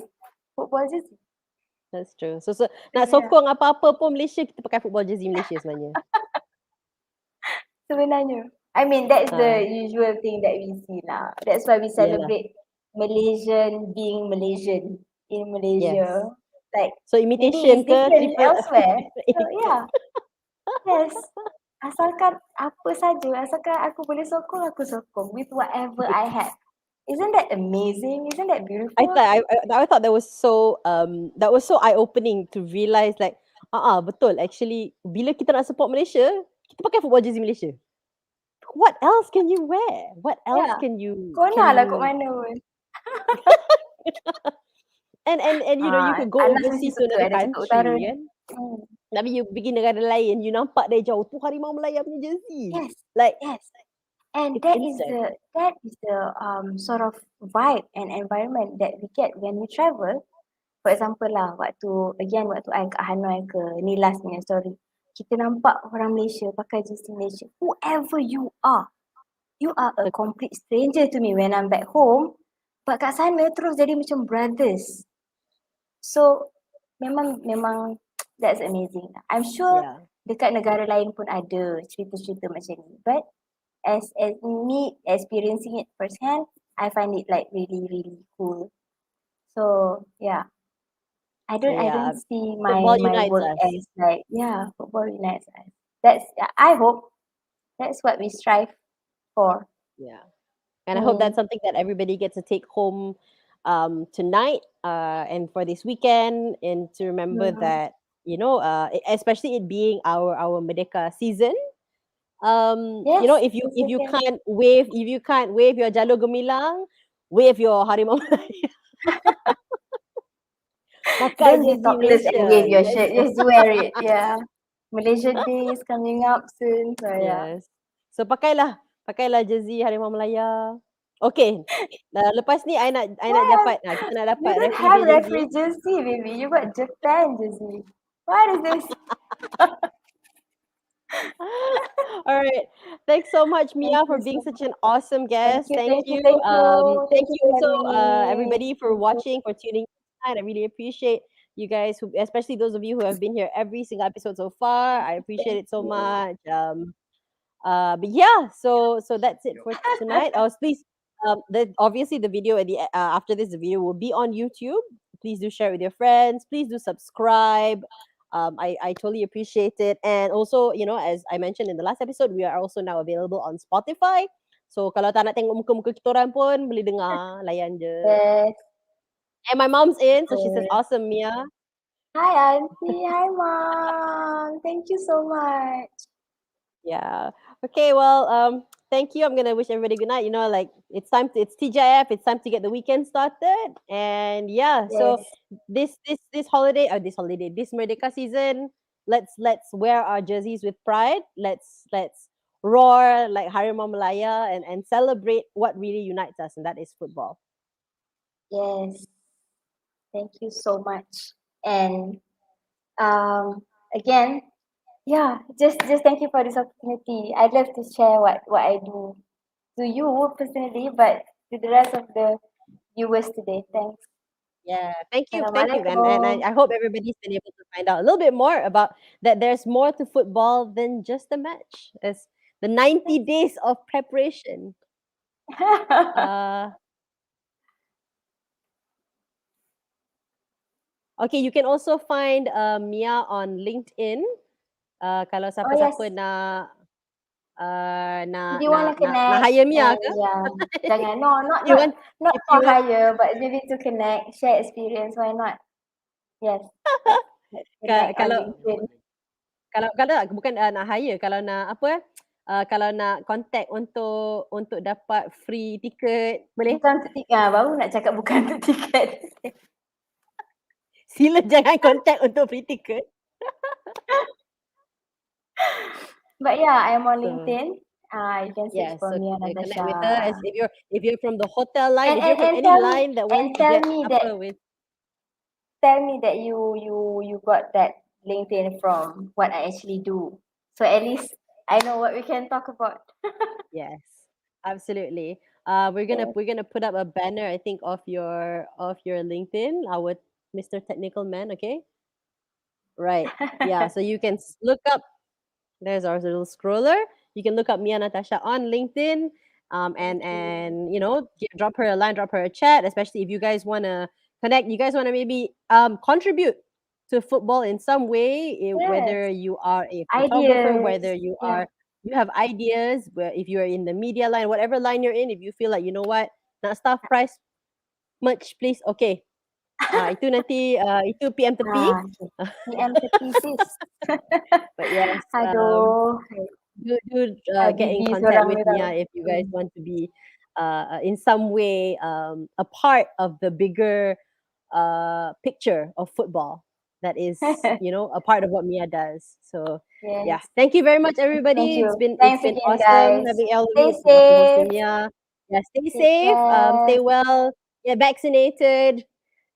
football jersey. that's true. So nak Yeah. sokong apa-apa pun Malaysia, kita pakai football jersey Malaysia sebenarnya. Sebenarnya. I mean, that's the Ah, usual thing that we see lah. That's why we yalah. celebrate Malaysian being Malaysian in Yes. Malaysia. Like, So maybe imitation it's ke different triple elsewhere. So yeah, yes. Asalkan apa saja, asalkan aku boleh sokong, aku sokong with whatever I have. Isn't that amazing? Isn't that I beautiful? thought I thought that was so eye opening to realize like betul actually bila kita nak support Malaysia, kita pakai football jersey Malaysia. What else can you wear? What else Yeah. can you Kau nak lah kat mana pun. and you know you could go Anas mesti overseas to suka another ada cakap utara country ni. kan. Tapi you pergi negara lain, you nampak dari jauh tu Harimau Malaya punya jersey. Yes, Like yes. And it's instant. that is the sort of vibe and environment that we get when we travel. For example lah, waktu I kat Hanoi ke, ni last punya story. Kita nampak orang Malaysia pakai jersey Malaysia. Whoever you are a complete stranger to me when I'm back home. But kat sana terus jadi macam brothers. So memang that's amazing. I'm sure Yeah. dekat negara lain pun ada cerita-cerita macam ni. But as me experiencing it firsthand, I find it like really really cool. So yeah, I So don't yeah, see football my unites work us. as like, yeah, football unites us. That's, I hope that's what we strive for. Yeah. And I hope Mm. that's something that everybody gets to take home tonight and for this weekend, and to remember Mm. that especially it being our Merdeka season. You know, Yes, if this you weekend. can't wave your Jalur Gemilang, wave your Harimau Malaya. Pakai Don't be jersey topless and wave Malaysia. your Let's shirt. go. Just wear it. Yeah. Malaysia Day is coming up soon. So yeah. Yes. So pakailah jersey Harimau Malaya. Okay. Lepas ni I nak What? dapat kita nak You dapat don't referee have punya jersey. referee jersey, baby. You got Japan jersey. What is this? All right. Thanks so much, Thank Mia, for you being so such much. an awesome Thank guest. you, Thank thank you, you. thank you. Thank Thank you you for also, having me. everybody, for watching, for tuning in. I really appreciate you guys, especially those of you who have been here every single episode so far. I appreciate Thank it so you. much. But yeah, so that's it for tonight. Please, obviously the video after this, the video will be on YouTube. Please do share it with your friends. Please do subscribe. I totally appreciate it. And also, as I mentioned in the last episode, we are also now available on Spotify. So kalau tak nak tengok muka-muka kita orang pun boleh dengar, layan je. Yes. And my mom's in, so she says, Yes. "Awesome, Mia." Hi, Auntie. Hi, Mom. Thank you so much. Yeah. Okay. Well, thank you. I'm gonna wish everybody good night. Like it's TGIF. It's time to get the weekend started. And yeah, so Yes. this holiday, this Merdeka season, let's wear our jerseys with pride. Let's roar like Harimau Malaya and celebrate what really unites us, and that is football. Yes. Thank you so much. And again, yeah, just thank you for this opportunity. I'd love to share what I do to you personally, but to the rest of the viewers today. Thanks. Yeah, thank you, and Assalamualaikum. I hope everybody's been able to find out a little bit more about that. There's more to football than just a match. It's the 90 days of preparation. Okay, you can also find Mia on LinkedIn. Kalau Oh yes. siapa-siapa nak If you want to nak connect hire Mia and ke? yeah, jangan You want not if for you want hire, but maybe to connect, share experience. Why not? Yes, let's connect on kalau LinkedIn. kalau bukan nak hire, kalau nak apa kalau nak contact untuk dapat free tiket boleh? Bukan untuk tiket, baru nak cakap bukan untuk tiket. Sila jangan contact untuk free tiket. But yeah, I am on So LinkedIn. You can search Yes, for so me and connect with her as Natasha. if you're from the hotel line, And if you're and from and any tell me line that and wants to tell get me that upper with. you got that LinkedIn from what I actually do. So at least I know what we can talk about. Yes, absolutely. Yes. We're gonna put up a banner, I think, of your LinkedIn, our Mr. Technical Man. Okay, right. Yeah, so you can look up. There's our little scroller. You can look up Mia Natasha on LinkedIn, Thank you. and drop her a line, drop her a chat. Especially if you guys wanna connect, you guys wanna maybe contribute to football in some way. Whether Yes. you are a photographer, whether Ideas. you Yeah. are you have ideas, where if you are in the media line, whatever line you're in, if you feel like you know what, not staff price much, please. Okay, itu nanti itu PM tepi. Okay. PM tepi sis. But yes, Aduh. do get in Habibie contact seorang with ni tau. Mia if you guys Hmm. want to be in some way a part of the bigger picture of football that is a part of what Mia does. So yeah, Yes. thank you very much, Thank everybody. you. It's Thanks been again, awesome guys. having all of you. Stay It's been awesome hosting safe. Mia. Yeah, stay Take safe. care. Stay well. Get vaccinated.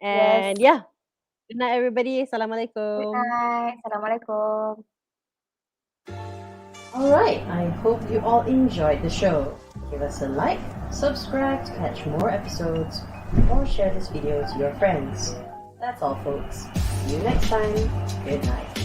Yes. And yeah, good night, everybody. Good Assalamualaikum. night. Assalamualaikum. All right, I hope you all enjoyed the show. Give us a like, subscribe to catch more episodes, or share this video to your friends. That's all, folks. See you next time. Good night.